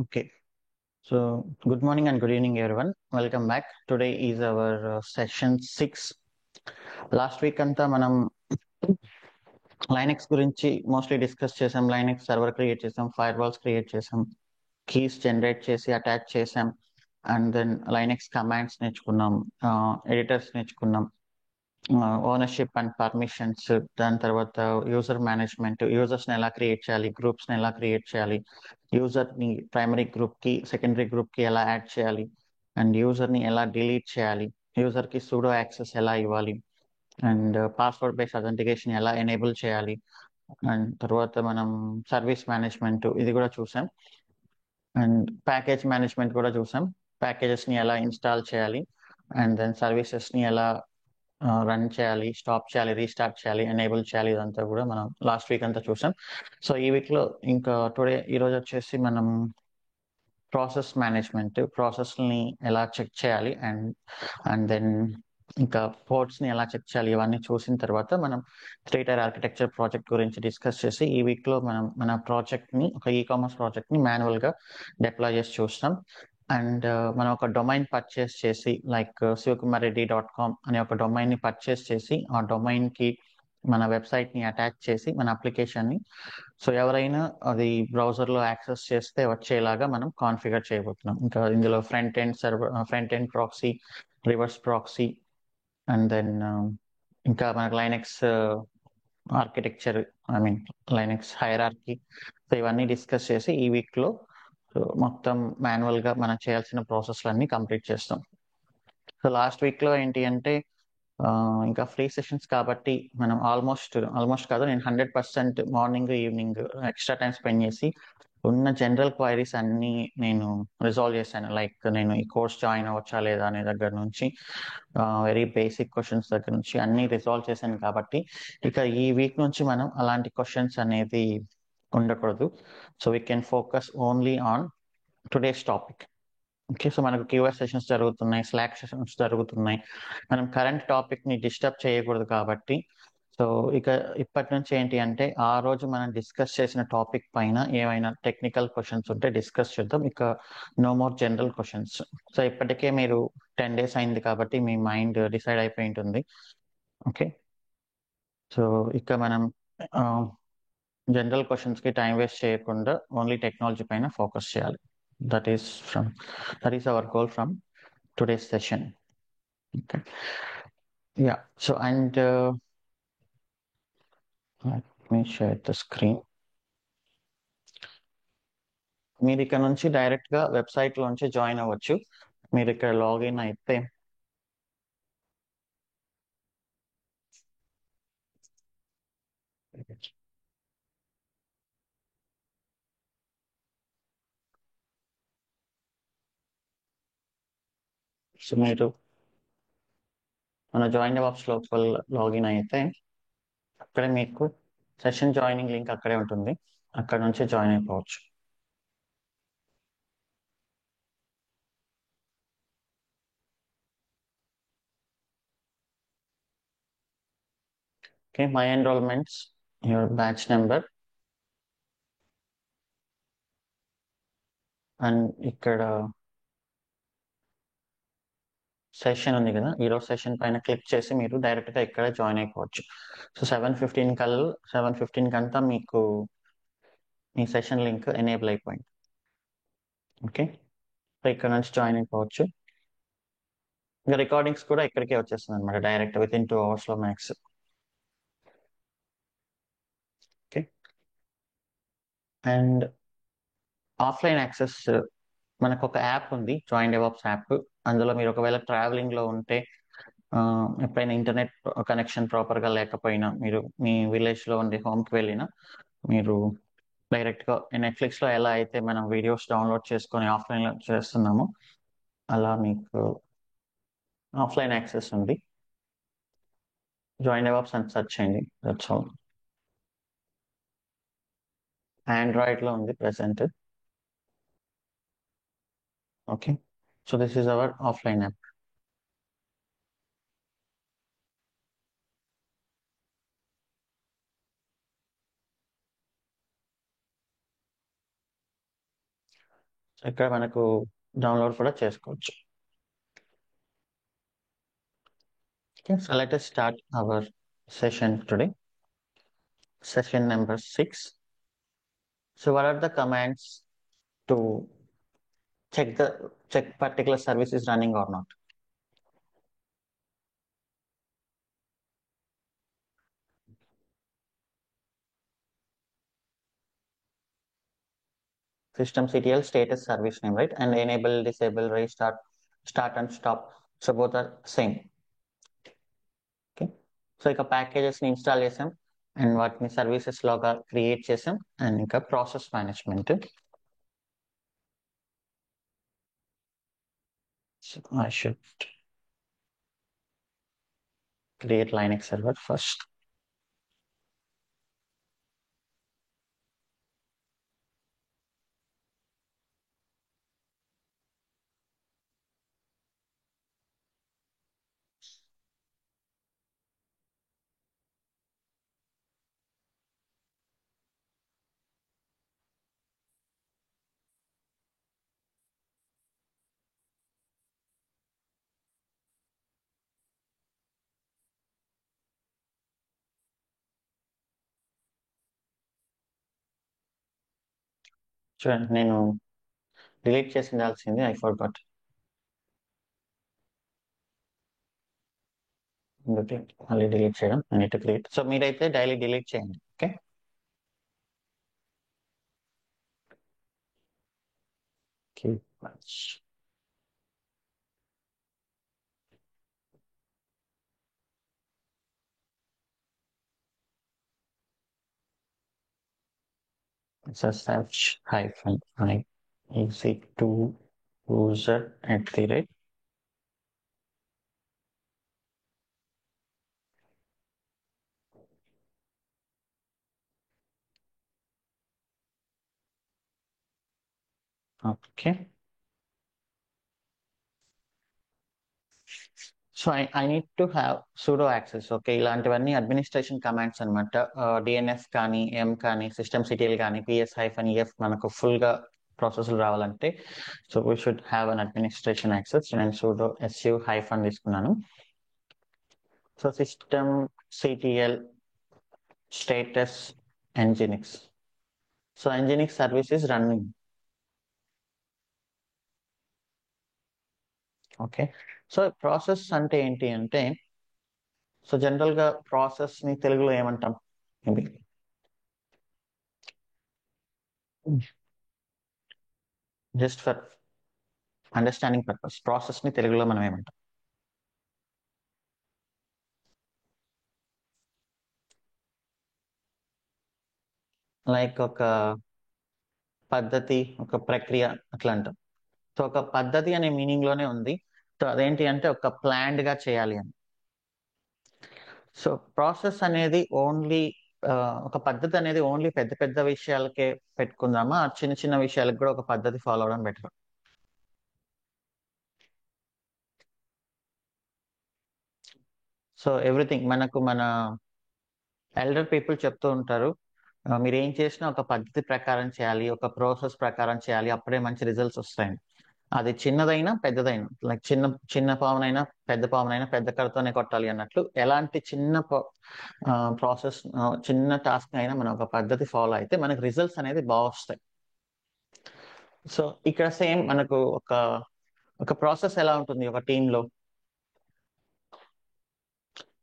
Okay, so good morning and good evening, everyone. Welcome back. Today is our session 6. Last week అంతా మనం Linux గురించి mostly discuss చేసాం. Linux server create చేసాం, fire walls create చేసాం, keys generate చేసి attach చేసాం, and then Linux commands నేర్చుకున్నాం, editors నేర్చుకున్నాం, ఓనర్షిప్ అండ్ పర్మిషన్స్, దాని తర్వాత యూజర్ మేనేజ్మెంట్, యూజర్స్ని ఎలా క్రియేట్ చేయాలి, గ్రూప్స్ని ఎలా క్రియేట్ చేయాలి, యూజర్ని ప్రైమరీ గ్రూప్కి సెకండరీ గ్రూప్కి ఎలా యాడ్ చేయాలి, అండ్ యూజర్ని ఎలా డిలీట్ చేయాలి, యూజర్కి సూడో యాక్సెస్ ఎలా ఇవ్వాలి, అండ్ పాస్వర్డ్ బేస్డ్ అథెంటికేషన్ ఎలా ఎనేబుల్ చేయాలి, అండ్ తర్వాత మనం సర్వీస్ మేనేజ్మెంట్ ఇది కూడా చూసాం, అండ్ ప్యాకేజ్ మేనేజ్మెంట్ కూడా చూసాం. ప్యాకేజెస్ని ఎలా ఇన్స్టాల్ చేయాలి, అండ్ దెన్ సర్వీసెస్ని ఎలా రన్ చేయాలి, స్టాప్ చేయాలి, రీస్టార్ట్ చేయాలి, ఎనేబుల్ చేయాలి, ఇదంతా కూడా మనం లాస్ట్ వీక్ అంతా చూసాం. సో ఈ వీక్లో ఇంకా ఈరోజు వచ్చేసి మనం ప్రాసెస్ మేనేజ్మెంట్, ప్రాసెస్ని ఎలా చెక్ చేయాలి, అండ్ దెన్ ఇంకా పోర్ట్స్ని ఎలా చెక్ చేయాలి, ఇవన్నీ చూసిన తర్వాత మనం 3-tier ఆర్కిటెక్చర్ ప్రాజెక్ట్ గురించి డిస్కస్ చేసి ఈ వీక్లో మనం మన ప్రాజెక్ట్ని ఒక ఈకామర్స్ ప్రాజెక్ట్ని మాన్యువల్గా డిప్లాయ్ చేసి చూస్తాం. అండ్ మనం ఒక డొమైన్ పర్చేస్ చేసి లైక్ శివకుమారెడ్డి.com అనే ఒక డొమైన్ని పర్చేస్ చేసి ఆ డొమైన్కి మన వెబ్సైట్ని అటాచ్ చేసి మన అప్లికేషన్ని సో ఎవరైనా అది బ్రౌజర్లో యాక్సెస్ చేస్తే వచ్చేలాగా మనం కాన్ఫిగర్ చేయబోతున్నాం. ఇంకా ఇందులో front end proxy, reverse proxy, and then ఇంకా మనకు Linux architecture, Linux hierarchy, so ఇవన్నీ డిస్కస్ చేసి ఈ వీక్లో మొత్తం మాన్యువల్గా మనం చేయాల్సిన ప్రాసెస్లన్నీ కంప్లీట్ చేస్తాం. సో లాస్ట్ వీక్లో ఏంటి అంటే ఇంకా ఫ్రీ సెషన్స్ కాబట్టి మనం ఆల్మోస్ట్ కాదు, నేను 100% morning evening extra time spend చేసి ఉన్న జనరల్ క్వైరీస్ అన్నీ నేను రిజాల్వ్ చేశాను. లైక్ నేను ఈ కోర్స్ జాయిన్ అవ్వచ్చా లేదా అనే దగ్గర నుంచి వెరీ బేసిక్ క్వశ్చన్స్ దగ్గర నుంచి అన్నీ రిజాల్వ్ చేశాను. కాబట్టి ఇక ఈ వీక్ నుంచి మనం అలాంటి క్వశ్చన్స్ అనేది ఉండకూడదు. So we can focus only on today's topic. Okay, so మనకు క్యూఆర్ సెషన్స్ జరుగుతున్నాయి, స్లాక్ సెషన్స్ జరుగుతున్నాయి. మనం కరెంట్ టాపిక్ని డిస్టర్బ్ చేయకూడదు. కాబట్టి సో ఇక ఇప్పటి నుంచి ఏంటి అంటే ఆ రోజు మనం డిస్కస్ చేసిన టాపిక్ పైన ఏమైనా టెక్నికల్ క్వశ్చన్స్ ఉంటే డిస్కస్ చేద్దాం. ఇక no more general questions. So ఇప్పటికే మీరు 10 days అయింది కాబట్టి మీ మైండ్ డిసైడ్ అయిపోయి ఉంటుంది. ఓకే, సో ఇక మనం జనరల్ క్వశ్చన్స్కి టైం వేస్ట్ చేయకుండా ఓన్లీ టెక్నాలజీ పైన ఫోకస్ చేయాలి. That is our goal from today's session. Okay. Yeah. So let me share the screen. మీరు ఇక్కడ నుంచి డైరెక్ట్ గా వెబ్సైట్ లోంచి జాయిన్ అవ్వచ్చు. మీరు ఇక్కడ లాగిన్ అయితే సో మీరు మన జాయిన్ అవర్స్ లోపల లాగిన్ అయితే అక్కడ మీకు సెషన్ జాయినింగ్ లింక్ అక్కడే ఉంటుంది. అక్కడ నుంచి జాయిన్ అయిపోవచ్చు. Okay, my enrolments, your batch number, and ఇక్కడ సెషన్ ఉంది కదా, ఈరోజు సెషన్ పైన క్లిక్ చేసి మీరు డైరెక్ట్ గా ఇక్కడ జాయిన్ అయిపోవచ్చు. సో 7:15 కంతా మీకు మీ సెషన్ లింక్ ఎనేబుల్ అయిపోయింది. ఓకే, సో ఇక్కడ నుంచి జాయిన్ అయిపోవచ్చు. ఇంకా రికార్డింగ్స్ కూడా ఇక్కడికే వచ్చేస్తుంది అనమాట, డైరెక్ట్ విత్ ఇన్ 2 hours లో max. Okay, and offline access మనకు ఒక యాప్ ఉంది, జాయిన్ డెవాప్స్ యాప్. అందులో మీరు ఒకవేళ ట్రావెలింగ్ లో ఉంటే ఎప్పుడైనా ఇంటర్నెట్ కనెక్షన్ ప్రాపర్ గా లేకపోయినా మీరు మీ విలేజ్ లో ఉండే హోమ్ కి వెళ్ళినా మీరు డైరెక్ట్ గా నెట్ఫ్లిక్స్ లో ఎలా అయితే మనం వీడియోస్ డౌన్లోడ్ చేసుకొని ఆఫ్లైన్ లో చేస్తున్నామో అలా మీకు ఆఫ్లైన్ యాక్సెస్ ఉంది. జాయిన్ డెవాప్స్ అని సెర్చ్ చేయండి, దట్స్ ఆల్. ఆండ్రాయిడ్ లో ఉంది present. Okay, so this is our offline app. ఇక్కడ మనకు డౌన్లోడ్ కూడా చేసుకోవచ్చు. Okay, so let us start our session today. Session number 6. So what are the commands to check particular service is running or not? Systemctl status service name, right? And enable, disable, restart, start and stop. So both are same. Okay. So ఇక packages ని install చేసాం and వాటిని services లాగా create చేసాం and ఇంకా process management. So I should create Linux server first. చూడండి నేను delete చేసి ఉండాల్సింది, ఐ ఫర్గాట్. మళ్ళీ డిలీట్ చేయడం, I need to create. So మీరైతే డైలీ డిలీట్ చేయండి. Okay, keep much. So search hyphen I easy to user at the rate. Okay. So I need to have pseudo access. Okay, ఇలాంటివన్నీ administration commands అనమాట. DNS కానీ, ఎం కానీ, system CTL కానీ, PS hyphen EF మనకు full గా ప్రాసెస్లు రావాలంటే so we should have an administration access. నేను సూడో ఎస్యు హైఫన్ తీసుకున్నాను. So system CTL status Nginx. So Nginx service is running. Okay, so process అంటే ఏంటి అంటే, సో జనరల్ గా ప్రాసెస్ ని తెలుగులో ఏమంటాం? Maybe just for understanding purpose, process ని తెలుగులో మనం ఏమంటాం? లైక్ ఒక పద్ధతి, ఒక ప్రక్రియ అట్లా అంటాం. సో ఒక పద్ధతి అనే మీనింగ్ లోనే ఉంది. సో అదేంటి అంటే ఒక ప్లాన్డ్ గా చేయాలి అని. సో ప్రాసెస్ అనేది ఓన్లీ ఒక పద్ధతి అనేది ఓన్లీ పెద్ద పెద్ద విషయాలకే పెట్టుకుందామా, చిన్న చిన్న విషయాలకు కూడా ఒక పద్ధతి ఫాలో అవడం బెటర్? సో ఎవ్రీథింగ్ మనకు మన ఎల్డర్ పీపుల్ చెప్తూ ఉంటారు, మీరు ఏం చేసినా ఒక పద్ధతి ప్రకారం చేయాలి, ఒక ప్రాసెస్ ప్రకారం చేయాలి, అప్పుడే మంచి రిజల్ట్స్ వస్తాయి. అది చిన్నదైనా పెద్దదైనా, లైక్ చిన్న చిన్న పామునైనా పెద్ద పామునైనా పెద్ద కర్రతోనే కొట్టాలి అన్నట్లు, ఎలాంటి చిన్న ప్రాసెస్, చిన్న టాస్క్ అయినా మనం ఒక పద్ధతి ఫాలో అయితే మనకు రిజల్ట్స్ అనేది బాగా వస్తాయి. సో ఇక్కడ సేమ్ మనకు ఒక ఒక ప్రాసెస్ ఎలా ఉంటుంది? ఒక టీంలో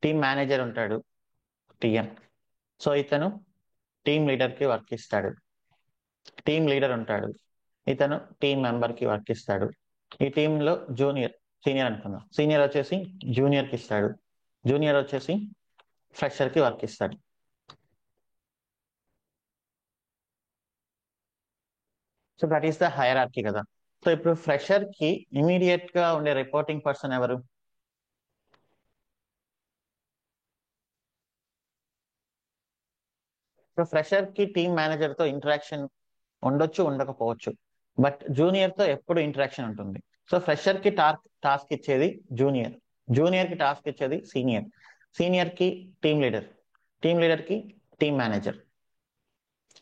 టీం మేనేజర్ ఉంటాడు, టీఎం. సో ఇతను టీం లీడర్ కి వర్క్ ఇస్తాడు. టీం లీడర్ ఉంటాడు, ఇతను టీం మెంబర్ కి వర్క్ ఇస్తాడు. ఈ టీంలో జూనియర్, సీనియర్ అనుకుందాం, సీనియర్ వచ్చేసి జూనియర్ కి ఇస్తాడు, జూనియర్ వచ్చేసి ఫ్రెషర్ కి వర్క్ ఇస్తాడు. So that is the hierarchy కదా. సో ఇప్పుడు ఫ్రెషర్ కి ఇమీడియట్ గా ఉండే రిపోర్టింగ్ పర్సన్ ఎవరు? సో ఫ్రెషర్ కి టీమ్ మేనేజర్ తో ఇంటరాక్షన్ ఉండొచ్చు, ఉండకపోవచ్చు, బట్ జూనియర్ తో ఎప్పుడు ఇంటరాక్షన్ ఉంటుంది. సో ఫ్రెషర్ కి టాస్క్ ఇచ్చేది జూనియర్, జూనియర్ కి టాస్క్ ఇచ్చేది సీనియర్, సీనియర్ కి టీమ్ లీడర్, టీమ్ లీడర్ కి టీమ్ మేనేజర్.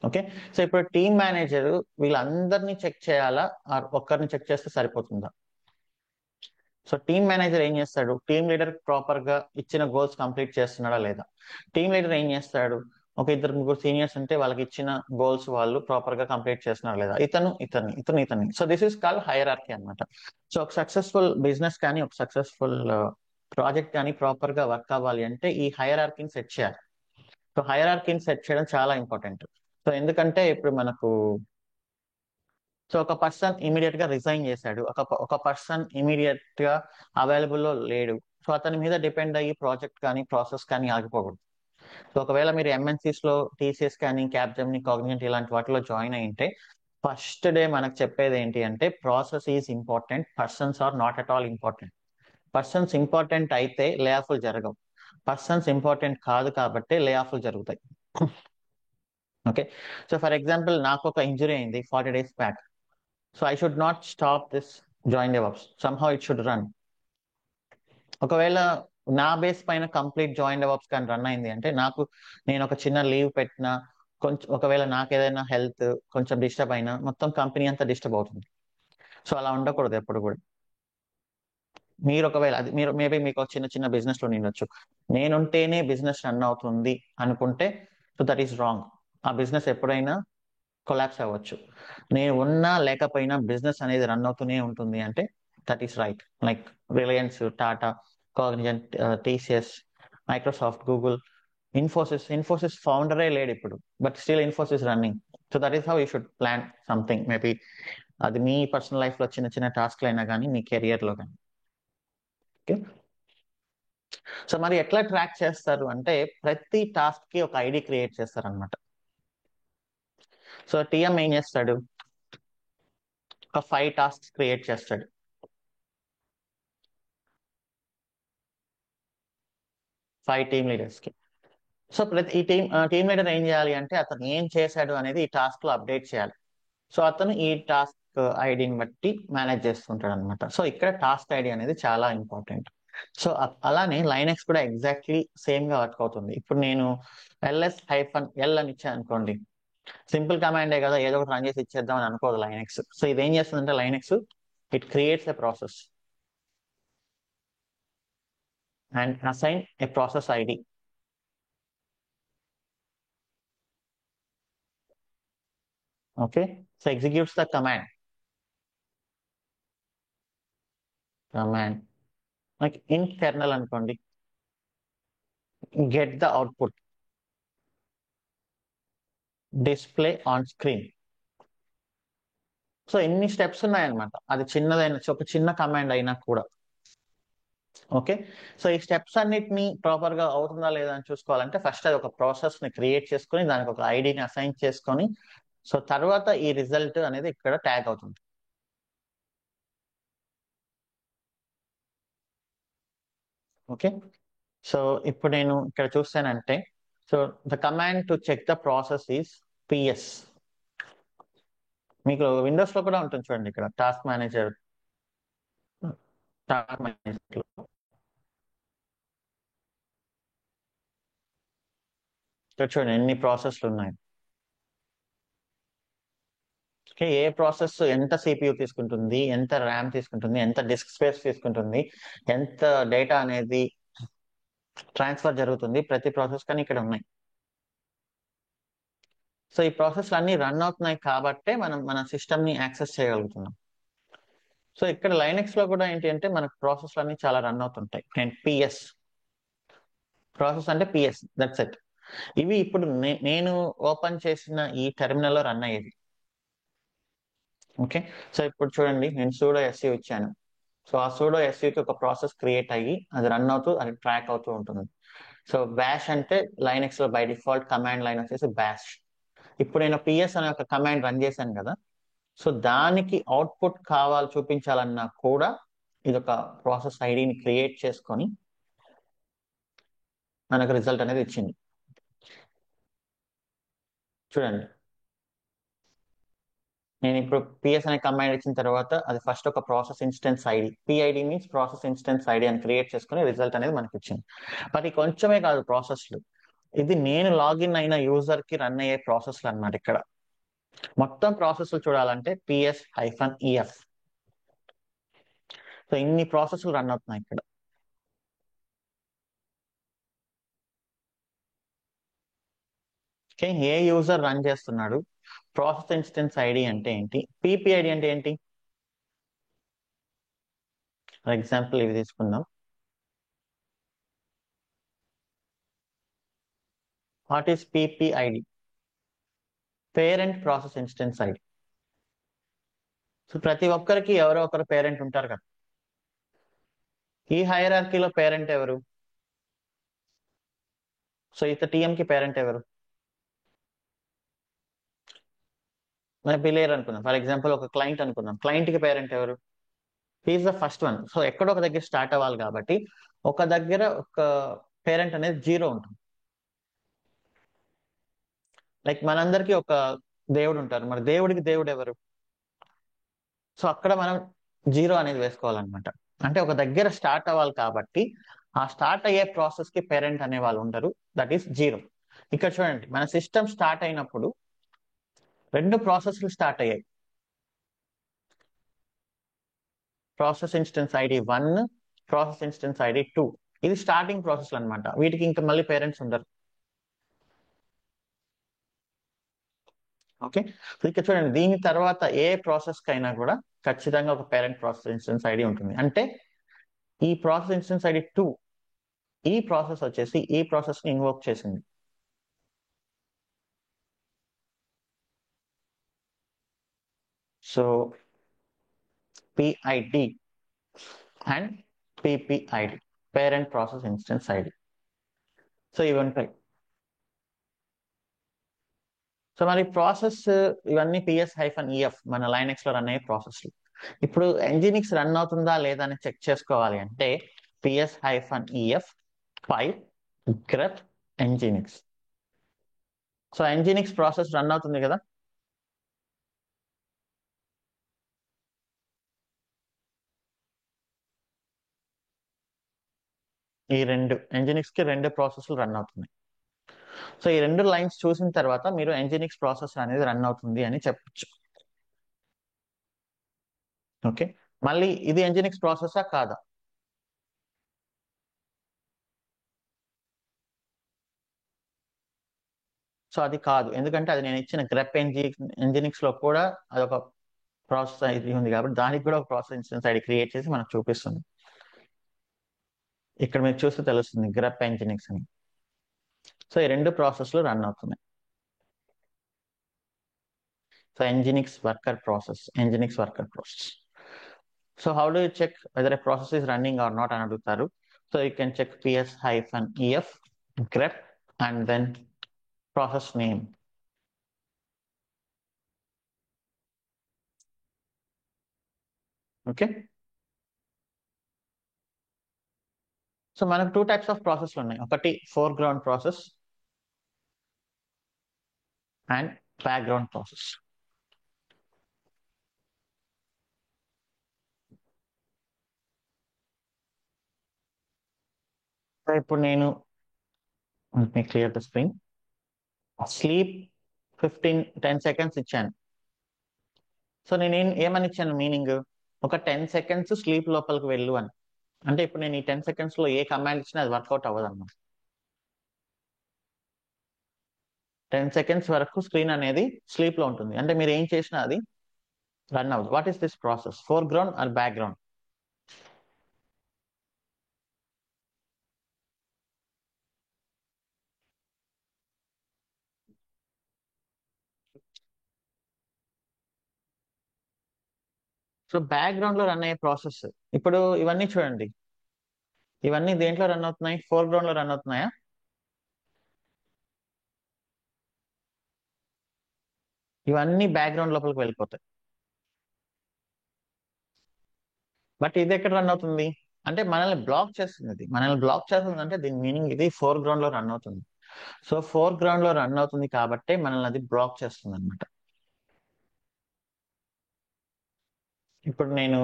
ఓకే. సో ఇప్పుడు టీమ్ మేనేజర్ వీళ్ళందరినీ చెక్ చేయాలా, ఒక్కరిని చెక్ చేస్తే సరిపోతుందా? సో టీమ్ మేనేజర్ ఏం చేస్తాడు, టీమ్ లీడర్ ప్రాపర్ గా ఇచ్చిన గోల్స్ కంప్లీట్ చేస్తున్నాడా లేదా? టీమ్ లీడర్ ఏం చేస్తాడు, ఒక ఇద్దరు ముగ్గురు సీనియర్స్ ఉంటే వాళ్ళకి ఇచ్చిన గోల్స్ వాళ్ళు ప్రాపర్ గా కంప్లీట్ చేస్తున్నారా లేదా? ఇతన్ని. So this is called hierarchy అన్నమాట. సో ఒక సక్సెస్ఫుల్ బిజినెస్ కానీ ఒక సక్సెస్ఫుల్ ప్రాజెక్ట్ కానీ ప్రాపర్ గా వర్క్ అవ్వాలి అంటే ఈ హైరార్కీని సెట్ చేయాలి. సో హైరార్కీని సెట్ చేయడం చాలా ఇంపార్టెంట్. సో ఎందుకంటే ఇప్పుడు మనకు సో ఒక పర్సన్ ఇమీడియట్ గా రిజైన్ చేశాడు, ఒక పర్సన్ ఇమీడియట్ గా అవైలబుల్ లో లేడు. సో అతని మీద డిపెండ్ అయ్యి ప్రాజెక్ట్ కానీ ప్రాసెస్ కానీ ఆగిపోకూడదు. సో ఒకవేళ మీరు ఎంఎన్సీస్ లో టీసీఎస్ కానీ క్యాప్జెమిని కాగ్నిజెంట్ ఇలాంటి వాటిలో జాయిన్ అయ్యింటే ఫస్ట్ డే మనకు చెప్పేది ఏంటి అంటే process is important, persons are not at all important. Persons important అయితే లే ఆఫ్లు జరగవు, పర్సన్స్ ఇంపార్టెంట్ కాదు కాబట్టి లే ఆఫ్లు జరుగుతాయి. ఓకే. సో ఫర్ ఎగ్జాంపుల్ నాకు ఒక ఇంజరీ అయింది 40 days back. So I should not stop this join DevOps, somehow it should run. ఒకవేళ నా బేస్ పైన కంప్లీట్ జాయిన్ డెవాప్స్ కానీ రన్ అయింది అంటే నేను ఒక చిన్న లీవ్ పెట్టినా, కొంచెం ఒకవేళ నాకు ఏదైనా హెల్త్ కొంచెం డిస్టర్బ్ అయినా మొత్తం కంపెనీ అంతా డిస్టర్బ్ అవుతుంది. సో అలా ఉండకూడదు ఎప్పుడు కూడా. మీరు ఒకవేళ అది మీరు మేబీ మీకు ఒక చిన్న చిన్న బిజినెస్ లో ఉండొచ్చు, నేనుంటేనే బిజినెస్ రన్ అవుతుంది అనుకుంటే సో దట్ ఈస్ రాంగ్. ఆ బిజినెస్ ఎప్పుడైనా కొలాప్స్ అవ్వచ్చు. నేను ఉన్నా లేకపోయినా బిజినెస్ అనేది రన్ అవుతూనే ఉంటుంది అంటే that is right. Like Reliance, Tata, Cognizant, TCS, Microsoft, Google, Infosys ఫౌండరే లేడు ఇప్పుడు, but still Infosys running. So that is how you should plan something. Maybe అది మీ పర్సనల్ లైఫ్ లో చిన్న చిన్న టాస్క్లు అయినా కానీ మీ కెరియర్ లో కానీ. ఓకే. సో మరి ఎట్లా ట్రాక్ చేస్తారు అంటే ప్రతి టాస్క్ కి ఒక ఐడి క్రియేట్ చేస్తారు అనమాట. సో టీఎం ఏం చేస్తాడు, ఒక 5 tasks క్రియేట్ చేస్తాడు. 5 టీమ్ లీడర్స్ కి. సో ప్రతి ఈ టీమ్ లీడర్ ఏం చేయాలి అంటే అతను ఏం చేశాడు అనేది ఈ టాస్క్ లో అప్డేట్ చేయాలి. సో అతను ఈ టాస్క్ ఐడిని బట్టి మేనేజ్ చేస్తుంటాడు అనమాట. సో ఇక్కడ టాస్క్ ఐడి అనేది చాలా ఇంపార్టెంట్. సో అలానే లైనెక్స్ కూడా ఎగ్జాక్ట్లీ సేమ్ గా వర్క్ అవుతుంది. ఇప్పుడు నేను -L అని ఇచ్చాను అనుకోండి, సింపుల్ కమాండే కదా, ఏదో ఒకటి రన్ చేసి ఇచ్చేద్దాం అని అనుకోదు లైనెక్స్. సో ఇదేం చేస్తుందంటే Linux it creates a process and assign a process ID. Okay. So executes the command like in kernel అనుకోండి, get the output, display on screen. So ఎన్ని స్టెప్స్ ఉన్నాయన్నమాట, అది చిన్నదైన ఒక చిన్న కమాండ్ అయినా కూడా. ఓకే. సో ఈ స్టెప్స్ అన్నిటిని ప్రాపర్ గా అవుతుందా లేదా అని చూసుకోవాలంటే ఫస్ట్ అది ఒక ప్రాసెస్ ని క్రియేట్ చేసుకొని దానికి ఒక ఐడిని అసైన్ చేసుకొని సో తర్వాత ఈ రిజల్ట్ అనేది ఇక్కడ ట్యాగ్ అవుతుంది. ఓకే. సో ఇప్పుడు నేను ఇక్కడ చూస్తానంటే so the command to check the process is PS. మీకు విండోస్ లో కూడా ఉంటుంది చూడండి, ఇక్కడ టాస్క్ మేనేజర్ ఇక్కడ చూడండి ఎన్ని ప్రాసెస్లు ఉన్నాయి. ఓకే. ఏ ప్రాసెస్ ఎంత సిపియు తీసుకుంటుంది, ఎంత ర్యామ్ తీసుకుంటుంది, ఎంత డిస్క్ స్పేస్ తీసుకుంటుంది, ఎంత డేటా అనేది ట్రాన్స్ఫర్ జరుగుతుంది, ప్రతి ప్రాసెస్ కానీ ఇక్కడ ఉన్నాయి. సో ఈ ప్రాసెస్ అన్ని రన్ అవుతున్నాయి కాబట్టే మనం మన సిస్టమ్ ని యాక్సెస్ చేయగలుగుతున్నాం. సో ఇక్కడ లైనెక్స్ లో కూడా ఏంటి అంటే మనకు ప్రాసెస్ అన్ని చాలా రన్ అవుతుంటాయి. అండ్ పిఎస్ ప్రాసెస్ అంటే పిఎస్, దట్స్ ఇట్. ఇవి ఇప్పుడు నేను ఓపెన్ చేసిన ఈ టెర్మినల్ లో రన్ అయ్యేది. ఓకే. సో ఇప్పుడు చూడండి నేను సూడో ఎస్యూ ఇచ్చాను. సో ఆ సూడో ఎస్యూకి ఒక ప్రాసెస్ క్రియేట్ అయ్యి అది రన్ అవుతూ అది ట్రాక్ అవుతూ ఉంటుంది. సో బ్యాష్ అంటే లైనెక్స్ లో బై డిఫాల్ట్ కమాండ్ లైన్ వచ్చేసి బ్యాష్. ఇప్పుడు నేను పిఎస్ అనే ఒక కమాండ్ రన్ చేశాను కదా, సో దానికి అవుట్పుట్ చూపించాలన్నా కూడా ఇది ఒక ప్రాసెస్ ఐడిని క్రియేట్ చేసుకొని మనకు రిజల్ట్ అనేది ఇచ్చింది. చూడండి నేను ఇప్పుడు పిఎస్ అనే కమాండ్ ఇచ్చిన తర్వాత అది ఫస్ట్ ఒక process instance ID, PID means process instance ID అని క్రియేట్ చేసుకుని రిజల్ట్ అనేది మనకి ఇచ్చింది. బట్ ఈ కొంచెమే కాదు ప్రాసెస్లు, ఇది నేను లాగిన్ అయిన యూజర్ కి రన్ అయ్యే ప్రాసెస్లు అన్నమాట. ఇక్కడ మొత్తం ప్రాసెస్లు చూడాలంటే PS-EF. సో ఇన్ని ప్రాసెస్లు రన్ అవుతున్నాయి ఇక్కడ. ఓకే, ఏ యూజర్ రన్ చేస్తున్నాడు, ప్రాసెస్ ఇన్స్టెన్స్ ఐడి అంటే ఏంటి, పిపిఐడి అంటే ఏంటి. ఫర్ ఎగ్జాంపుల్ ఇవి తీసుకుందాం. What is PPID? Parent process instance ID. So ప్రతి ఒక్కరికి ఎవరో ఒకరు పేరెంట్ ఉంటారు కదా. ఈ హైరార్కీలో పేరెంట్ ఎవరు? సో ఇత టీఎం కి పేరెంట్ ఎవరు? మేబీ లేరు అనుకుందాం. ఫర్ ఎగ్జాంపుల్ ఒక క్లయింట్ అనుకుందాం, క్లయింట్ కి పేరెంట్ ఎవరు? He is the first one. So ఎక్కడో ఒక దగ్గర స్టార్ట్ అవ్వాలి కాబట్టి ఒక దగ్గర ఒక పేరెంట్ అనేది జీరో ఉంటుంది. లైక్ మనందరికీ ఒక దేవుడు ఉంటారు, మరి దేవుడికి దేవుడు ఎవరు? సో అక్కడ మనం జీరో అనేది వేసుకోవాలన్నమాట. అంటే ఒక దగ్గర స్టార్ట్ అవ్వాలి కాబట్టి ఆ స్టార్ట్ అయ్యే ప్రాసెస్ కి పేరెంట్ అనే వాళ్ళు ఉండరు, దట్ ఈస్ జీరో. ఇక్కడ చూడండి, మన సిస్టమ్ స్టార్ట్ అయినప్పుడు రెండు ప్రాసెస్లు స్టార్ట్ అయ్యాయి. Process instance ID 1, process instance ID 2. ఇది స్టార్టింగ్ ప్రాసెస్ అన్నమాట, వీటికి ఇంకా మళ్ళీ పేరెంట్స్ ఉండరు. ఓకే, సో ఇక్కడ చూడండి, దీని తర్వాత ఏ ప్రాసెస్ కైనా కూడా ఖచ్చితంగా ఒక పేరెంట్ ప్రాసెస్ ఇన్స్టెన్స్ ఐడి ఉంటుంది. అంటే ఈ ప్రాసెస్ ఇన్స్టెన్స్ ఐడి 2 ఈ ప్రాసెస్ వచ్చేసి ఈ ప్రాసెస్ ని ఇన్వోక్ చేసింది. So PID and పిపిఐడి, parent process instance ID. So ఇవి ఉంటాయి. సో మరి ప్రాసెస్ ఇవన్నీ PS-EF మన లైనెక్స్ లో రన్ అయ్యే ప్రాసెస్లు. ఇప్పుడు ఎంజినిక్స్ రన్ అవుతుందా లేదా అని చెక్ చేసుకోవాలి అంటే PS-EF పై grep Nginx. So Nginx process run అవుతుంది కదా. ఈ రెండు ఎంజినిక్స్ కి రెండు ప్రాసెస్లు రన్ అవుతున్నాయి. సో ఈ రెండు లైన్స్ చూసిన తర్వాత మీరు ఎంజినిక్స్ ప్రాసెస్ అనేది రన్ అవుతుంది అని చెప్పొచ్చు. ఓకే, మళ్ళీ ఇది ఎంజినిక్స్ ప్రాసెసా కాదా? సో అది కాదు, ఎందుకంటే అది నేను ఇచ్చిన గ్రెప్ ఎంజినిక్స్ లో కూడా అదొక ప్రాసెస్ ఐడి ఉంది కాబట్టి దానికి కూడా ఒక ప్రాసెస్ ఇన్స్టెన్స్ ఐడి క్రియేట్ చేసి మనకు చూపిస్తుంది. ఇక్కడ మీరు చూస్తే తెలుస్తుంది గ్రెప్ ఎంజినిక్స్ అని. సో ఈ రెండు ప్రాసెస్లు రన్ అవుతున్నాయి. So nginx worker process. So how do you check whether a process is running or not అని అడుగుతారు. So you can check PS-EF grep and then process name. Okay, so మనకు two types of ప్రాసెస్లు ఉన్నాయి. ఒకటి foreground process and background process. So ఇప్పుడు నేను clear the screen. Sleep 10 seconds ఇచ్చాను. So నేను ఏమని ఇచ్చాను మీనింగ్, ఒక 10 సెకండ్స్ స్లీప్ లోపలికి వెళ్ళు అని. అంటే ఇప్పుడు నేను ఈ 10 సెకండ్స్ లో ఏ కమాండ్ ఇచ్చినా అది వర్కౌట్ అవ్వదు అన్నమాట. 10 సెకండ్స్ వరకు స్క్రీన్ అనేది స్లీప్ లో ఉంటుంది, అంటే మీరు ఏం చేసినా అది రన్ అవ్వదు. What is this process, foreground or background? So background లో రన్ అయ్యే ప్రాసెస్. ఇప్పుడు ఇవన్నీ చూడండి, ఇవన్నీ దేంట్లో రన్ అవుతున్నాయి, ఫోర్గ్రౌండ్ లో రన్ అవుతున్నాయా? ఇవన్నీ బ్యాక్గ్రౌండ్ లోపలికి వెళ్ళిపోతాయి. బట్ ఇది ఎక్కడ రన్ అవుతుంది అంటే మనల్ని బ్లాక్ చేస్తుంది. ఇది మనల్ని బ్లాక్ చేస్తుంది అంటే దీని మీనింగ్ ఇది ఫోర్గ్రౌండ్ లో రన్ అవుతుంది. సో ఫోర్గ్రౌండ్ లో రన్ అవుతుంది కాబట్టి మనల్ని అది బ్లాక్ చేస్తుంది అనమాట. ఇప్పుడు నేను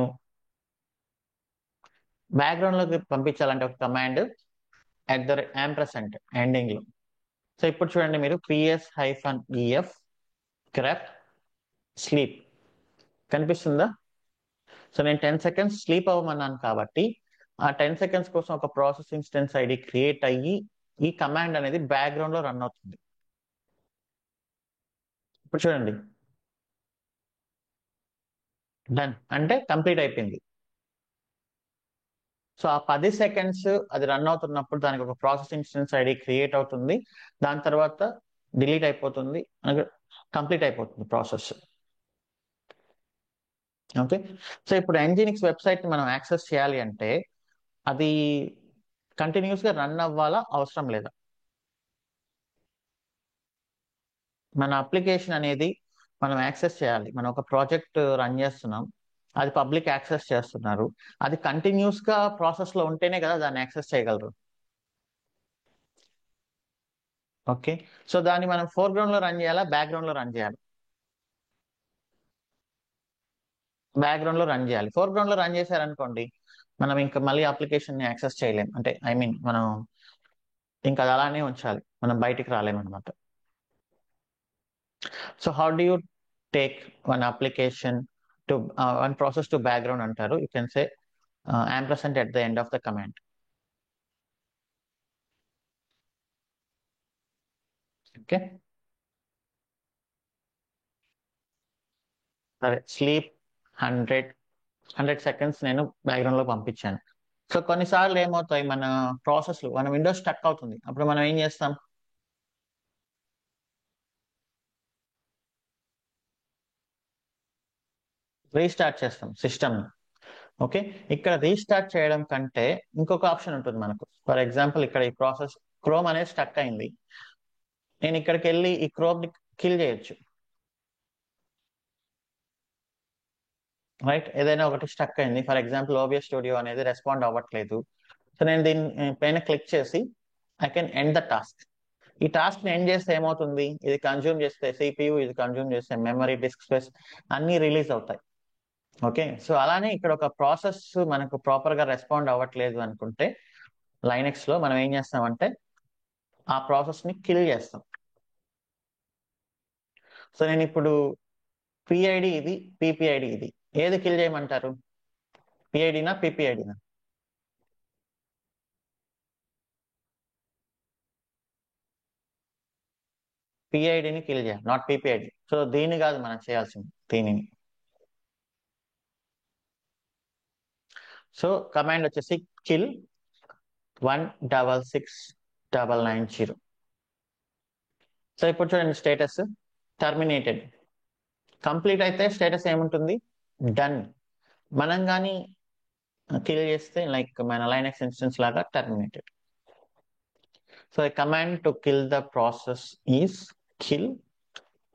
బ్యాక్గ్రౌండ్ లోకి పంపించాలంటే ఒక కమాండ్ @ ఎండింగ్ లో సో ఇప్పుడు చూడండి మీరు ps-ef grep స్లీప్ కనిపిస్తుందా? సో నేను 10 సెకండ్స్ స్లీప్ అవ్వమన్నాను కాబట్టి ఆ 10 సెకండ్స్ కోసం ఒక ప్రాసెస్ ఇన్స్టెన్స్ ఐడి క్రియేట్ అయ్యి ఈ కమాండ్ అనేది బ్యాక్గ్రౌండ్ లో రన్ అవుతుంది. ఇప్పుడు చూడండి, డన్ అంటే కంప్లీట్ అయిపోయింది. సో ఆ 10 సెకండ్స్ అది రన్ అవుతున్నప్పుడు దానికి ఒక ప్రాసెస్ ఇన్స్టెన్స్ ఐడి క్రియేట్ అవుతుంది. దాని తర్వాత డిలీట్ అయిపోతుంది, కంప్లీట్ అయిపోతుంది ప్రాసెస్. ఓకే, సో ఇప్పుడు nginx వెబ్సైట్ మనం యాక్సెస్ చేయాలి అంటే అది కంటిన్యూస్ గా రన్ అవ్వాలా, అవసరం లేదా? మన అప్లికేషన్ అనేది మనం యాక్సెస్ చేయాలి. మనం ఒక ప్రాజెక్ట్ రన్ చేస్తున్నాం, అది పబ్లిక్ యాక్సెస్ చేస్తున్నారు, అది కంటిన్యూస్ గా ప్రాసెస్ లో ఉంటేనే కదా దాన్ని యాక్సెస్ చేయగలరు. ఓకే, సో దాన్ని మనం ఫోర్గ్రౌండ్ లో రన్ చేయాలా, బ్యాక్గ్రౌండ్ లో రన్ చేయాలి? బ్యాక్గ్రౌండ్ లో రన్ చేయాలి. ఫోర్గ్రౌండ్ లో రన్ చేశారనుకోండి, మనం ఇంకా మళ్ళీ అప్లికేషన్ ని యాక్సెస్ చేయలేం. అంటే ఐ మీన్ మనం ఇంకా అది అలానే ఉంచాలి, మనం బయటికి రాలేము అనమాట. So how do you take one application to one process to background అంటారు. You can say ampersand at the end of the command. Okay, సరే స్లీప్ 100 సెకండ్స్ నేను బ్యాక్గ్రౌండ్ లో పంపించాను. సో కొన్నిసార్లు ఏమవుతాయి, మన విండోస్ స్టక్ అవుతుంది. అప్పుడు మనం ఏం చేస్తాం? రీస్టార్ట్ చేస్తాం సిస్టమ్. ఓకే, ఇక్కడ రీస్టార్ట్ చేయడం కంటే ఇంకొక ఆప్షన్ ఉంటుంది మనకు. ఫర్ ఎగ్జాంపుల్ ఇక్కడ ఈ ప్రాసెస్ క్రోమ్ అనేది స్టక్ అయింది, నేను ఇక్కడికి వెళ్ళి ఈ క్రోమ్ ని కిల్ చేయొచ్చు. రైట్, ఏదైనా ఒకటి స్టక్ అయింది, ఫర్ ఎగ్జాంపుల్ ఓబిఎస్ స్టూడియో అనేది రెస్పాండ్ అవ్వట్లేదు. సో నేను దీని పైన క్లిక్ చేసి I can end the task. ఈ టాస్క్ ని ఎండ్ చేస్తే ఏమవుతుంది, ఇది కన్జ్యూమ్ చేస్తే సిపియు, ఇది కన్జ్యూమ్ చేస్తే మెమరీ, డిస్క్ స్పేస్ అన్ని రిలీజ్ అవుతాయి. ఓకే, సో అలానే ఇక్కడ ఒక ప్రాసెస్ మనకు ప్రాపర్ గా రెస్పాండ్ అవ్వట్లేదు అనుకుంటే లైనెక్స్ లో మనం ఏం చేస్తామంటే ఆ ప్రాసెస్ ని కిల్ చేస్తాం. సో నేను ఇప్పుడు పిఐడి ఇది, పిపిఐడి ఇది, ఏది కిల్ చేయమంటారు? పిఐడినా పిపిఐడినా? పిఐడిని కిల్ చేయాలి, నాట్ పిపిఐడి. సో దీన్ని కాదు మనం చేయాల్సింది, దీనిని. సో కమాండ్ వచ్చేసి కిల్ 166,990. సో ఇప్పుడు చూడండి స్టేటస్ టర్మినేటెడ్. కంప్లీట్ అయితే స్టేటస్ ఏముంటుంది? డన్. మనం కానీ కిల్ చేస్తే లైక్ మన లైనక్స్ ఇన్స్టెన్స్ లాగా terminated. So command to kill the process is kill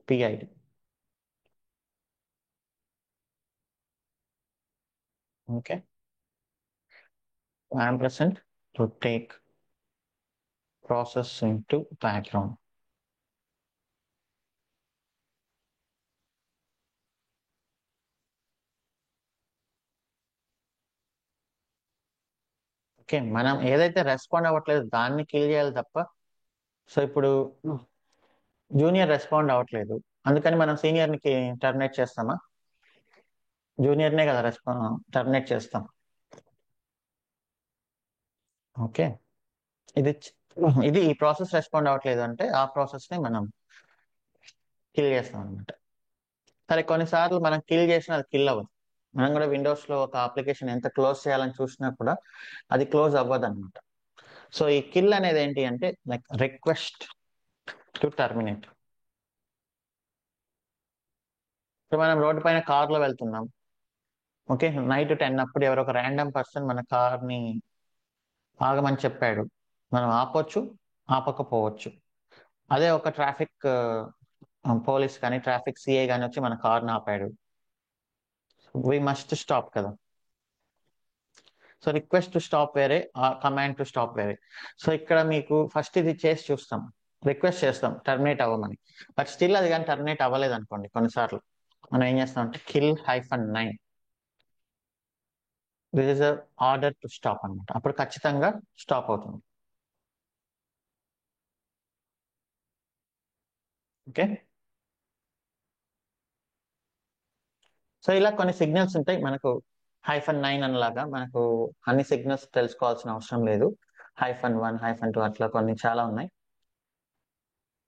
PID. Okay, ampersand to take process into background. Okay, మనం ఏదైతే రెస్పాండ్ అవ్వట్లేదు దాన్ని కిల్ చేయాలి తప్ప. సో ఇప్పుడు జూనియర్ రెస్పాండ్ అవ్వట్లేదు, అందుకని మనం సీనియర్ ని టర్మినేట్ చేస్తామా? జూనియర్ నే కదా టర్మినేట్ చేస్తాం. ఓకే, ఇది ఇది ఈ ప్రాసెస్ రెస్పాండ్ అవ్వట్లేదు అంటే ఆ ప్రాసెస్ ని మనం కిల్ చేస్తాం అనమాట. సరే కొన్నిసార్లు మనం కిల్ చేసిన అది కిల్ అవ్వదు. మనం కూడా విండోస్ లో ఒక అప్లికేషన్ ఎంత క్లోజ్ చేయాలని చూసినా కూడా అది క్లోజ్ అవ్వదు అనమాట. సో ఈ కిల్ అనేది ఏంటి అంటే లైక్ రిక్వెస్ట్ టు టర్మినేట్. ఇప్పుడు మనం రోడ్డు పైన కార్ లో వెళ్తున్నాం. ఓకే, నైట్ 10 అప్పుడు ఎవరో ఒక ర్యాండమ్ పర్సన్ మన కార్ ని ఆగమని చెప్పాడు. మనం ఆపొచ్చు, ఆపకపోవచ్చు. అదే ఒక ట్రాఫిక్ పోలీస్ కానీ ట్రాఫిక్ సిఐ కానీ వచ్చి మన కార్ని ఆపాడు, వి మస్ట్ స్టాప్ కదా. సో రిక్వెస్ట్ టు స్టాప్ వేరే, కమాండ్ టు స్టాప్ వేరే. సో ఇక్కడ మీకు ఫస్ట్ ఇది చేసి చూస్తాం, రిక్వెస్ట్ చేస్తాం టర్మినేట్ అవ్వమని. బట్ స్టిల్ అది కానీ టర్మినేట్ అవ్వలేదు అనుకోండి, కొన్నిసార్లు మనం ఏం చేస్తాం అంటే kill -9, this is order to stop అనమాట. అప్పుడు ఖచ్చితంగా స్టాప్ అవుతుంది. ఓకే. సో ఇలా కొన్ని సిగ్నల్స్ ఉంటాయి మనకు. -9 అనలాగా మనకు అన్ని సిగ్నల్స్ తెలుసుకోవాల్సిన అవసరం లేదు. -1, -2 అట్లా కొన్ని చాలా ఉన్నాయి.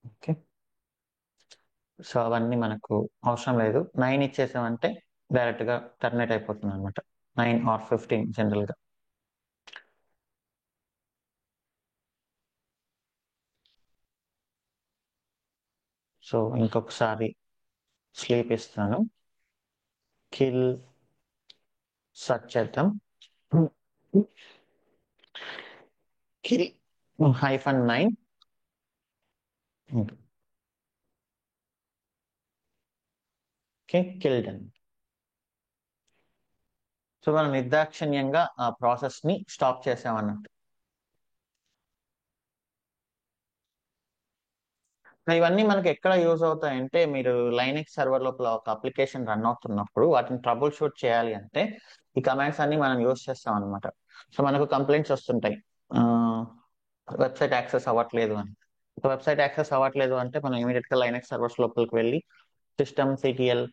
ఓకే. సో అవన్నీ మనకు అవసరం లేదు. 9 ఇచ్చేసామంటే డైరెక్ట్ గా టర్మినేట్ అయిపోతుంది అనమాట. 9 ఆర్ 15 జనరల్ గా. సో ఇంకొకసారి స్లీప్ ఇస్తాను. కిల్ సెర్చ్ చేద్దాం. కిల్ -9. ఓకే, కిల్డ్ అని. సో మనం నిర్దాక్షిణ్యంగా ఆ ప్రాసెస్ ని స్టాప్ చేసామన్నట్టు. ఇవన్నీ మనకి ఎక్కడ యూజ్ అవుతాయంటే, మీరు లైనక్స్ సర్వర్ లోపల ఒక అప్లికేషన్ రన్ అవుతున్నప్పుడు వాటిని ట్రబుల్ షూట్ చేయాలి అంటే ఈ కమాండ్స్ అన్ని మనం యూజ్ చేస్తాం అనమాట. సో మనకు కంప్లైంట్స్ వస్తుంటాయి, వెబ్సైట్ యాక్సెస్ అవ్వట్లేదు అని. వెబ్సైట్ యాక్సెస్ అవ్వట్లేదు అంటే మనం ఇమీడియట్ గా లైనక్స్ సర్వర్స్ లోపలికి వెళ్ళి సిస్టమ్ సిటిఎల్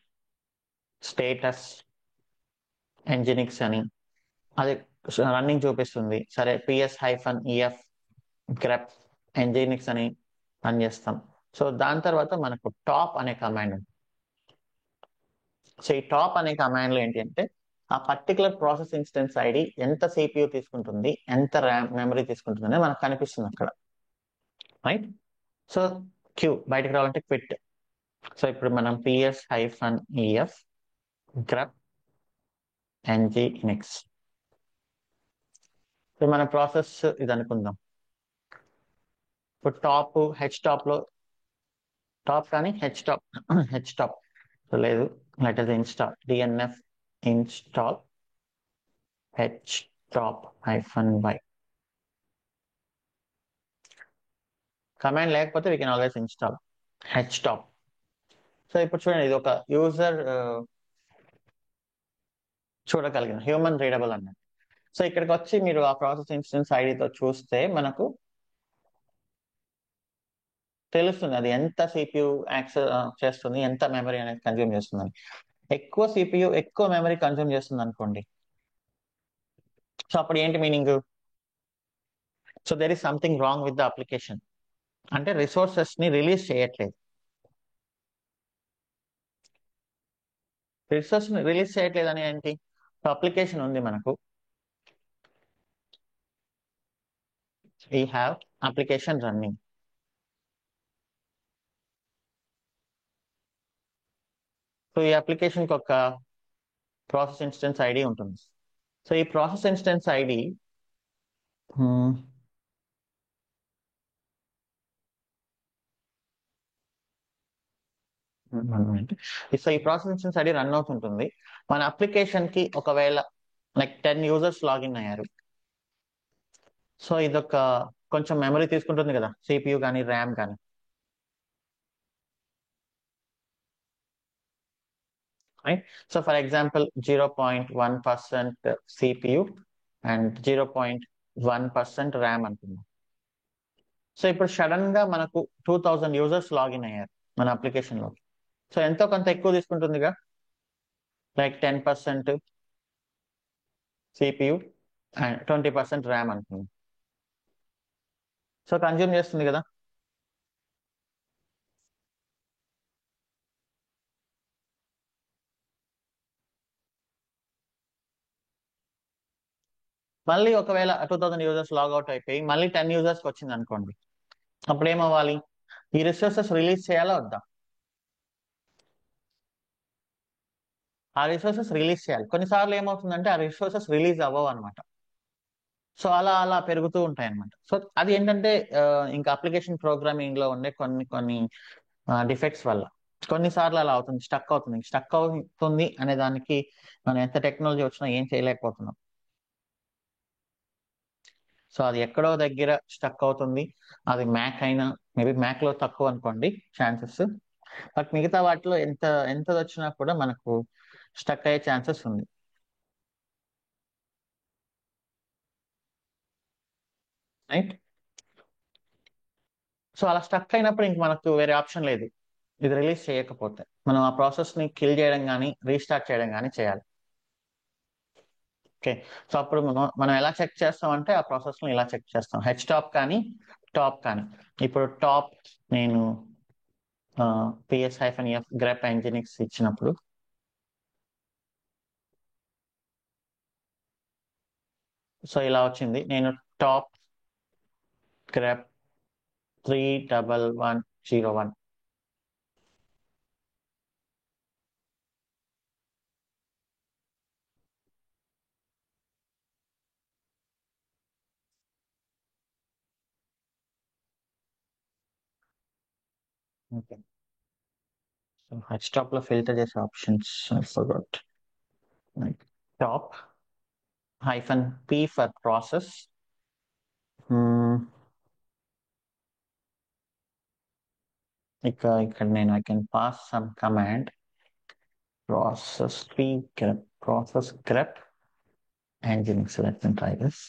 స్టేటస్ ఎంజినిక్స్ అని అది రన్నింగ్ చూపిస్తుంది. సరే, PS-EF గ్రెప్ ఎంజినిక్స్ అని రన్ చేస్తాం. సో దాని తర్వాత మనకు టాప్ అనే కమాండ్ ఉంది. సో ఈ టాప్ అనే కమాండ్ లో ఏంటి అంటే, ఆ పర్టికులర్ ప్రాసెస్ ఇన్స్టెన్స్ ఐడి ఎంత CPU తీసుకుంటుంది, ఎంత ర్యామ్ మెమరీ తీసుకుంటుంది అనేది మనకు కనిపిస్తుంది అక్కడ. రైట్. సో క్యూ బయటకు రావాలంటే క్విట్. సో ఇప్పుడు మనం PS-EF గ్రప్ nginx. సో మన ప్రాసెస్ ఇది అనుకుందాం. ఇప్పుడు టాప్ హెచ్ టాప్ లో టాప్ కానీ హెచ్ టాప్ సో లేదు. Let us install DNF install htop -y. Command లేకపోతే we can always install htop. So ఇప్పుడు చూడండి, ఇది ఒక యూజర్ చూడగలిగిన హ్యూమన్ రీడబుల్ అన్నట్టు. సో ఇక్కడికి వచ్చి మీరు ఆ ప్రాసెస్ ఇన్స్టెన్స్ ఐడితో చూస్తే మనకు తెలుస్తుంది అది ఎంత CPU యాక్సెస్ చేస్తుంది, ఎంత మెమరీ అనేది కన్జ్యూమ్ చేస్తుందని. ఎక్కువ CPU ఎక్కువ మెమరీ కన్జ్యూమ్ చేస్తుంది అనుకోండి, సో అప్పుడు ఏంటి meaning? So there is something wrong with the application. అంటే రిసోర్సెస్ ని రిలీజ్ చేయట్లేదు. రిసోర్స్ ని రిలీజ్ చేయట్లేదు అని ఏంటి? అప్లికేషన్ ఉంది మనకు, we have application running. So ఈ అప్లికేషన్ కి ఒక ప్రాసెస్ ఇన్స్టెన్స్ ఐడి ఉంటుంది. సో ఈ ప్రాసెస్ ఇన్స్టెన్స్ ఐడి సో ఈ ప్రాసెస్ ఇన్స్టెన్స్ ఐడి రన్ అవుతుంటుంది. మన అప్లికేషన్ కి ఒకవేళ లైక్ 10 యూజర్స్ లాగిన్ అయ్యారు. సో ఇదొక కొంచెం మెమరీ తీసుకుంటుంది కదా, CPU కానీ ర్యామ్ కానీ. Right. So for example 0.1% CPU and 0.1% RAM అనుకుందాం. సో ఇప్పుడు సడన్ గా మనకు 2000 యూజర్స్ లాగిన్ అయ్యారు మన అప్లికేషన్ లో. సో ఎంతో కొంత ఎక్కువ తీసుకుంటుందిగా, లైక్ 10% CPU అండ్ 20% ర్యామ్ అనుకుందాం. సో కన్జ్యూమ్ చేస్తుంది కదా. మళ్ళీ ఒకవేళ 2000 యూజర్స్ లాగౌట్ అయిపోయి మళ్ళీ 10 యూజర్స్ వచ్చింది అనుకోండి, అప్పుడు ఏమవ్వాలి? ఈ రిసోర్సెస్ రిలీజ్ చేయాలా వద్దా? ఆ రిసోర్సెస్ రిలీజ్ చేయాలి. కొన్నిసార్లు ఏమవుతుందంటే ఆ రిసోర్సెస్ రిలీజ్ అవ్వవు అనమాట. సో అలా అలా పెరుగుతూ ఉంటాయి అనమాట. సో అది ఏంటంటే ఇంకా అప్లికేషన్ ప్రోగ్రామింగ్ లో ఉండే కొన్ని కొన్ని డిఫెక్ట్స్ వల్ల కొన్నిసార్లు అలా అవుతుంది, స్టక్ అవుతుంది. స్టక్ అవుతుంది అనే దానికి మనం ఎంత టెక్నాలజీ వచ్చినా ఏం చేయలేకపోతున్నాం. సో అది ఎక్కడో దగ్గర స్టక్ అవుతుంది. అది మ్యాక్ అయినా, మేబీ మ్యాక్ లో తక్కువ అనుకోండి ఛాన్సెస్. బట్ మిగతా వాటిలో ఎంత ఎంత వచ్చినా కూడా మనకు స్టక్ అయ్యే ఛాన్సెస్ ఉంది. రైట్. సో అలా స్టక్ అయినప్పుడు ఇంక మనకు వేరే ఆప్షన్ లేదు. ఇది రిలీజ్ చేయకపోతే మనం ఆ ప్రాసెస్ ని కిల్ చేయడం కానీ రీస్టార్ట్ చేయడం కానీ చేయాలి. ఓకే, సో అప్పుడు మనం ఎలా చెక్ చేస్తాం అంటే ఆ ప్రాసెస్ ని ఇలా చెక్ చేస్తాం, హెచ్ టాప్ కానీ టాప్ కానీ. ఇప్పుడు టాప్ నేను PS-F grep nginx ఇచ్చినప్పుడు సో ఇలా వచ్చింది. నేను top grep 31101. Okay, so H top లో ఫిల్టర్ చేసే options I forgot. Top -p for process. ఇక్కడ నేను I can pass some command process grep nginx. Let me try this.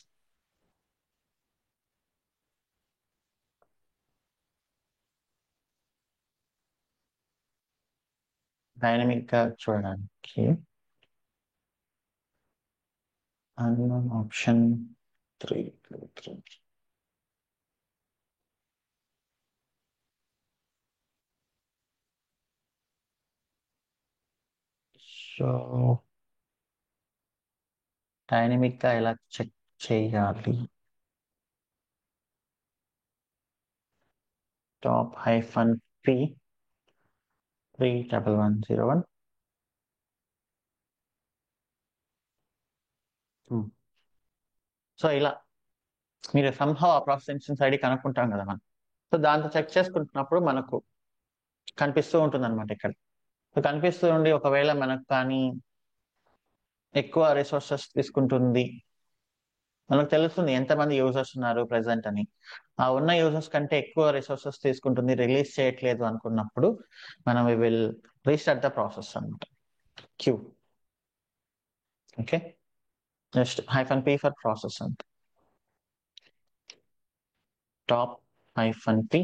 Dynamic గా చూడడానికి unknown option 323. సో డైనమిక్ గా ఎలా check చేయాలి? Top -p 31101. So ఇలా మీరు సంహౌ ఆ ప్రాసెస్ ఇన్స్టెన్స్ ఐడి కనుక్కుంటాం కదా మనం. సో దాంతో చెక్ చేసుకుంటున్నప్పుడు మనకు కనిపిస్తూ ఉంటుంది అనమాట ఇక్కడ. సో కనిపిస్తూ ఉండి ఒకవేళ మనకు కానీ ఎక్కువ రిసోర్సెస్ తీసుకుంటుంది, మనకు తెలుస్తుంది ఎంతమంది యూజర్స్ ఉన్నారు ప్రెసెంట్ అని. ఆ ఉన్న యూజర్స్ కంటే ఎక్కువ రిసోర్సెస్ తీసుకుంటుంది, రిలీజ్ చేయట్లేదు అనుకున్నప్పుడు మనం విల్ రీస్టార్ట్ ద ప్రాసెస్ అనమాట, Q. Okay, just -p for process అంట. Top -p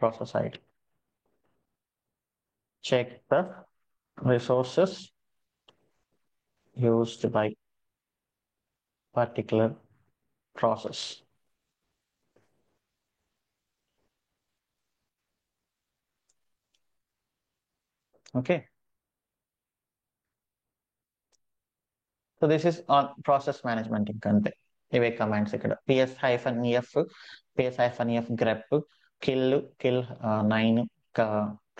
process ID. Check the resources used by particular process. Okay, so this is on process management. ఇంకంతే, ఇవే కమాండ్స్ ఇక్కడ. PS-ef grep kill 9.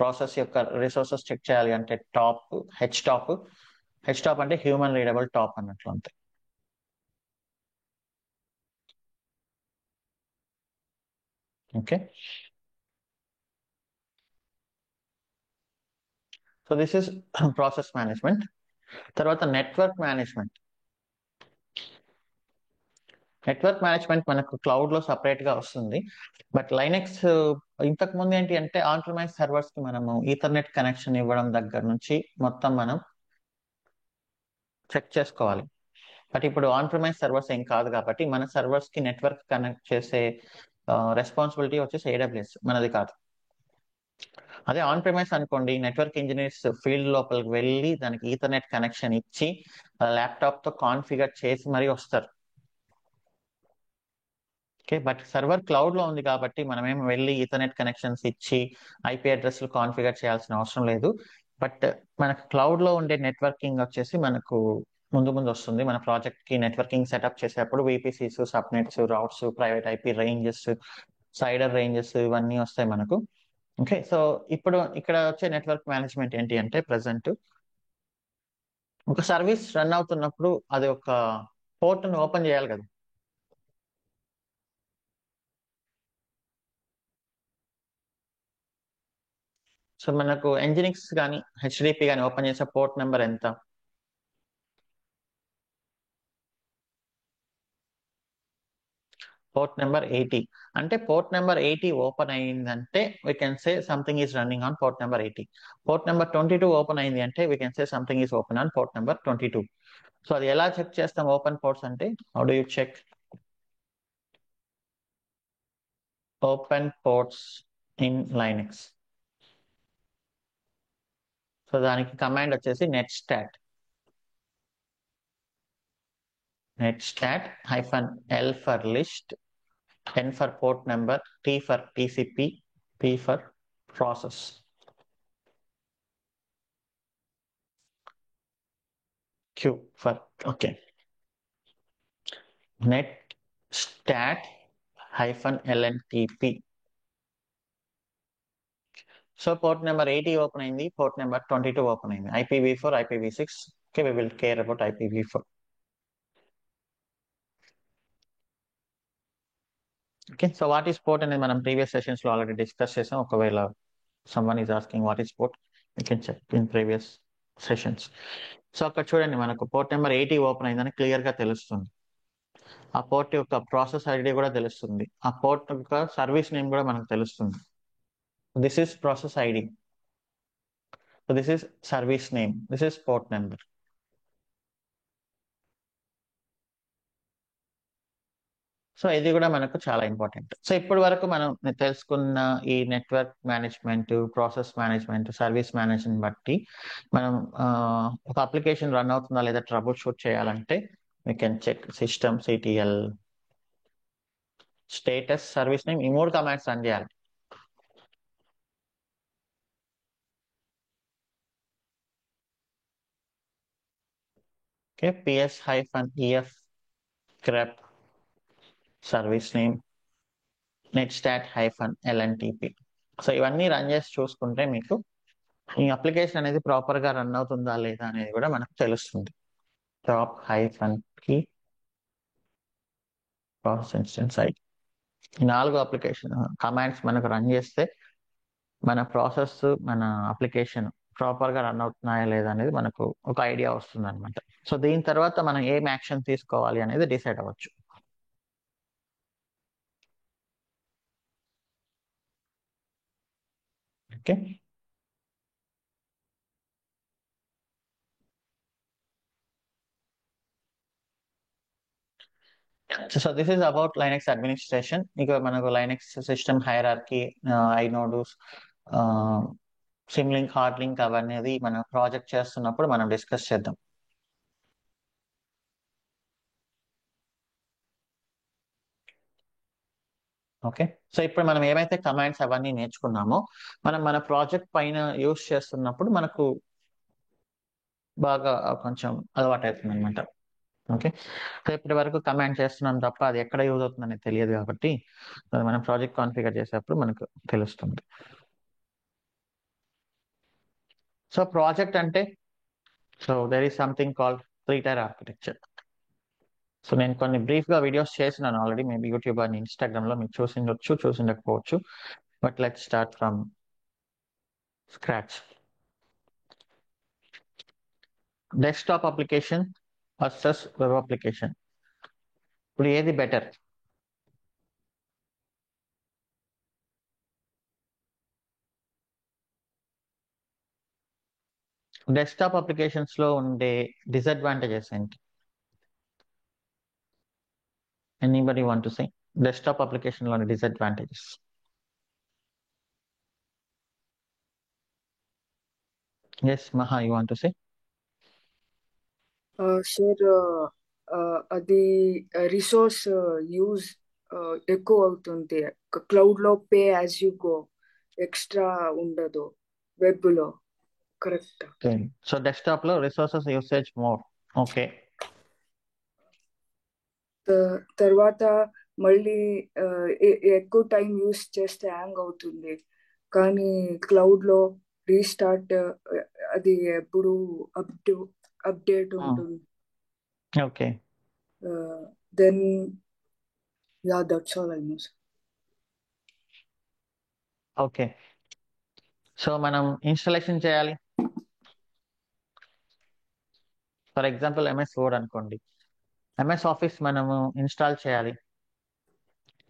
Process యొక్క resources check చేయాలి అంటే top H top అంటే human readable top అన్నట్లు అంతే. Okay, so this is process management. తర్వాత నెట్వర్క్ మేనేజ్మెంట్. నెట్వర్క్ మేనేజ్మెంట్ మనకు క్లౌడ్ లో సపరేట్ గా వస్తుంది. బట్ లైనెక్స్ ఇంతకు ముందు ఏంటి అంటే ఆన్ ప్రిమైస్ సర్వర్స్ కి మనము ఈథర్నెట్ కనెక్షన్ ఇవ్వడం దగ్గర నుంచి మొత్తం మనం చెక్ చేసుకోవాలి. బట్ ఇప్పుడు ఆన్ ప్రిమైస్ సర్వర్స్ ఏం కాదు కాబట్టి మన సర్వర్స్ కి నెట్వర్క్ కనెక్ట్ చేసే రెస్పాన్సిబిలిటీ వచ్చేసి AWS, మనది కాదు. అదే ఆన్ ప్రిమైస్ అనుకోండి, నెట్వర్క్ ఇంజనీర్స్ ఫీల్డ్ లోపలికి వెళ్ళి దానికి ఈథర్నెట్ కనెక్షన్ ఇచ్చి ల్యాప్టాప్ తో కాన్ఫిగర్ చేసి మరీ వస్తారు. ఓకే, బట్ సర్వర్ క్లౌడ్ లో ఉంది కాబట్టి మనమేం వెళ్ళి ఈథర్నెట్ కనెక్షన్స్ ఇచ్చి IP అడ్రస్లు కాన్ఫిగర్ చేయాల్సిన అవసరం లేదు. బట్ మనకు క్లౌడ్ లో ఉండే నెట్వర్కింగ్ వచ్చేసి మనకు ముందు ముందు వస్తుంది. మన ప్రాజెక్ట్ కి నెట్వర్కింగ్ సెటప్ చేసేటప్పుడు VPCs, subnets, routes, private IP ranges, cider ranges ఇవన్నీ వస్తాయి మనకు. ఓకే, సో ఇప్పుడు ఇక్కడ వచ్చే నెట్వర్క్ మేనేజ్మెంట్ ఏంటి అంటే ప్రెసెంట్ ఒక సర్వీస్ రన్ అవుతున్నప్పుడు అది ఒక పోర్ట్ ను ఓపెన్ చేయాలి కదా. సో మనకు nginx కానీ HTTP కానీ ఓపెన్ చేసే పోర్ట్ నెంబర్ ఎంత? Port number 80. అంటే పోర్ట్ నెంబర్ 80 ఓపెన్ అయిందంటే we can say something is running on port number 80. Port number 22 open అయింది అంటే we can say something is open on port number 22. So అది ఎలా check చేస్తాం open ports అంటే? How do you check open ports in Linux? So దానికి command వచ్చేసి netstat -l for list, n for port number, t for TCP, p for process. q for okay. netstat -lntp. So port number 80 open అయింది, port number 22 open అయింది. IPv4, IPv6. Okay, we will care about IPv4. Okay, so what is port అనేది మనం previous sessions లో already discuss చేసాం. ఒకవేళ someone is asking what is port, you can check in previous sessions. So అక్కడ చూడండి, మనకు port number 80 open అయిందని clear గా తెలుస్తుంది. ఆ పోర్ట్ యొక్క ప్రాసెస్ ఐడి కూడా తెలుస్తుంది, ఆ పోర్ట్ యొక్క సర్వీస్ నేమ్ కూడా మనకు తెలుస్తుంది. This is process ID, this is service name, this is port number. So ఇది కూడా మనకు చాలా ఇంపార్టెంట్. సో ఇప్పటి వరకు మనం తెలుసుకున్న ఈ network management, process management, service management బట్టి మనం ఒక అప్లికేషన్ రన్ అవుతుందా లేదా ట్రబుల్ షూట్ చేయాలంటే we can check system CTL, status, service name, ఈ 3 కమాండ్స్ రన్ చేయాలి. Okay, ps-ef grep service name, netstat-lntp. So ఇవన్నీ రన్ చేసి చూసుకుంటే మీకు ఈ అప్లికేషన్ అనేది ప్రాపర్ గా రన్ అవుతుందా లేదా అనేది కూడా మనకు తెలుస్తుంది. top-key ప్రాసెస్ ఇన్స్టెన్స్ ఐడి, ఈ 4 అప్లికేషన్ కమాండ్స్ మనకు రన్ చేస్తే మన ప్రాసెస్, మన అప్లికేషన్ ప్రాపర్ గా రన్ అవుతున్నాయా లేదా అనేది మనకు ఒక ఐడియా వస్తుంది అనమాట. సో దీని తర్వాత మనం ఏం యాక్షన్ తీసుకోవాలి అనేది డిసైడ్ అవ్వచ్చు. Okay, so this is about Linux administration. ఇక మనకు Linux system hierarchy, inodes, symlink, hard link అవన్నీ మనం ప్రాజెక్ట్ చేస్తున్నప్పుడు మనం డిస్కస్ చేద్దాం. ఓకే, సో ఇప్పుడు మనం ఏమైతే కమాండ్స్ అవన్నీ నేర్చుకున్నామో మనం మన ప్రాజెక్ట్ పైన యూస్ చేస్తున్నప్పుడు మనకు బాగా కొంచెం అలవాటు అవుతుంది అనమాట. ఓకే, సో ఇప్పటి వరకు కమాండ్ చేస్తున్నాం తప్ప అది ఎక్కడ యూజ్ అవుతుందని తెలియదు కాబట్టి మనం ప్రాజెక్ట్ కాన్ఫిగర్ చేసేటప్పుడు మనకు తెలుస్తుంది. సో ప్రాజెక్ట్ అంటే, so there is something called 3-tier architecture. So నేను కొన్ని బ్రీఫ్ గా వీడియోస్ చేసినాను ఆల్రెడీ, మేబీ యూట్యూబ్ అని ఇన్స్టాగ్రామ్ లో మీకు చూసిండొచ్చు, చూసిండకపోవచ్చు. But let's start from scratch. Desktop application versus web application, ఇప్పుడు ఏది బెటర్? డెస్క్టాప్ అప్లికేషన్స్ లో ఉండే డిసడ్వాంటేజెస్ ఏంటి? Anybody want to say desktop application లోని disadvantages? Yes Maha, you want to say? Sir, అది రిసోర్స్ యూజ్ ఎక్కువ అవుతుంది. క్లౌడ్ లో pay as you go, extra ఉండదు. వెబ్ లో కరెక్ట్. సో డెస్క్టాప్ లో రిసోర్సెస్ యూసేజ్ మోర్. ఓకే, తర్వాత మళ్ళీ ఎక్కువ టైం యూస్ చేస్తే హ్యాంగ్ అవుతుంది. కానీ క్లౌడ్ లో రీస్టార్ట్ అది ఎప్పుడు అప్డేట్ ఉంటుంది. Okay, then yeah, that's all I know. Okay. So మనం ఇన్స్టాలేషన్ చేయాలి. ఫర్ ఎగ్జాంపుల్ MS వర్డ్ అనుకోండి, MS ఆఫీస్ మనము ఇన్స్టాల్ చేయాలి,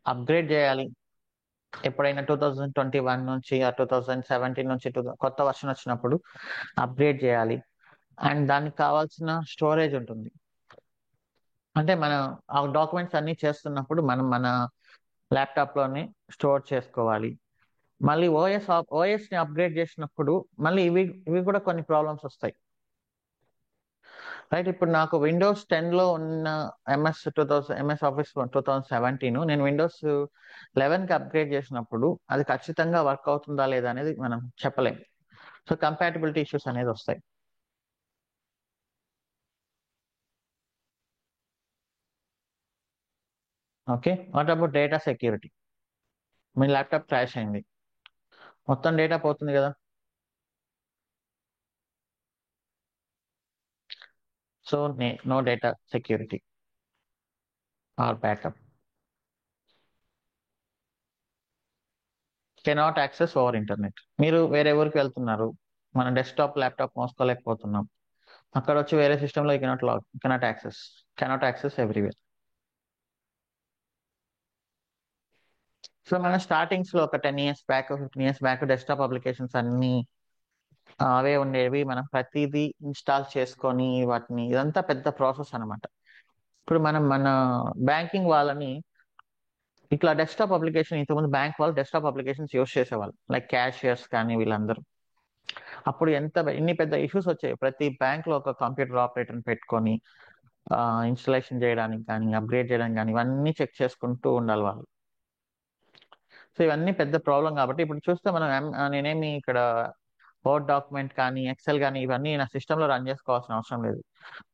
అప్గ్రేడ్ చేయాలి. ఎప్పుడైనా 2021 నుంచి 2017 నుంచి కొత్త వర్షన్ వచ్చినప్పుడు అప్గ్రేడ్ చేయాలి. అండ్ దానికి కావాల్సిన స్టోరేజ్ ఉంటుంది. అంటే మనం ఆ డాక్యుమెంట్స్ అన్ని చేస్తున్నప్పుడు మనం మన ల్యాప్టాప్ లోనే స్టోర్ చేసుకోవాలి. మళ్ళీ ఓఎస్ ని అప్గ్రేడ్ చేసినప్పుడు మళ్ళీ ఇవి కూడా కొన్ని ప్రాబ్లమ్స్ వస్తాయి. రైట్, ఇప్పుడు నాకు విండోస్ 10 లో ఉన్న ఎంఎస్ ఆఫీస్ 2017 నేను విండోస్ 11 కి అప్గ్రేడ్ చేసినప్పుడు అది ఖచ్చితంగా వర్క్ అవుతుందా లేదా అనేది మనం చెప్పలేం. సో కంపాటబిలిటీ ఇష్యూస్ అనేది వస్తాయి. Okay, what about data security? మీ ల్యాప్టాప్ క్రాష్ అయింది, మొత్తం డేటా పోతుంది కదా. So no data security or backup. Cannot access over internet. మీరు వేరే ఊరికి వెళ్తున్నారు, మన డెస్క్టాప్ ల్యాప్టాప్ మోసుకోలేకపోతున్నాం, అక్కడ వచ్చి వేరే సిస్టంలో కెనాట్ యాక్సెస్ ఎవ్రీవేర్. సో మన స్టార్టింగ్స్ లో ఒక 10 years back 15 years back desktop applications అన్ని అవే ఉండేవి. మనం ప్రతిదీ ఇన్స్టాల్ చేసుకొని వాటిని, ఇదంతా పెద్ద ప్రాసెస్ అనమాట. ఇప్పుడు మనం మన బ్యాంకింగ్ వాళ్ళని ఇట్లా డెస్క్టాప్ అప్లికేషన్, ఇంతకుముందు బ్యాంక్ వాళ్ళు డెస్క్టాప్ అప్లికేషన్స్ యూస్ చేసేవాళ్ళు, లైక్ క్యాషియర్స్ కానీ వీళ్ళందరూ. అప్పుడు ఎన్ని పెద్ద ఇష్యూస్ వచ్చాయి. ప్రతి బ్యాంక్ లో ఒక కంప్యూటర్ ఆపరేటర్ పెట్టుకొని ఇన్స్టలేషన్ చేయడానికి కానీ అప్గ్రేడ్ చేయడానికి కానీ ఇవన్నీ చెక్ చేసుకుంటూ ఉండాలి వాళ్ళు. సో ఇవన్నీ పెద్ద ప్రాబ్లం కాబట్టి ఇప్పుడు చూస్తే మనం నేనేమి ఇక్కడ వర్డ్ డాక్యుమెంట్ కానీ ఎక్సెల్ కానీ ఇవన్నీ నా సిస్టంలో రన్ చేసుకోవాల్సిన అవసరం లేదు.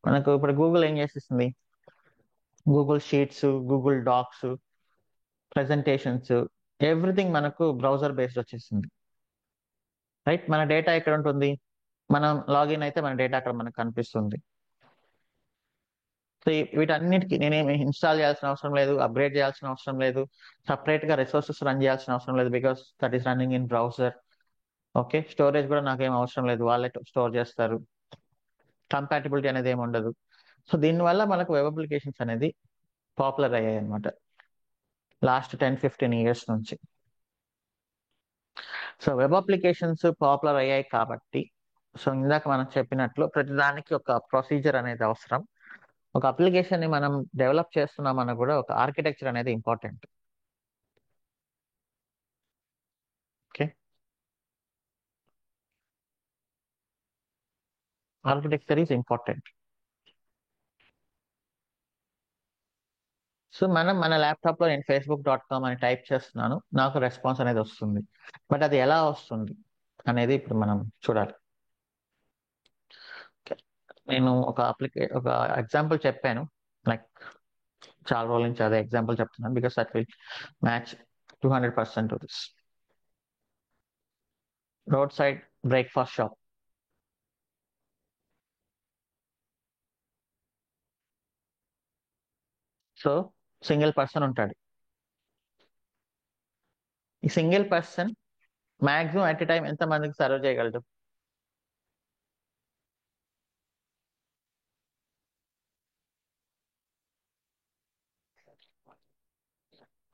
మనకు ఇప్పుడు గూగుల్ ఏం చేసిస్తుంది, Google sheets, Google docs, presentations, everything మనకు బ్రౌజర్ బేస్డ్ వచ్చేసింది. రైట్, మన డేటా ఎక్కడ ఉంటుంది, మనం లాగిన్ అయితే మన డేటా అక్కడ మనకు కనిపిస్తుంది. సో వీటన్నిటికీ నేనేమి ఇన్స్టాల్ చేయాల్సిన అవసరం లేదు, అప్గ్రేడ్ చేయాల్సిన అవసరం లేదు, సపరేట్ గా రిసోర్సెస్ రన్ చేయాల్సిన అవసరం లేదు, because that is running in browser. Okay, storage కూడా నాకేం అవసరం లేదు, వాళ్ళే స్టోర్ చేస్తారు. కంపాటిబిలిటీ అనేది ఏమి ఉండదు. సో దీనివల్ల మనకు వెబ్ అప్లికేషన్స్ అనేది పాపులర్ అయ్యాయి అనమాట లాస్ట్ 10-15 years నుంచి. సో వెబ్ అప్లికేషన్స్ పాపులర్ అయ్యాయి కాబట్టి, సో ఇందాక మనం చెప్పినట్లు ప్రతిదానికి ఒక ప్రొసీజర్ అనేది అవసరం. ఒక అప్లికేషన్ ని మనం డెవలప్ చేస్తున్నామన్నా కూడా ఒక ఆర్కిటెక్చర్ అనేది important. Okay, architecture is important. So మన ల్యాప్టాప్ లో నేను facebook.com అని టైప్ చేస్తున్నాను, నాకు రెస్పాన్స్ అనేది వస్తుంది. బట్ అది ఎలా వస్తుంది అనేది ఇప్పుడు మనం చూడాలి. Okay. నేను ఒక ఎగ్జాంపుల్ చెప్పాను, లైక్ చాలా రోజుల నుంచి అదే ఎగ్జాంపుల్ చెప్తున్నాను, because that will match 200% to this. Road side breakfast shop. So single person ఉంటాడు. ఈ single person maximum at a time ఎంత మందికి సర్వ్ చేయగలడు?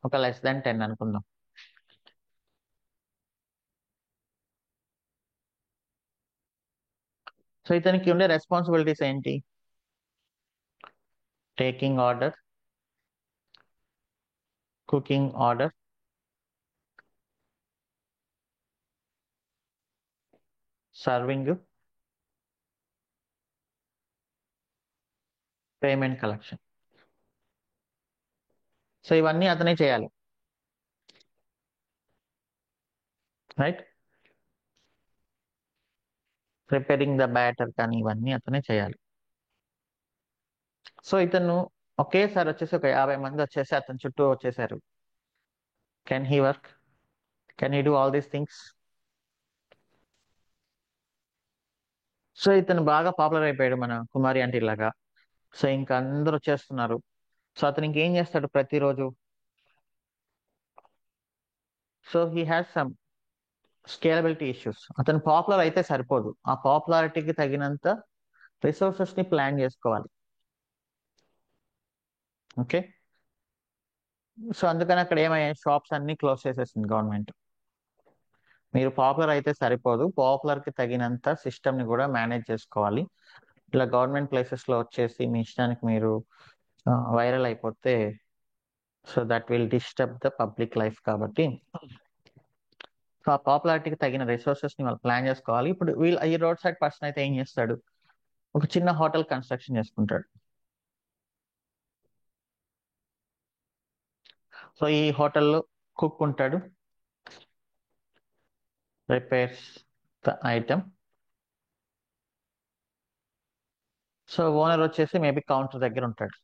ఒక less than 10 అనుకుందాం. సో ఇతనికి ఉండే రెస్పాన్సిబిలిటీస్ ఏంటి? Taking order, cooking order, serving, payment collection. So ఇవన్నీ అతనే చేయాలి, రైట్. ప్రిపేరింగ్ ద బ్యాటర్ కానీ ఇవన్నీ అతనే చేయాలి. సో ఇతను ఒకేసారి వచ్చేసి ఒక 50 మంది వచ్చేసి అతని చుట్టూ వచ్చేసారు. Can he work? Can he do all these things? So ఇతను బాగా పాపులర్ అయిపోయాడు మన కుమారి ఆంటీ లాగా. సో ఇంకా అందరూ వచ్చేస్తున్నారు. సో అతను ఇంకేం చేస్తాడు ప్రతిరోజు? So he has some scalability issues. అతను పాపులర్ అయితే సరిపోదు, ఆ పాపులారిటీకి తగినంత రిసోర్సెస్ ని ప్లాన్ చేసుకోవాలి. ఓకే, సో అందుకని అక్కడ ఏమయ్యాయి, షాప్స్ అన్ని క్లోజ్ చేసేసింది గవర్నమెంట్. మీరు పాపులర్ అయితే సరిపోదు, పాపులర్ కి తగినంత సిస్టమ్ ని కూడా మేనేజ్ చేసుకోవాలి. ఇలా గవర్నమెంట్ ప్లేసెస్ లో వచ్చేసి మీ ఇష్టానికి మీరు వైరల్ అయిపోతే, so that will disturb the public life. కాబట్టి సో ఆ పాపులారిటీకి తగిన రిసోర్సెస్ ని వాళ్ళు ప్లాన్ చేసుకోవాలి. ఇప్పుడు వీళ్ళు ఈ రోడ్ సైడ్ పర్సన్ అయితే ఏం చేస్తాడు, ఒక చిన్న హోటల్ కన్స్ట్రక్షన్ చేసుకుంటాడు. సో ఈ హోటల్లో కుక్ ఉంటాడు, prepares the item. So owner వచ్చేసి మేబీ కౌంటర్ దగ్గర ఉంటాడు.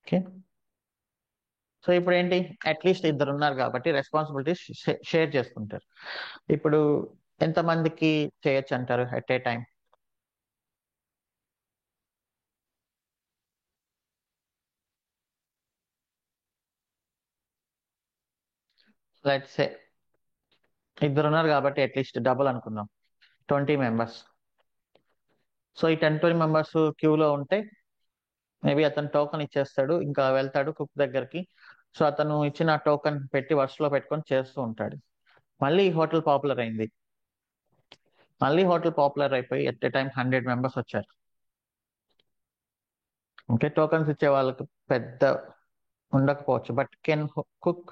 ఓకే. సో ఇప్పుడు ఏంటి, అట్లీస్ట్ ఇద్దరు ఉన్నారు కాబట్టి రెస్పాన్సిబిలిటీస్ షేర్ చేసుకుంటారు. ఇప్పుడు ఎంతమందికి చేయొచ్చు అంటారు at a time? Let's say ఇద్దరు ఉన్నారు కాబట్టి అట్లీస్ట్ డబుల్ అనుకుందాం, 20 మెంబర్స్. సో ఈ 10-20 మెంబర్స్ క్యూలో ఉంటే మేబీ అతను టోకన్ ఇచ్చేస్తాడు, ఇంకా వెళ్తాడు కుక్ దగ్గరికి. సో అతను ఇచ్చిన టోకన్ పెట్టి వరుసలో పెట్టుకొని చేస్తూ ఉంటాడు. మళ్ళీ ఈ హోటల్ పాపులర్ అయింది, మళ్ళీ హోటల్ పాపులర్ అయిపోయి ఎట్ ఏ టైం 100 మెంబర్స్ వచ్చారు. ఓకే, టోకన్స్ ఇచ్చే వాళ్ళకి పెద్ద ఉండకపోవచ్చు, బట్ కెన్ కుక్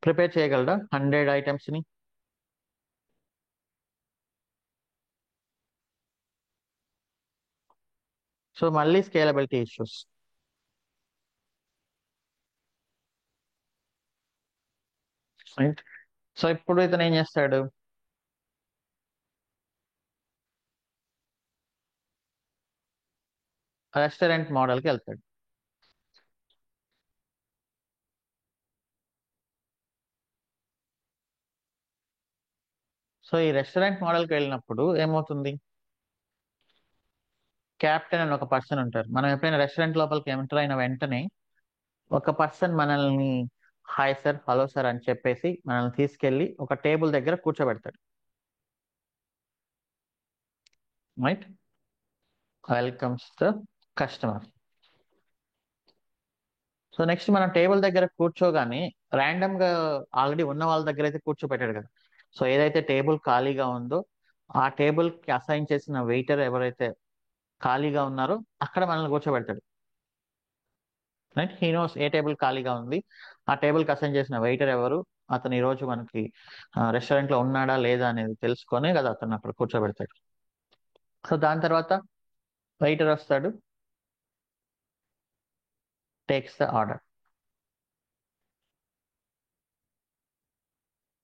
ప్రిపేర్ చేయగలరా 100 ఐటమ్స్ ని? సో మళ్ళీ స్కేలబిలిటీ ఇష్యూస్. రైట్. సో ఇప్పుడు ఇతను ఏం చేస్తాడు, రెస్టారెంట్ మోడల్కి వెళ్తాడు. సో ఈ రెస్టారెంట్ మోడల్కి వెళ్ళినప్పుడు ఏమవుతుంది, క్యాప్టెన్ అని ఒక పర్సన్ ఉంటారు. మనం ఎప్పుడైనా రెస్టారెంట్ లోపలికి ఎంటర్ అయిన వెంటనే ఒక పర్సన్ మనల్ని హాయ్ సార్, హలో సార్ అని చెప్పేసి మనల్ని తీసుకెళ్లి ఒక టేబుల్ దగ్గర కూర్చోబెడతాడు. Right, welcomes the customer. So next మనం టేబుల్ దగ్గర కూర్చోగానే ర్యాండమ్ గా ఆల్రెడీ ఉన్న వాళ్ళ దగ్గర అయితే కూర్చోబెట్టాడు కదా. సో ఏదైతే టేబుల్ ఖాళీగా ఉందో ఆ టేబుల్ కి అసైన్ చేసిన వెయిటర్ ఎవరైతే ఖాళీగా ఉన్నారో అక్కడ మనల్ని కూర్చోబెడతాడు. Right, he knows a table ఖాళీగా ఉంది, ఆ టేబుల్ కి అసైన్ చేసిన వెయిటర్ ఎవరు, అతను ఈ రోజు మనకి రెస్టారెంట్ లో ఉన్నాడా లేదా అనేది తెలుసుకొనే కదా అతను అక్కడ కూర్చోబెడతాడు. సో దాని తర్వాత వెయిటర్ వస్తాడు, టేక్స్ ద ఆర్డర్.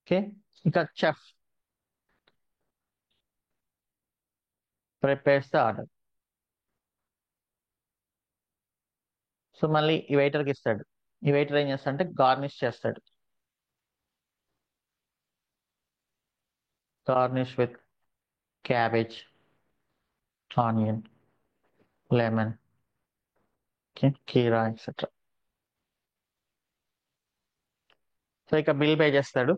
ఓకే, ఇక chef prepares the order. So మళ్ళీ ఈ వెయిటర్కి ఇస్తాడు, ఈ వెయిటర్ ఏం చేస్తాడంటే గార్నిష్ చేస్తాడు. Garnish with cabbage, onion, lemon, కీరా ఎక్సెట్రా. సో ఇక బిల్ పే చేస్తాడు,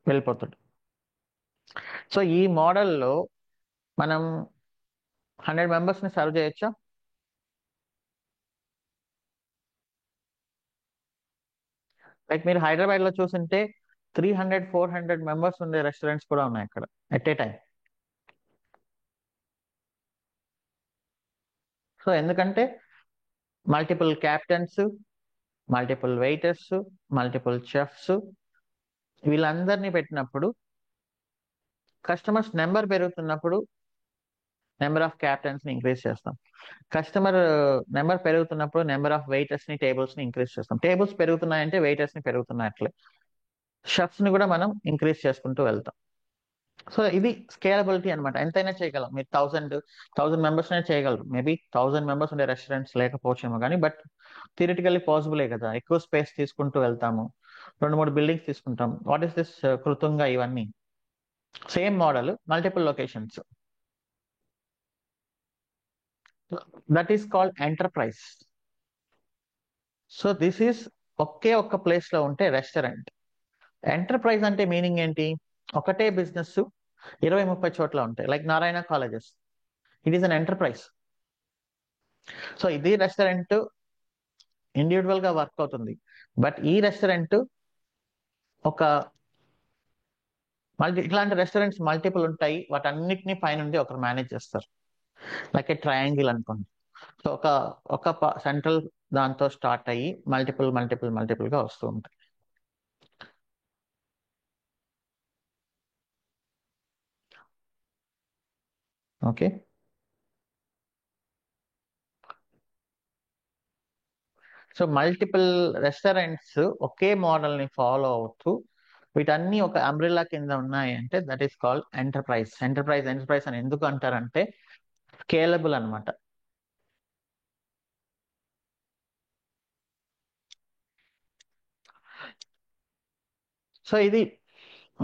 వెళ్ళిపోతాడు. సో ఈ మోడల్లో మనం 100 మెంబర్స్ ని సర్వ్ చేయొచ్చా? లైక్ మీరు హైదరాబాద్ లో చూసింటే 300-400 మెంబర్స్ ఉండే రెస్టారెంట్స్ కూడా ఉన్నాయి అక్కడ ఎట్ ఏ టైం. సో ఎందుకంటే multiple captains, multiple waiters, multiple chefs, వీళ్ళందరినీ పెట్టినప్పుడు కస్టమర్స్ నెంబర్ పెరుగుతున్నప్పుడు నెంబర్ ఆఫ్ క్యాప్టెన్స్ ని ఇంక్రీజ్ చేస్తాం. కస్టమర్ నెంబర్ పెరుగుతున్నప్పుడు నెంబర్ ఆఫ్ వెయిటర్స్ ని, టేబుల్స్ ని ఇంక్రీజ్ చేస్తాం. టేబుల్స్ పెరుగుతున్నాయంటే వెయిటర్స్ ని పెరుగుతున్నట్లే, షెఫ్స్ ని కూడా మనం ఇంక్రీజ్ చేసుకుంటూ వెళ్తాం. సో ఇది స్కేలబిలిటీ అనమాట. ఎంతైనా చేయగలం. మీరు 1000 మెంబర్స్ అనే చేయగలరు. మేబీ 1000 మెంబర్స్ ఉండే రెస్టారెంట్స్ లేకపోవచ్చేమో కానీ, బట్ థియరిటికల్లీ పాసిబులే కదా. ఎక్కువ స్పేస్ తీసుకుంటూ వెళ్తాము, 2-3 బిల్డింగ్స్ తీసుకుంటాం. వాట్ ఈస్ దిస్ కృతంగా ఇవన్నీ same model, multiple locations. That is called enterprise. So this is ఒకే ఒక్క ప్లేస్ లో ఉంటే రెస్టారెంట్. ఎంటర్ప్రైజ్ అంటే మీనింగ్ ఏంటి, ఒకటే బిజినెస్ 20-30 చోట్ల ఉంటాయి. Like Narayana colleges, it is an enterprise. So ఇది రెస్టారెంట్ ఇండివిజువల్ గా వర్క్ అవుతుంది, బట్ ఈ రెస్టారెంట్ ఒక ఇట్లాంటి రెస్టారెంట్స్ మల్టిపుల్ ఉంటాయి, వాటన్నిటిని పైనుండి ఒకరు మేనేజ్ చేస్తారు. లైక్ ఏ ట్రయాంగిల్ అనుకోండి. సో ఒక సెంట్రల్ దాంతో స్టార్ట్ అయ్యి మల్టిపుల్ గా వస్తూ ఉంటాయి. ఓకే, సో మల్టిపుల్ రెస్టారెంట్స్ ఒకే మోడల్ ని ఫాలో అవుతూ వీటన్ని ఒక అంబ్రెల్లా కింద ఉన్నాయి అంటే that is called enterprise. Enterprise అని ఎందుకు అంటారంటే స్కేలబుల్ అన్నమాట. సో ఇది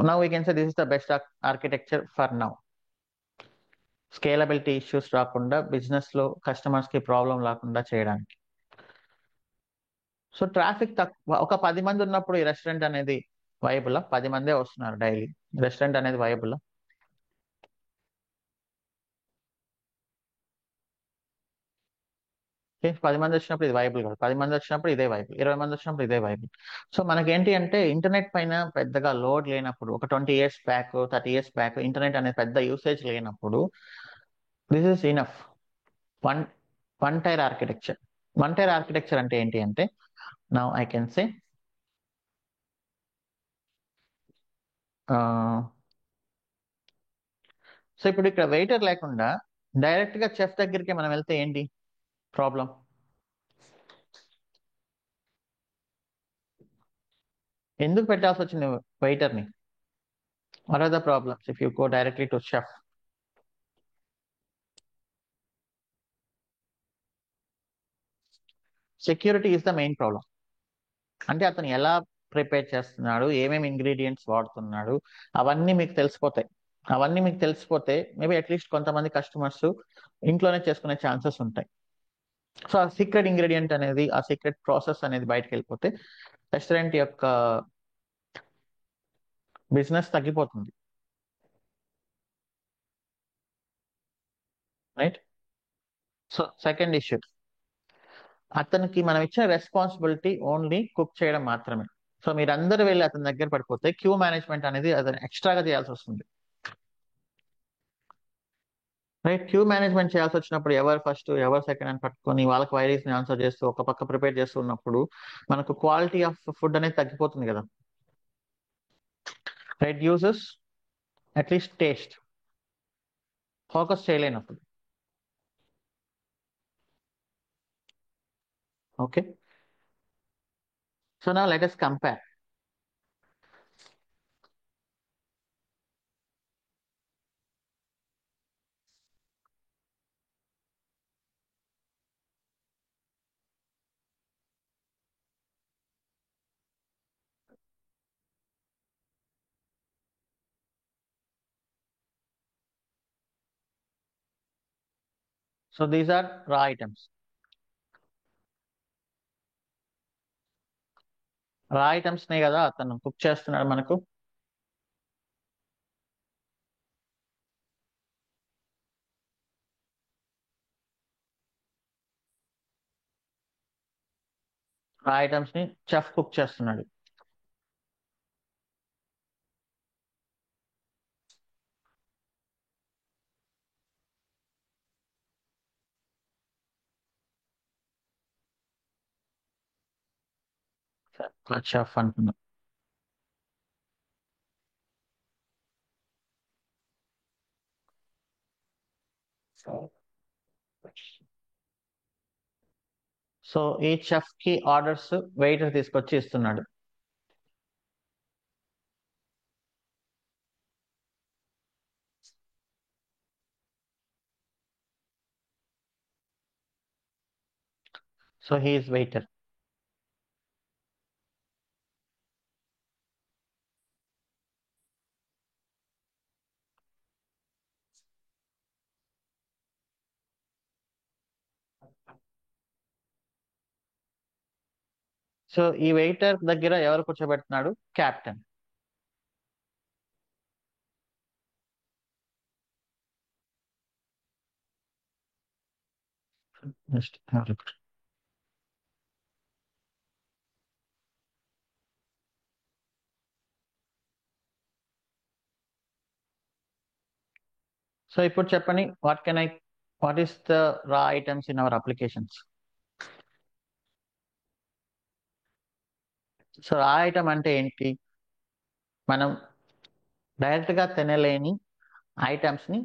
now we can say this is the best architecture for now. Scalability issues రాకుండా బిజినెస్ లో కస్టమర్స్ కి ప్రాబ్లం రాకుండా చేయడానికి. సో ట్రాఫిక్ తక్కువ, ఒక 10 మంది ఉన్నప్పుడు ఈ రెస్టారెంట్ అనేది వైబుల్. 10 మందే వస్తున్నారు డైలీ, రెస్టారెంట్ అనేది వైబుల్. 10 మంది వచ్చినప్పుడు ఇది వైబుల్ కాదు, 10 మంది వచ్చినప్పుడు ఇదే వైబుల్, 20 మంది వచ్చినప్పుడు ఇదే వైబుల్. సో మనకేంటి అంటే ఇంటర్నెట్ పైన పెద్దగా లోడ్ లేనప్పుడు, ఒక 20 years back 30 years back internet అనేది పెద్ద యూసేజ్ లేనప్పుడు this is enough. One one tier architecture. One tier architecture అంటే ఏంటి అంటే now I can say so ఇప్పుడు ఇక్కడ వెయిటర్ లేకుండా డైరెక్ట్ గా చెఫ్ దగ్గరికి మనం వెళ్తే ఏంటి ప్రాబ్లం? ఎందుకు పెట్టాల్సి వచ్చింది వెయిటర్ ని? What are the problems if you go directly to chef? Security is the main problem. అంటే అతను ఎలా ప్రిపేర్ చేస్తున్నాడు, ఏమేమి ఇంగ్రీడియంట్స్ వాడుతున్నాడు, అవన్నీ మీకు తెలిసిపోతాయి. అవన్నీ మీకు తెలిసిపోతే మేబీ అట్లీస్ట్ కొంతమంది కస్టమర్స్ ఇంట్లోనే చేసుకునే ఛాన్సెస్ ఉంటాయి. సో ఆ సీక్రెట్ ఇంగ్రీడియంట్ అనేది, ఆ సీక్రెట్ ప్రాసెస్ అనేది బయటకు వెళ్ళిపోతే రెస్టారెంట్ యొక్క బిజినెస్ తగ్గిపోతుంది. రైట్. సో సెకండ్ ఇష్యూ, అతనికి మనం ఇచ్చిన రెస్పాన్సిబిలిటీ ఓన్లీ కుక్ చేయడం మాత్రమే. సో మీరందరూ వెళ్ళి అతని దగ్గర పడిపోతే క్యూ మేనేజ్మెంట్ అనేది అతను ఎక్స్ట్రాగా చేయాల్సి వస్తుంది. రైట్. క్యూ మేనేజ్మెంట్ చేయాల్సి వచ్చినప్పుడు ఎవరు ఫస్ట్ ఎవరు సెకండ్ అని పట్టుకొని వాళ్ళ క్వైరీస్ ని ఆన్సర్ చేస్తూ ఒక పక్క ప్రిపేర్ చేస్తున్నప్పుడు మనకు క్వాలిటీ ఆఫ్ ఫుడ్ అనేది తగ్గిపోతుంది కదా. రెడ్యూసెస్ అట్లీస్ట్ టేస్ట్, ఫోకస్ చేయలేనప్పుడు. ఓకే, సో నా let us compare. So these are raw items. Raw items నే కదా అతను కుక్ చేస్తున్నాడు మనకు. రా ఐటమ్స్ ని చెఫ్ కుక్ చేస్తున్నాడు. చెఫ్ అంటున్నాడు. సో ఈ చెఫ్ కి ఆర్డర్స్ వెయిటర్ తీసుకొచ్చి ఇస్తున్నాడు. So he is waiter. సో ఈ వెయిటర్ దగ్గర ఎవరు కూర్చోబెడుతున్నాడు? కెప్టెన్. నెక్స్ట్. సో ఇప్పుడు చెప్పండి, what is the raw items in our applications? So raw item అంటే ఏంటి? మనం డైరెక్ట్ గా తినలేని ఐటమ్స్ ని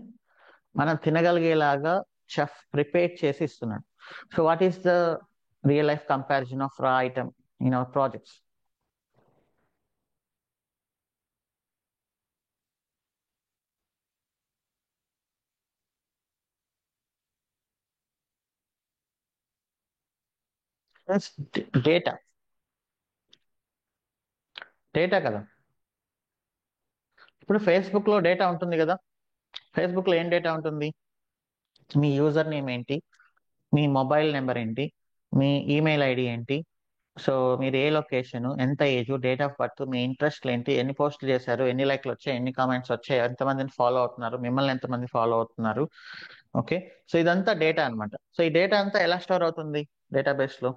మనం తినగలిగేలాగా చెఫ్ ప్రిపేర్ చేసి ఇస్తున్నాడు. So what is the real life comparison of raw item in our projects? Data. Data కదా. ఇప్పుడు ఫేస్బుక్ లో డేటా ఉంటుంది కదా. ఫేస్బుక్ లో ఏం డేటా ఉంటుంది? మీ యూజర్ నేమ్ ఏంటి, మీ మొబైల్ నెంబర్ ఏంటి, మీ ఈమెయిల్ ఐడి ఏంటి, సో మీరు ఏ లొకేషన్, ఎంత age, date of birth, me interest ఏంటి, ఎన్ని పోస్టులు చేశారు, ఎన్ని లైక్లు వచ్చాయి, ఎన్ని కామెంట్స్ వచ్చాయి, ఎంతమందిని ఫాలో అవుతున్నారు, మిమ్మల్ని ఎంతమంది ఫాలో అవుతున్నారు. ఓకే. సో ఇదంతా డేటా అన్నమాట. సో ఈ డేటా అంతా ఎలా స్టోర్ అవుతుంది డేటాబేస్ లో?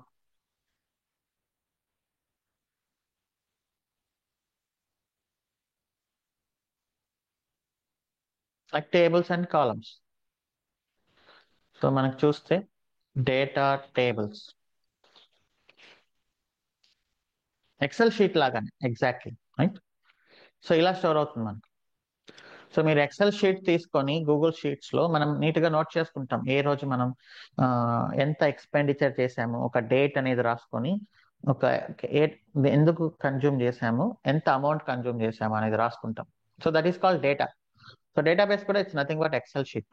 Like tables and columns. So మనకు చూస్తే డేటా టేబుల్స్ ఎక్సెల్ షీట్ లాగానే ఎగ్జాక్ట్లీ, రైట్. సో ఇలా స్టోర్ అవుతుంది మనకి. సో మీరు ఎక్సెల్ షీట్ తీసుకొని గూగుల్ షీట్స్ లో మనం నీట్ గా నోట్ చేసుకుంటాం ఏ రోజు మనం ఆ, ఎంత ఎక్స్పెండిచర్ చేసాము, ఒక డేట్ అనేది రాసుకొని, ఒక ఏ- ఎందుకు కన్జ్యూమ్ చేసాము, ఎంత అమౌంట్ కన్జ్యూమ్ చేసాము అనేది రాసుకుంటాం. So that is called data. So database కూడా it's nothing but Excel sheet,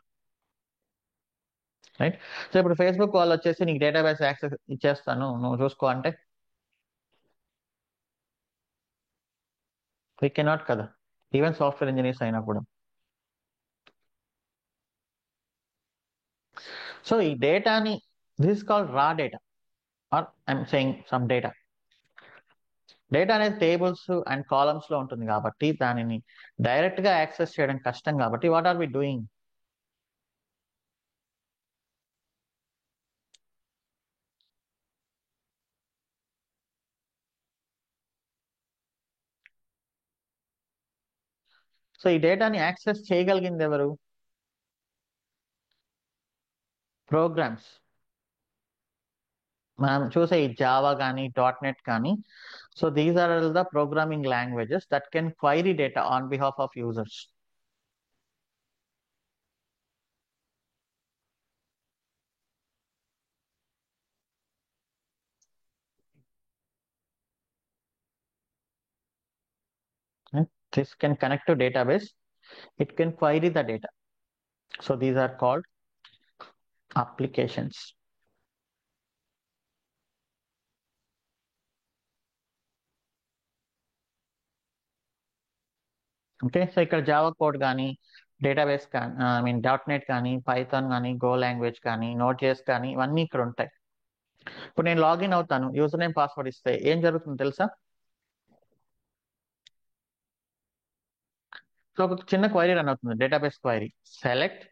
right. So ఇప్పుడు ఫేస్బుక్ వాళ్ళు వచ్చేసి నీకు డేటాబేస్ యాక్సెస్ ఇచ్చేస్తాను నువ్వు చూసుకో అంటే వీ కెనాట్ కదా, ఈవెన్ సాఫ్ట్వేర్ ఇంజనీర్స్ అయినా కూడా. సో ఈ డేటాని, this called raw data or I'm saying some data. Data అనేది టేబుల్స్ అండ్ కాలమ్స్ లో ఉంటుంది కాబట్టి దానిని డైరెక్ట్ గా యాక్సెస్ చేయడం కష్టం కాబట్టి what are we doing? So ఈ డేటాని యాక్సెస్ చేయగలిగింది ఎవరు? ప్రోగ్రామ్స్. మనం చూసే ఈ జావా కానీ .NET కానీ, so these are the programming languages that can query data on behalf of users. This can connect to database, it can query the data. So these are called applications. Okay. So ఇక్కడ Java code కానీ, database కానీ, .NET కానీ, Python కానీ, go language కానీ, నోట్.js కానీ, ఇవన్నీ ఇక్కడ ఉంటాయి. ఇప్పుడు నేను లాగిన్ అవుతాను, యూజర్ నేమ్ పాస్వర్డ్ ఇస్తే ఏం జరుగుతుందో తెలుసా? సో ఒక చిన్న క్వైరీ రన్ అవుతుంది, database query. Select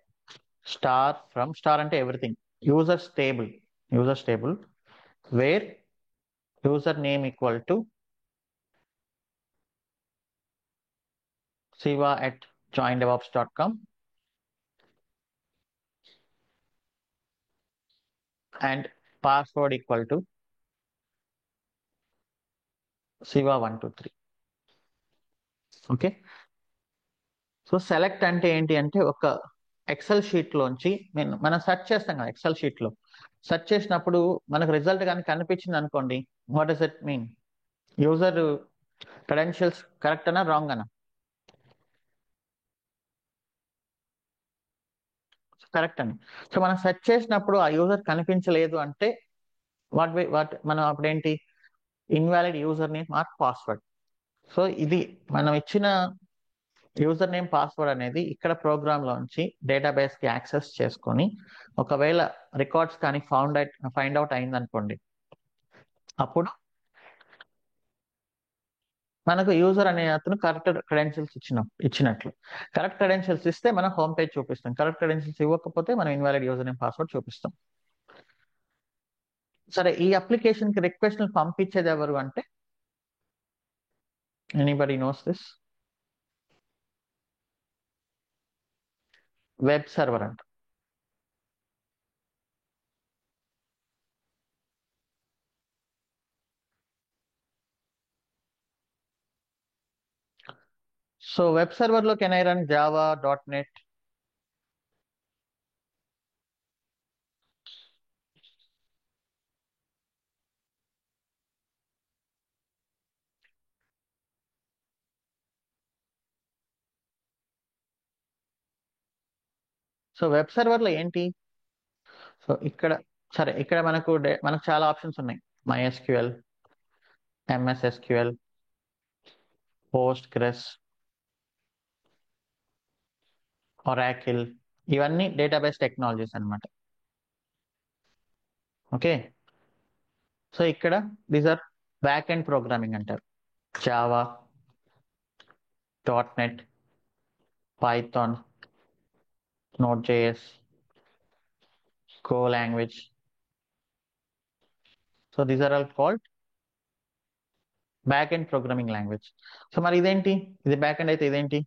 star from, star అంటే everything, users table, users table where user name equal to siva@joindevops.com and password equal to siva123. Okay. So select అంటే ఏంటి అంటే ఒక ఎక్సెల్ షీట్ లోంచి మనం సెర్చ్ చేస్తాం కదా, ఎక్సెల్ షీట్ లో సెర్చ్ చేసినప్పుడు మనకు రిజల్ట్ కానీ కనిపించింది అనుకోండి, what does it mean? User credentials correct అనా రాంగ్ అనా? కరెక్ట్ అని. సో మనం సెర్చ్ చేసినప్పుడు ఆ యూజర్ కనిపించలేదు అంటే వాట్ మనం అప్పుడేంటి? Invalid user name or password. So ఇది మనం ఇచ్చిన యూజర్ నేమ్ పాస్వర్డ్ అనేది ఇక్కడ ప్రోగ్రామ్ లోంచి డేటాబేస్ కి యాక్సెస్ చేసుకొని, ఒకవేళ రికార్డ్స్ కానీ ఫైండ్ అవుట్ అయింది అనుకోండి, అప్పుడు మనకు యూజర్ అనే అతను కరెక్ట్ క్రెడెన్షియల్స్ ఇచ్చినట్లు. కరెక్ట్ క్రెడెన్షియల్స్ ఇస్తే మనం హోమ్ పేజ్ చూపిస్తాం, కరెక్ట్ క్రెడెన్షియల్స్ ఇవ్వకపోతే మనం ఇన్వాలిడ్ యూజర్ నేమ్ పాస్వర్డ్ చూపిస్తాం. సరే, ఈ అప్లికేషన్ కి రిక్వెస్ట్ పంపించేది ఎవరు అంటే, anybody knows this? Web server అంట. సో వెబ్ సర్వర్ లో can I run Java .NET? So web server లో ఏంటి? సో ఇక్కడ సరే, ఇక్కడ మనకు చాలా ఆప్షన్స్ ఉన్నాయి. MySQL, MS SQL, Postgres, Oracle, ఇవన్నీ డేటాబేస్ టెక్నాలజీస్ అన్నమాట. ఓకే, సో ఇక్కడ these are back end programming అంటారు. Java, .NET, Python, Node.js, Go language. So these are all called back end programming language. So మరి ఇదేంటి? ఇది back end అయితే ఇదేంటి?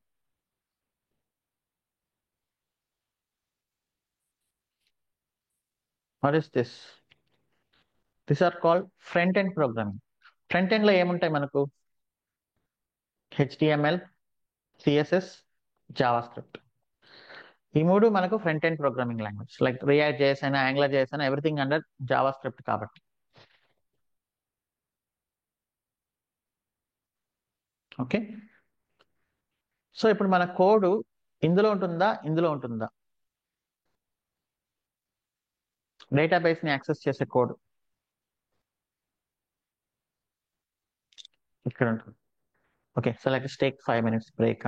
What is this? This are called front end programming. Front end లో ఏముంటాయి మనకు? HTML, CSS, JavaScript. ఈ మూడు మనకు front end programming language. Like React JS అయినా, యాంగులర్ JS అయినా, ఎవ్రీథింగ్ అండర్ జావా స్క్రిప్ట్ కాబట్టి. ఓకే, సో ఇప్పుడు మన కోడ్ ఇందులో ఉంటుందా, ఇందులో ఉంటుందా? డేటాబేస్ ని యాక్సెస్ చేసే కోడ్ ఇక్కడ ఉంటుంది. Okay, so let's take 5 minutes break.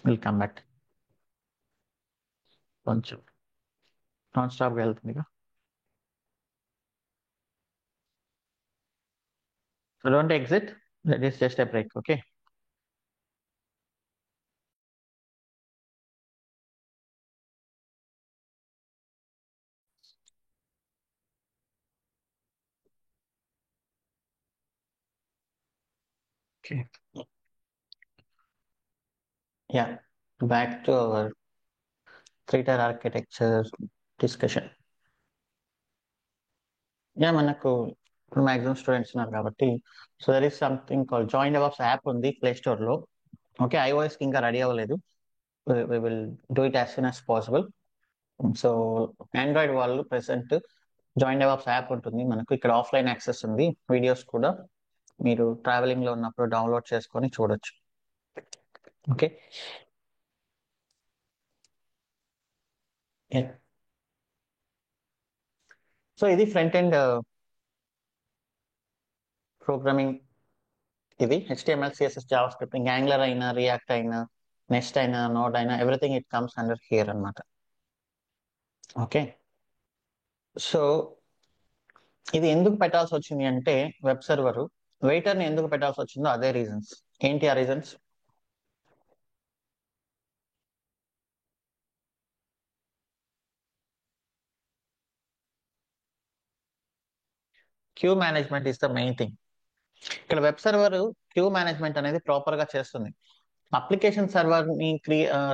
Will come back. కొంచెం నాన్ స్టాప్ గా వెళ్తుంది. So don't exit. That is just a break. Okay. Okay. Yeah. Back to our three-tier architecture discussion. Yeah, మనకు ఇప్పుడు maximum students ఉన్నారు కాబట్టి, so there is something call join DevOps app ఉంది play store లో. Okay, iOS కి ఇంకా ready అవ్వలేదు. We will do it as soon as possible. So Android వాళ్ళు ప్రెసెంట్ జాయిన్ డెవాప్స్ యాప్ ఉంటుంది మనకు. ఇక్కడ ఆఫ్లైన్ యాక్సెస్ ఉంది, వీడియోస్ కూడా మీరు ట్రావెలింగ్ లో ఉన్నప్పుడు డౌన్లోడ్ చేసుకొని చూడొచ్చు. ఓకే, సో ఇది ఫ్రంట్ ఎండ్ ప్రోగ్రామింగ్. ఇది HTML, CSS, జావా స్క్రిప్ట్, ఇంకా యాంగులర్ అయినా, రియాక్ట్ అయినా, నెక్స్ట్ అయినా, నోడ్ అయినా, everything it comes under here అన్నమాట. ఓకే, సో ఇది ఎందుకు పెట్టాల్సి వచ్చింది అంటే, వెబ్ సర్వర్ వెయిటర్ ని ఎందుకు పెట్టాల్సి వచ్చిందో అదే రీజన్స్. ఏంటి ఆ reasons? Queue management is the main thing. ఇక్కడ వెబ్ సర్వర్ క్యూ మేనేజ్మెంట్ అనేది ప్రాపర్ గా చేస్తుంది. అప్లికేషన్ సర్వర్ ని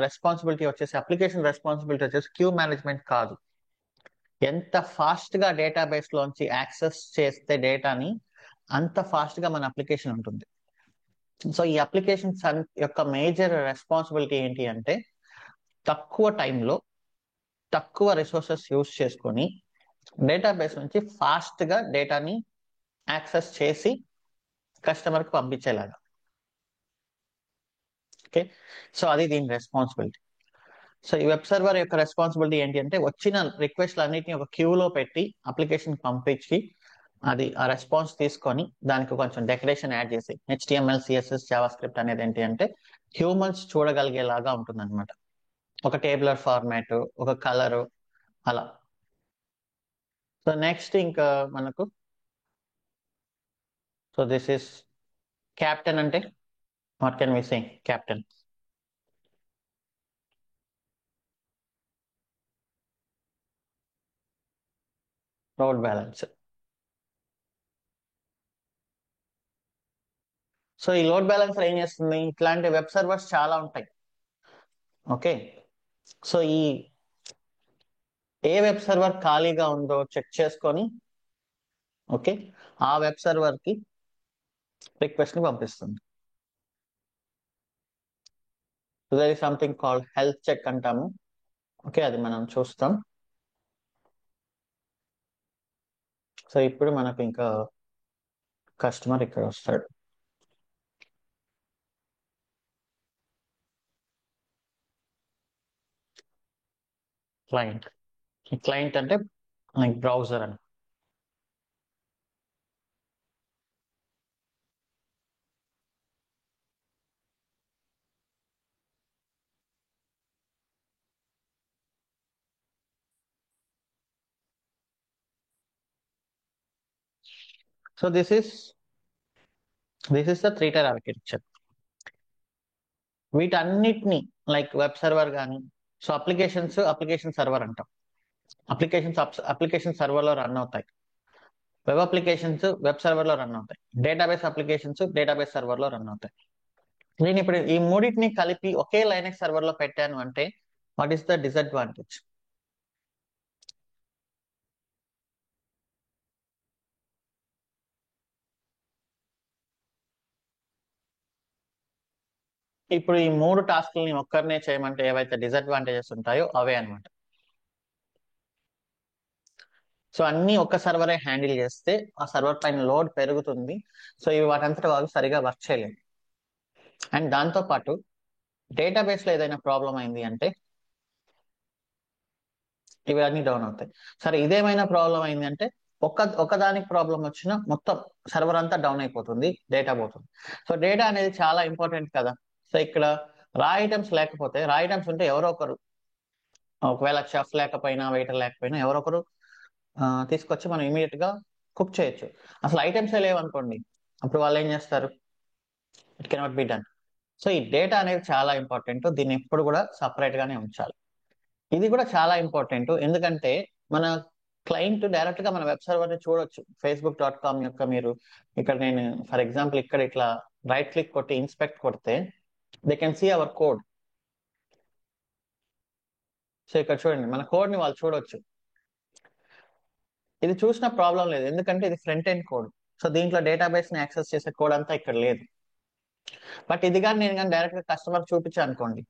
రెస్పాన్సిబిలిటీ వచ్చేసి, అప్లికేషన్ రెస్పాన్సిబిలిటీ వచ్చేసి క్యూ మేనేజ్మెంట్ కాదు. ఎంత ఫాస్ట్ గా డేటాబేస్ లోంచి యాక్సెస్ చేస్తే డేటాని, అంత ఫాస్ట్ గా మన అప్లికేషన్ ఉంటుంది. సో ఈ అప్లికేషన్ యొక్క మేజర్ రెస్పాన్సిబిలిటీ ఏంటి అంటే, తక్కువ టైంలో తక్కువ రిసోర్సెస్ యూస్ చేసుకొని డేటాబేస్ నుంచి ఫాస్ట్ గా డేటాని యాక్సెస్ చేసి కస్టమర్ కి పంపించేలాగా. ఓకే, సో అది దీని రెస్పాన్సిబిలిటీ. సో ఈ వెబ్ సర్వర్ యొక్క రెస్పాన్సిబిలిటీ ఏంటి అంటే, వచ్చిన రిక్వెస్ట్లు అన్నిటిని ఒక క్యూలో పెట్టి అప్లికేషన్ పంపించి, అది ఆ రెస్పాన్స్ తీసుకొని దానికి కొంచెం డెకరేషన్ యాడ్ చేసి, HTML, CSS, జావా స్క్రిప్ట్ అనేది ఏంటి అంటే హ్యూమన్స్ చూడగలిగేలాగా ఉంటుంది అనమాట. ఒక టేబులర్ ఫార్మాట్, ఒక కలర్, అలా. సో నెక్స్ట్ ఇంకా మనకు, సో దిస్ ఇస్ క్యాప్టెన్. అంటే what can we say? Captain, load balance. So ఈ లోడ్ బ్యాలెన్సర్ ఏం చేస్తుంది? ఇట్లాంటి వెబ్ సర్వర్స్ చాలా ఉంటాయి. ఓకే, సో ఏ వెబ్ సర్వర్ ఖాళీగా ఉందో చెక్ చేసుకొని, ఓకే, ఆ వెబ్ సర్వర్ కి రిక్వెస్ట్ ని పంపిస్తుంది. There is something called health check అంటాము. ఓకే, అది మనం చూస్తాం. సో ఇప్పుడు మనకు ఇంకా కస్టమర్ ఇక్కడ వస్తాడు. క్లయింట్, క్లయింట్ అంటే లైక్ బ్రౌజర్ అని. So this is the 3 tier architecture. వీటన్నిటిని లైక్ వెబ్ సర్వర్ కానీ, సో అప్లికేషన్ సర్వర్ అంటాం. అప్లికేషన్ సర్వర్ లో రన్ అవుతాయి. వెబ్ అప్లికేషన్స్ వెబ్ సర్వర్ లో రన్ అవుతాయి. డేటాబేస్ అప్లికేషన్స్ డేటాబేస్ సర్వర్ లో రన్ అవుతాయి. నేను ఇప్పుడు ఈ మూడింటిని కలిపి ఒకే లైనక్స్ సర్వర్ లో పెట్టాను అంటే వాట్ ఈస్ ద డిసడ్వాంటేజ్? ఇప్పుడు ఈ 3 టాస్క్లని ఒక్కరినే చేయమంటే ఏవైతే డిసడ్వాంటేజెస్ ఉంటాయో అవే అనమాట. సో అన్ని ఒక్క సర్వరే హ్యాండిల్ చేస్తే ఆ సర్వర్ పైన లోడ్ పెరుగుతుంది. సో ఇవి వాటంతట వాళ్ళు సరిగా వర్క్ చేయలేము. అండ్ దాంతో పాటు డేటాబేస్ లో ఏదైనా ప్రాబ్లం అయింది అంటే ఇవన్నీ డౌన్ అవుతాయి. సరే, ఇదేమైనా ప్రాబ్లం అయింది అంటే ఒకదానికి ప్రాబ్లం వచ్చినా మొత్తం సర్వర్ అంతా డౌన్ అయిపోతుంది, డేటా పోతుంది. సో డేటా అనేది చాలా ఇంపార్టెంట్ కదా. సో ఇక్కడ రా ఐటమ్స్ లేకపోతే, రా ఐటమ్స్ ఉంటే ఎవరో ఒకరు, ఒకవేళ చెఫ్ లేకపోయినా వెయిటర్ లేకపోయినా ఎవరో ఒకరు తీసుకొచ్చి మనం ఇమీడియట్ గా కుక్ చేయొచ్చు. అసలు ఐటమ్సే లేవనుకోండి, అప్పుడు వాళ్ళు ఏం చేస్తారు? It cannot be done. So ఈ డేటా అనేది చాలా ఇంపార్టెంట్, దీన్ని ఎప్పుడు కూడా సపరేట్ గానే ఉంచాలి. ఇది కూడా చాలా ఇంపార్టెంట్, ఎందుకంటే మన క్లయింట్ డైరెక్ట్ గా మన వెబ్ సర్వర్ ని చూడొచ్చు. facebook.com యొక్క మీరు ఇక్కడ నేను ఫర్ ఎగ్జాంపుల్ ఇక్కడ ఇట్లా రైట్ క్లిక్ కొట్టి ఇన్స్పెక్ట్ కొడితే they can see our code. So ఇక్కడ చూడండి, మన కోడ్ ని వాళ్ళు చూడొచ్చు. ఇది చూసిన ప్రాబ్లం లేదు, ఎందుకంటే ఇది ఫ్రంట్ ఎండ్ కోడ్. సో దీంట్లో డేటాబేస్ ని యాక్సెస్ చేసే కోడ్ అంతా ఇక్కడ లేదు. బట్ ఇది కానీ నేను కానీ డైరెక్ట్ గా కస్టమర్ చూపించాను అనుకోండి,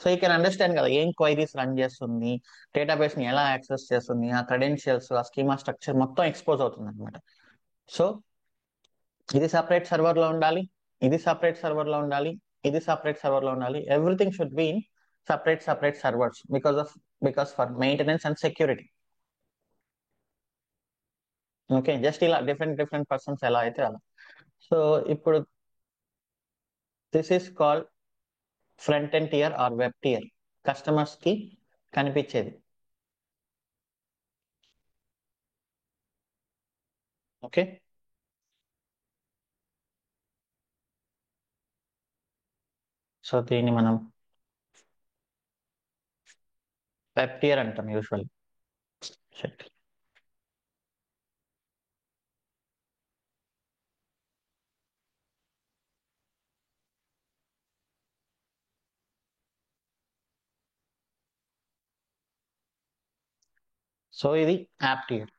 సో యూ కెన్ అండర్స్టాండ్ కదా ఏం క్వైరీస్ రన్ చేస్తుంది, డేటాబేస్ ని ఎలా యాక్సెస్ చేస్తుంది, ఆ క్రెడెన్షియల్స్, ఆ స్కీమా స్ట్రక్చర్ మొత్తం ఎక్స్పోజ్ అవుతుంది అనమాట. సో ఇది సపరేట్ సర్వర్ లో ఉండాలి, ఇది సపరేట్ సర్వర్ లో ఉండాలి, ఇది సపరేట్ సర్వర్ లో ఉండాలి. Everything should be in separate servers because for maintenance and security. Okay, just ఇలా డిఫరెంట్ పర్సన్స్ ఎలా అయితే అలా. సో ఇప్పుడు this is called front end tier or web tier, customers కి కనిపించేది. ఓకే, సో దీన్ని మనం వెబ్ టియర్ అంటాం యూజువల్. సో ఇది యాప్ టియర్.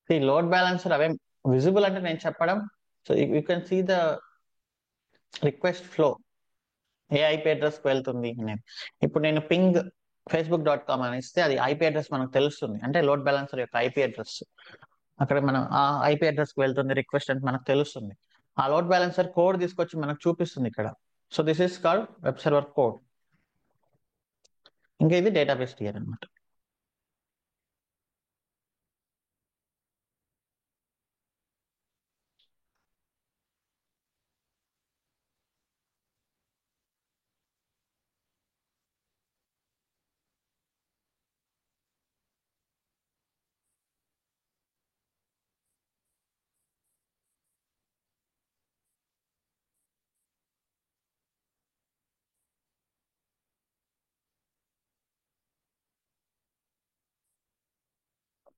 ఈ లోడ్ బ్యాలెన్సర్ అవే విజిబుల్ అంటే నేను చెప్పడం. So you can see the request flow, ఏ ఐపీ అడ్రస్ కు వెళ్తుంది అనేది. ఇప్పుడు నేను పింగ్ facebook.com అని ఇస్తే అది ఐపీ అడ్రస్ మనకు తెలుస్తుంది, అంటే లోడ్ బ్యాలెన్సర్ యొక్క ఐపీ అడ్రస్. అక్కడ మనం ఆ ఐపీ అడ్రస్ కు వెళ్తుంది రిక్వెస్ట్ అంటే మనకు తెలుస్తుంది. ఆ లోడ్ బ్యాలెన్సర్ కోడ్ తీసుకొచ్చి మనకు చూపిస్తుంది ఇక్కడ. So this is called web server code. ఇంకా ఇది డేటాబేస్ టియర్ అనమాట.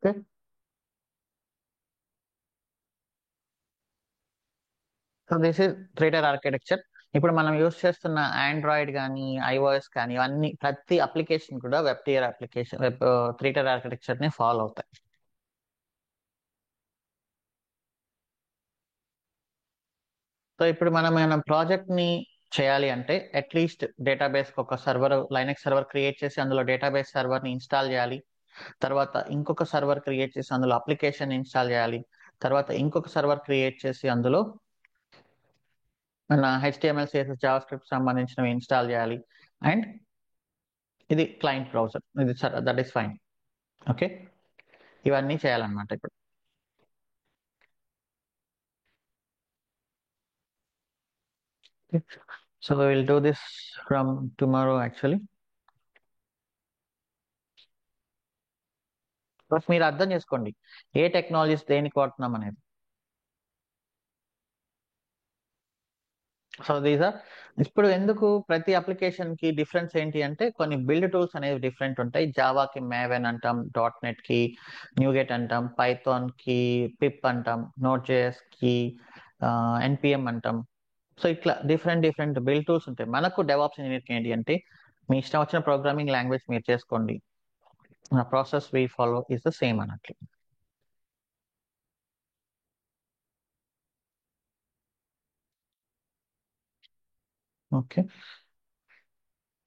Okay. So this is three tier architecture. ఇప్పుడు మనం యూస్ చేస్తున్న ఆండ్రాయిడ్ కానీ ఐఓఎస్ కానీ ఇవన్నీ ప్రతి అప్లికేషన్ కూడా web tier application web three tier architecture ని ఫాలో అవుతాయి. సో ఇప్పుడు మనం ప్రాజెక్ట్ ని చేయాలి అంటే అట్లీస్ట్ డేటాబేస్ ఒక సర్వర్ లైనక్స్ సర్వర్ క్రియేట్ చేసి అందులో డేటాబేస్ సర్వర్ ని ఇన్స్టాల్ చేయాలి. తర్వాత ఇంకొక సర్వర్ క్రియేట్ చేసి అందులో అప్లికేషన్ ఇన్స్టాల్ చేయాలి. తర్వాత ఇంకొక సర్వర్ క్రియేట్ చేసి అందులో మన HTML CSS జావా స్క్రిప్ట్ సంబంధించినవి ఇన్స్టాల్ చేయాలి. అండ్ ఇది క్లయింట్ బ్రౌజర్, ఇది దట్ ఈస్ ఫైన్. ఓకే, ఇవన్నీ చేయాలన్నమాట ఇప్పుడు. So will do this from tomorrow actually. But మీరు అర్థం చేసుకోండి ఏ టెక్నాలజీస్ దేనికి వాడుతున్నాం అనేది. సో దీస్ ఆర్ ఇప్పుడు ఎందుకు ప్రతి అప్లికేషన్ కి డిఫరెన్స్ ఏంటి అంటే కొన్ని బిల్డ్ టూల్స్ అనేవి డిఫరెంట్ ఉంటాయి. జావాకి మేవెన్ అంటాం, .NET కి న్యూగెట్ అంటాం, పైథాన్ కి పిప్ అంటాం, Node.js కి NPM అంటాం. సో ఇట్లా డిఫరెంట్ డిఫరెంట్ బిల్డ్ టూల్స్ ఉంటాయి. మనకు డెవాప్స్ ఇంజనీర్కి ఏంటి అంటే మీ ఇష్టం వచ్చిన ప్రోగ్రామింగ్ లాంగ్వేజ్ మీరు చేసుకోండి, process we follow is the same అన్నట్లు. ఓకే,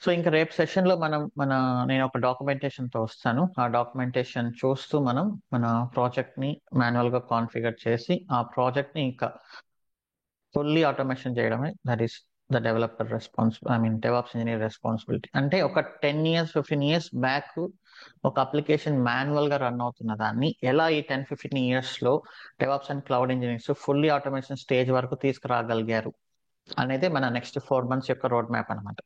సో ఇంకా రేపు సెషన్ లో నేను ఒక డాక్యుమెంటేషన్ తో వస్తాను. ఆ డాక్యుమెంటేషన్ చూస్తూ మనం మన ప్రాజెక్ట్ ని మాన్యువల్ గా కాన్ఫిగర్ చేసి ఆ ప్రాజెక్ట్ ని ఇంకా ఫుల్లీ ఆటోమేషన్ చేయడమే that is the developer DevOps engineer responsibility. అంటే ఒక 10 years 15 years బ్యాక్ ఒక అప్లికేషన్ మాన్యువల్ గా రన్ అవుతున్న దాన్ని ఎలా ఈ 10-15 years లో DevOps and cloud engineers fully automation stage వరకు తీసుకురాగలిగారు అనేది మన నెక్స్ట్ 4 months యొక్క రోడ్ మ్యాప్ అనమాట.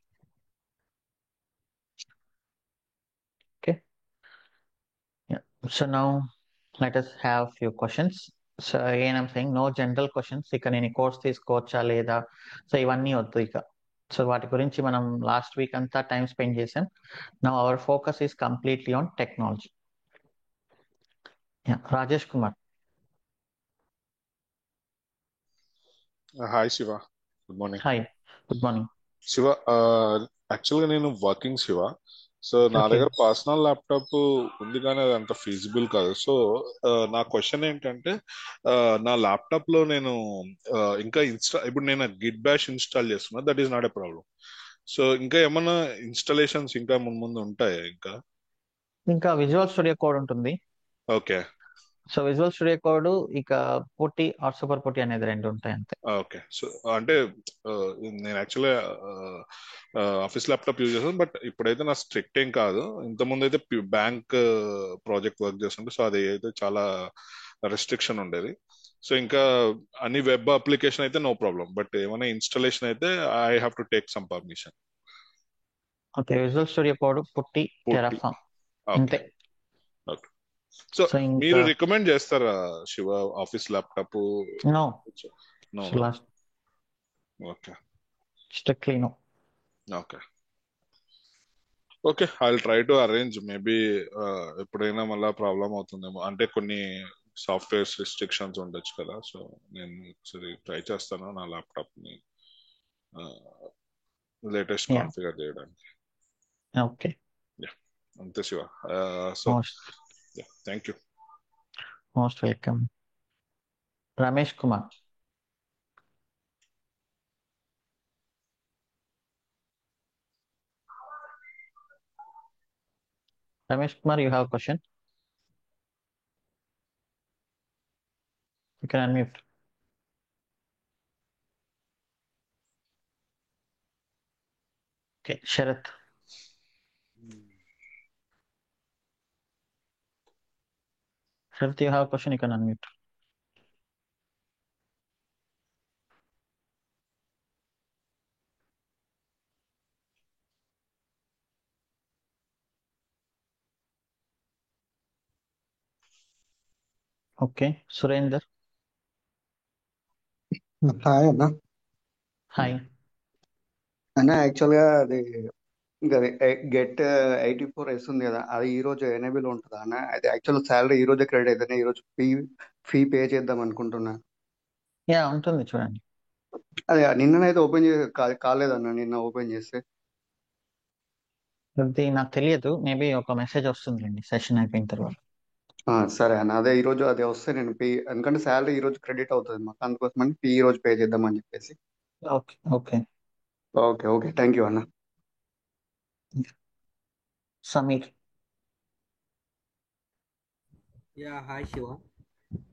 Okay, so now let us have few questions. So again I'm saying no general questions. ఇక నేను కోర్స్ తీసుకోవచ్చా లేదా, సో ఇవన్నీ వద్దు ఇక. సో వాటి గురించి మనం లాస్ట్ వీక్ అంతా టైం స్పెండ్ చేసాం. Now our focus is completely on technology. Rajesh Kumar. Hi Shiva, good morning. Hi, good morning. Shiva, యాక్చువల్గా నేను వర్కింగ్ శివ. సో నా ఓకే, దగ్గర పర్సనల్ ల్యాప్టాప్ ఉంది కానీ అది అంత ఫీజిబుల్ కాదు. సో నా క్వశ్చన్ ఏంటంటే, నా ల్యాప్టాప్ లో నేను ఇంకా ఇప్పుడు నేను గిట్ బ్యాష్ ఇన్స్టాల్ చేస్తున్నా, that is not a problem. So ఇంకా ఏమన్నా ఇన్స్టాలేషన్స్ ఇంకా ముందు ఉంటాయా ఇంకా? ఇంకా విజువల్ స్టూడియో కోడ్ ఉంటుంది. Okay. So visual studio code ఇక పుట్టి ఆర్ సూపర్ పుట్టి అనేది రెండు ఉంటాయి అంతే. ఓకే. సో అంటే ఆ, నేను యాక్చువల్గా ఆఫీస్ ల్యాప్టాప్ యూజ్ చేస్తాను, బట్ ఇప్పుడైతే నా స్ట్రిక్ట్ ఏం కాదు. ఇంతకుముందు అయితే బ్యాంక్ ప్రాజెక్ట్ వర్క్ చేస్తుంటే, సో అది అయితే చాలా రెస్ట్రిక్షన్ ఉండేది. సో ఇంకా అన్ని వెబ్ అప్లికేషన్ అయితే నో ప్రాబ్లం, బట్ ఏమైనా ఇన్స్టాలేషన్ అయితే I have to take some permission. Okay, visual studio code పుట్టి పూర్తి. Terraform okay. అంతే. ఓకే. సో సో మీరు ఇంకా రికమెండ్ చేస్తారా Shiva office laptop? No, no. Last okay. Strictly no. Okay. Okay, I will try to arrange. Maybe ఎప్పుడైనా మళ్ళీ problem అవుతుందేమో, అంటే కొన్ని సాఫ్ట్వేర్స్ రిస్ట్రిక్షన్స్ ఉండొచ్చు కదా. సో నేను ఒకసారి ట్రై చేస్తాను నా ల్యాప్టాప్ ని లేటెస్ట్ యా, కాన్ఫిగర్ చేయడానికి. ఓకే, యా, అంతే Shiva. So most yeah, thank you. Most welcome. Ramesh Kumar. Ramesh Kumar, you have a question? You can unmute. Okay, Sharath. Sharath, you have a question, you can unmute. Okay, Surender. Hi అన్న. Hi. అన్న యాక్చువల్గా అది ఇంకా get 84 ఉంది కదా, అది ఈ రోజు ఎనేబుల్ ఉంటుందా అన్న? అది యాక్చువల్ శాలరీ ఈ రోజే క్రెడిట్ అయితేనే ఈ రోజు ఫీ పే చేద్దాం అనుకుంటున్నా. యా ఉంటుంది చూడండి. అదే నిన్ననైతే ఓపెన్ కాలేదన్న, నిన్న ఓపెన్ చేస్తే. అది నాకు తెలియదు, మేబీ ఒక మెసేజ్ వస్తుందండి సెషన్ అయిపోయిన తర్వాత. సరే అన్న, అదే ఈ రోజు అదే వస్తే నేను పే, ఎందుకంటే శాలరీ ఈ రోజు క్రెడిట్ అవుతుంది మాకు, అందుకోసమని ఫీ ఈ రోజు పే చేద్దామని చెప్పేసి. Okay okay. Okay okay, thank you అన్న. Sameer. Yeah hi Shiva.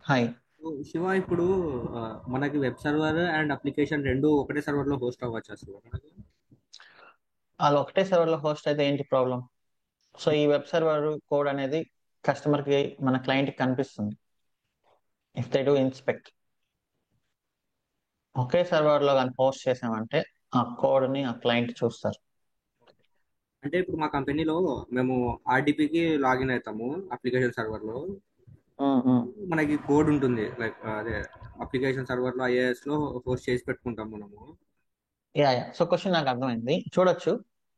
Hi. Shiva ఇప్పుడు మనకి వెబ్ సర్వర్ అండ్ అప్లికేషన్ రెండు ఒకటే సర్వర్ లో హోస్ట్ అవ్వచ్చు అసలు మనకి? వాళ్ళు ఒకటే సర్వర్ లో హోస్ట్ అయితే ఏంటి ప్రాబ్లం? సో ఈ వెబ్ సర్వర్ కోడ్ అనేది కస్టమర్ కి, మన క్లయింట్ కి కనిపిస్తుంది. If they do inspect, okay server లో కానీ హోస్ట్ చేసామంటే ఆ కోడ్ ని ఆ క్లయింట్ చూస్తారు. అంటే ఇప్పుడు మా కంపెనీలో మేము ఆర్డిపికి లాగిన్ అవుతాము అప్లికేషన్ సర్వర్ లో, మనకి కోడ్ ఉంటుంది లైక్ అదే అప్లికేషన్ సర్వర్ లో ఐఏఎస్ లో హోస్ట్ చేసి పెట్టుకుంటాం మనము. Yeah yeah. సో క్వశ్చన్ నాకు అర్థమైంది. చూడొచ్చు,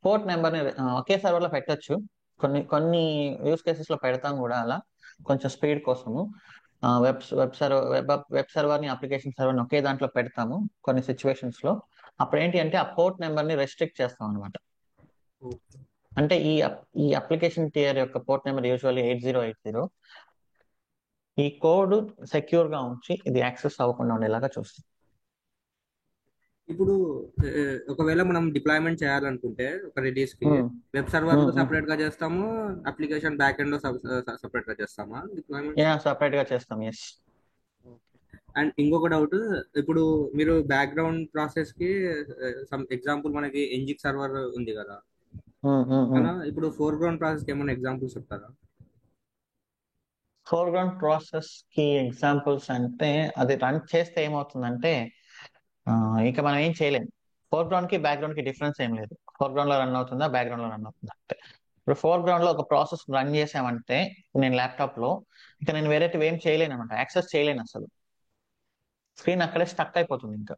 పోర్ట్ నెంబర్ ని ఒకే సర్వర్ లో పెట్టొచ్చు. కొన్ని కొన్ని యూస్ కేసెస్ లో పెడతాం కూడా అలా, కొంచెం స్పీడ్ కోసము. వెబ్ సర్వర్ ని అప్లికేషన్ సర్వర్ ని ఒకే దాంట్లో పెడతాము కొన్ని సిచ్యువేషన్స్ లో. అప్పుడు ఏంటి అంటే ఆ పోర్ట్ నెంబర్ ని రెస్ట్రిక్ట్ చేస్తాం అనమాట. అంటే ఈ అప్లికేషన్ టియర్ యొక్క పోర్ట్ నెంబర్ యూజువల్లీ 8080. ఈ కోడ్ సెక్యూర్ గా ఉంచి ఇది యాక్సెస్ అవ్వకుండా ఉండేలాగా చూస్తాం. ఇప్పుడు ఒకవేళ మనం డిప్లాయ్మెంట్ చేయాలనుకుంటే ఒక రిలీజ్ కి వెబ్ సర్వర్ లో సెపరేట్ గా చేస్తాము, అప్లికేషన్ బ్యాక్ ఎండ్ లో సెపరేట్ గా చేస్తామా డిప్లాయ్మెంట్? యా, సెపరేట్ గా చేస్తాం. ఎస్. అండ్ ఇంకొక డౌట్, ఇప్పుడు మీరు బ్యాక్గ్రౌండ్ ప్రాసెస్ కి సమ్ ఎగ్జాంపుల్ మనకి ఎన్జిక్ సర్వర్ ఉంది కదా, అలా ఇప్పుడు ఫోర్ గ్రౌండ్ ప్రాసెస్ కి ఏమైనా ఎగ్జాంపుల్స్ చెప్తారా? ఫోర్ గ్రౌండ్ ప్రాసెస్ కి ఎగ్జాంపుల్స్ అంటే, అది రన్ చేస్తే ఏమవుతుందంటే ఇక మనం ఏం చేయలేం. ఫోర్ గ్రౌండ్ కి బ్యాక్గ్రౌండ్ కి డిఫరెన్స్ ఏం లేదు. ఫోర్ గ్రౌండ్ లో రన్ అవుతుందా, బ్యాక్గ్రౌండ్ లో రన్ అవుతుందా అంటే. ఇప్పుడు ఫోర్ గ్రౌండ్ లో ఒక ప్రాసెస్ రన్ చేసామంటే నేను ల్యాప్టాప్ లో, ఇక నేను వేరేటివి ఏం చేయలేను అనమాట, యాక్సెస్ చేయలేను అసలు. స్క్రీన్ అక్కడే స్టక్ అయిపోతుంది ఇంకా.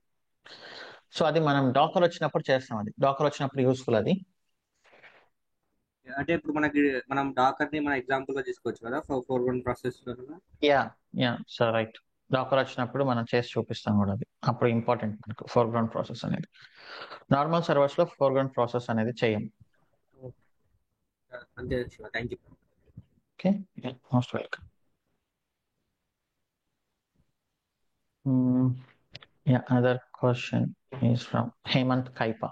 సో అది మనం డాకర్ వచ్చినప్పుడు చేస్తాం, అది డాకర్ వచ్చినప్పుడు యూస్ఫుల్ అది. అంటే ఇప్పుడు మనం డాకర్ ని మన ఎగ్జాంపుల్ గా తీసుకోవచ్చు కదా ఫోర్ గ్రౌండ్ ప్రాసెస్ లో. Yeah yeah, so right. Docker వచ్చినప్పుడు మనం చేసి చూపిస్తాం కూడా అది. అప్పుడు ఇంపార్టెంట్ మనకు ఫోర్ గ్రౌండ్ ప్రాసెస్ అనేది. నార్మల్ సర్వర్స్ లో ఫోర్ గ్రౌండ్ ప్రాసెస్ అనేది చేయం. అంతే Shiva, thank you. Okay, most welcome. Yeah, another question is from Hemant Kaipa.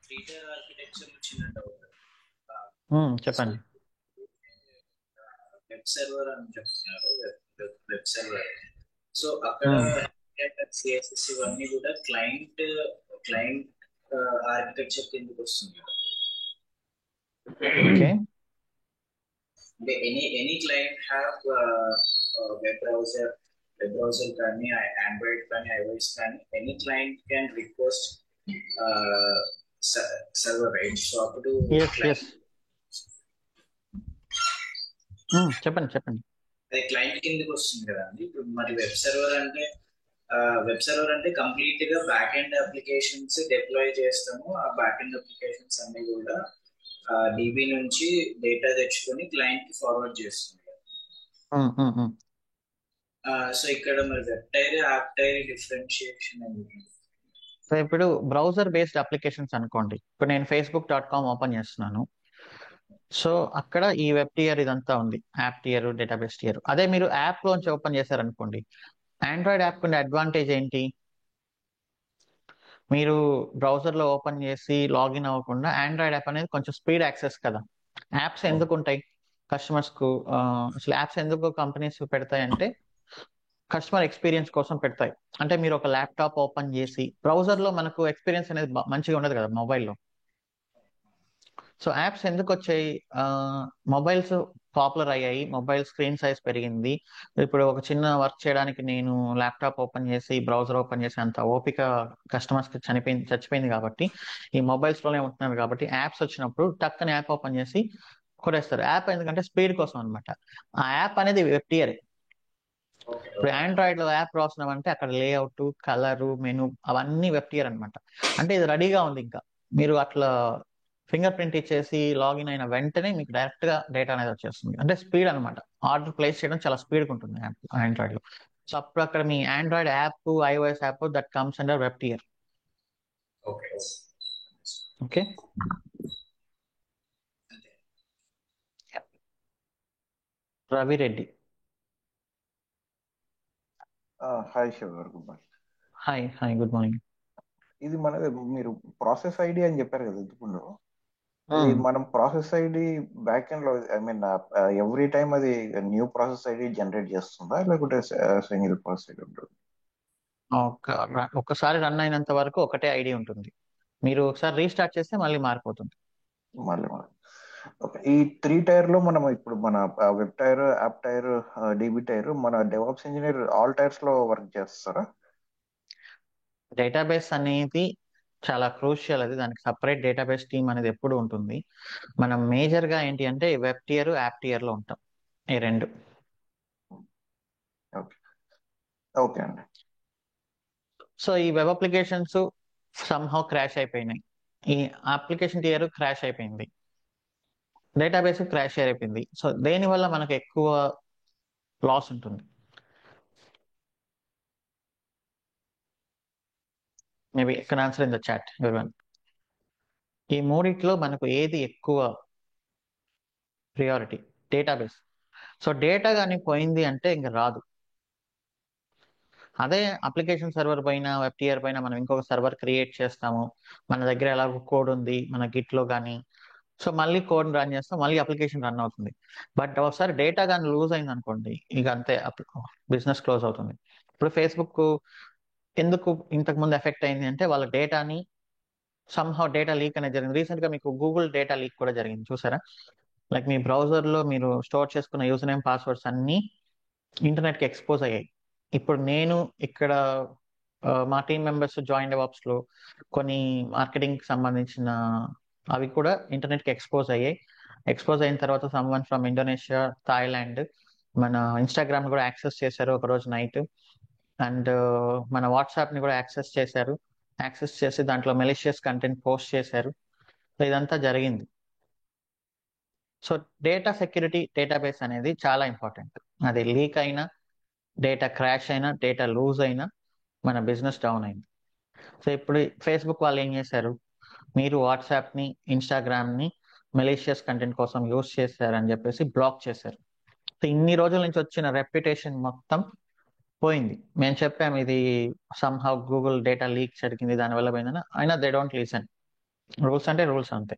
Three tier architecture చిన్న డౌట్. చెప్పండి. వెబ్ సర్వర్ అని చెప్తున్నారు, వెబ్ సర్వర్. సో అక్కడ సిఎస్ఎస్ ఇవన్నీ కూడా క్లయింట్ ఆర్కిటెక్చర్ కిందకి వస్తుంది. ఓకే. అంటే any client have web browser కానీ ఆండ్రాయిడ్ కానీ ఐఓఎస్ కానీ any client can request server, right? So అప్పుడు చెప్పండి. అది క్లయింట్ కిందకి వస్తుంది కదండి. ఇప్పుడు మరి వెబ్ సర్వర్ అంటే కంప్లీట్ గా బ్యాక్ ఎండ్ అప్లికేషన్స్ డిప్లాయ్ చేస్తాము. ఆ బ్యాక్ ఎండ్ అప్లికేషన్స్ అన్ని కూడా డిబి నుంచి డేటా తెచ్చుకొని క్లయింట్ కి ఫార్వర్డ్ చేస్తుంది. సో ఇక్కడ మరి web tier app tier differentiation ఏంటి? సో ఇప్పుడు బ్రౌజర్ బేస్డ్ అప్లికేషన్స్ అనుకోండి, ఇప్పుడు నేను facebook.com ఓపెన్ చేస్తున్నాను. సో అక్కడ ఈ వెబ్ టియర్ ఇదంతా ఉంది, యాప్ టియర్, డేటాబేస్ టియర్. అదే మీరు యాప్ లోంచి ఓపెన్ చేశారనుకోండి, ఆండ్రాయిడ్ యాప్ కుండే అడ్వాంటేజ్ ఏంటి? మీరు బ్రౌజర్ లో ఓపెన్ చేసి లాగిన్ అవ్వకుండా ఆండ్రాయిడ్ యాప్ అనేది కొంచెం స్పీడ్ యాక్సెస్ కదా. యాప్స్ ఎందుకు ఉంటాయి కస్టమర్స్ కు? అసలు యాప్స్ ఎందుకు కంపెనీస్ పెడతాయి అంటే కస్టమర్ ఎక్స్పీరియన్స్ కోసం పెడతాయి. అంటే మీరు ఒక ల్యాప్టాప్ ఓపెన్ చేసి బ్రౌజర్ లో మనకు ఎక్స్పీరియన్స్ అనేది మంచిగా ఉండదు కదా మొబైల్లో. సో యాప్స్ ఎందుకు వచ్చాయి? మొబైల్స్ పాపులర్ అయ్యాయి, మొబైల్ స్క్రీన్ సైజ్ పెరిగింది. ఇప్పుడు ఒక చిన్న వర్క్ చేయడానికి నేను ల్యాప్టాప్ ఓపెన్ చేసి బ్రౌజర్ ఓపెన్ చేసి అంత ఓపిక కస్టమర్స్ కి చచ్చిపోయింది కాబట్టి ఈ మొబైల్స్ లోనే ఉంటున్నారు. కాబట్టి యాప్స్ వచ్చినప్పుడు టక్కని యాప్ ఓపెన్ చేసి కొట్టేస్తారు. యాప్ ఎందుకంటే స్పీడ్ కోసం అనమాట. ఆ యాప్ అనేది వెబ్ టియర్. ఓకే ఇప్పుడు ఆండ్రాయిడ్ లో యాప్ రాసినాం అంటే అక్కడ లేఅవుట్, కలరు, మెను అవన్నీ వెబ్టియర్ అనమాట. అంటే ఇది రెడీగా ఉంది. ఇంకా మీరు అట్లా ఫింగర్ ప్రింట్ ఇచ్చేసి లాగిన్ అయిన వెంటనే మీకు డైరెక్ట్ గా డేటా అనేది వచ్చేస్తుంది. అంటే స్పీడ్ అనమాట. ఆర్డర్ ప్లేస్ చేయడం చాలా స్పీడ్గా ఉంటుంది ఆండ్రాయిడ్ లో. సో అప్పుడు అక్కడ మీ Android app, iOS app that comes under web tier. Okay okay, అంతే. Ravi Reddy. Hi Shiva garu, good morning. Hi hi, good morning. ఇది మనది, మీరు ప్రాసెస్ ఐడి అని చెప్పారు కదా ఇంతకుముందు. అది మనం ప్రాసెస్ ఐడి బ్యాక్ ఎండ్ లో, ఐ మీన్ ఎవ్రీ టైం అది న్యూ ప్రాసెస్ ఐడి జనరేట్ చేస్తుందా, లేకుంటే సింగిల్ ప్రాసెస్ ఐడి ఉంటుంది? ఒక్కసారి రన్ అయినంత వరకు ఒకటే ఐడి ఉంటుంది. మీరు ఒకసారి రీస్టార్ట్ చేస్తే మళ్ళీ మారిపోతుంది. మళ్ళీ ఓకే. ఈ 3 టైర్ లో మనం ఇప్పుడు మన web tier, app tier, DB tier, మన డెవాప్స్ ఇంజనీర్ ఆల్ టైర్స్ లో వర్క్ చేస్తారా? డేటాబేస్ అనేది చాలా క్రూషియల్. అది దానికి సపరేట్ డేటాబేస్ టీమ్ అనేది ఎప్పుడు ఉంటుంది. మనం మేజర్ గా ఏంటి అంటే వెబ్ టియర్, యాప్ టియర్ లో ఉంటాం, ఈ రెండు. ఓకే ఓకే అండి. సో ఈ వెబ్ అప్లికేషన్స్ సమ్హౌ క్రాష్ అయిపోయినాయి. ఈ అప్లికేషన్ టియర్ క్రాష్ అయిపోయింది, డేటాబేస్ క్రాష్ అయిపోయింది. సో దేని వల్ల మనకు ఎక్కువ లాస్ ఉంటుంది? Maybe can answer in the chat everyone. ఈ మూడిట్లో మనకు ఏది ఎక్కువ ప్రియారిటీ? డేటాబేస్. సో డేటా కానీ పోయింది అంటే ఇంకా రాదు. అదే అప్లికేషన్ సర్వర్ పైన, వెబ్ టియర్ పైన మనం ఇంకొక సర్వర్ క్రియేట్ చేస్తాము. మన దగ్గర ఎలాగో కోడ్ ఉంది మన గిట్ లో కానీ, సో మళ్ళీ కోడ్ రన్ చేస్తాం, మళ్ళీ అప్లికేషన్ రన్ అవుతుంది. బట్ ఒకసారి డేటా కానీ లూజ్ అయింది అనుకోండి, ఇక అంతే, బిజినెస్ క్లోజ్ అవుతుంది. ఇప్పుడు ఫేస్బుక్ ఎందుకు ఇంతకు ముందు ఎఫెక్ట్ అయింది అంటే వాళ్ళ డేటాని సమ్హౌ డేటా లీక్ అనేది జరిగింది. రీసెంట్ గా మీకు గూగుల్ డేటా లీక్ కూడా జరిగింది, చూసారా? లైక్ మీ బ్రౌజర్ లో మీరు స్టోర్ చేసుకున్న యూజర్ నేమ్, పాస్వర్డ్స్ అన్ని ఇంటర్నెట్ కి ఎక్స్పోజ్ అయ్యాయి. ఇప్పుడు నేను ఇక్కడ మా టీమ్ మెంబర్స్ జాయిన్ డెవాప్స్ లో కొన్ని మార్కెటింగ్ కి సంబంధించిన అవి కూడా ఇంటర్నెట్ కి ఎక్స్పోజ్ అయ్యాయి. ఎక్స్పోజ్ అయిన తర్వాత సమ్వన్ ఫ్రమ్ ఇండోనేషియా, థాయిలాండ్ మన ఇన్స్టాగ్రామ్ కూడా యాక్సెస్ చేశారు ఒక రోజు నైట్. అండ్ మన వాట్సాప్ ని కూడా యాక్సెస్ చేశారు. యాక్సెస్ చేసి దాంట్లో మెలిషియస్ కంటెంట్ పోస్ట్ చేశారు. సో ఇదంతా జరిగింది. సో డేటా సెక్యూరిటీ, డేటాబేస్ అనేది చాలా ఇంపార్టెంట్. అది లీక్ అయినా, డేటా క్రాష్ అయినా, డేటా లూజ్ అయినా మన బిజినెస్ డౌన్ అయింది. సో ఇప్పుడు ఫేస్బుక్ వాళ్ళు ఏం చేశారు, మీరు వాట్సాప్ని, ఇన్స్టాగ్రామ్ని మెలీషియస్ కంటెంట్ కోసం యూజ్ చేశారని చెప్పేసి బ్లాక్ చేశారు. సో ఇన్ని రోజుల నుంచి వచ్చిన రెప్యుటేషన్ మొత్తం పోయింది. మేము చెప్పాము ఇది సమ్హౌ గూగుల్ డేటా లీక్ జరిగింది దానివల్ల పోయిందని, అయినా దే డోంట్ లిసన్. రూల్స్ అంటే రూల్స్ అంతే.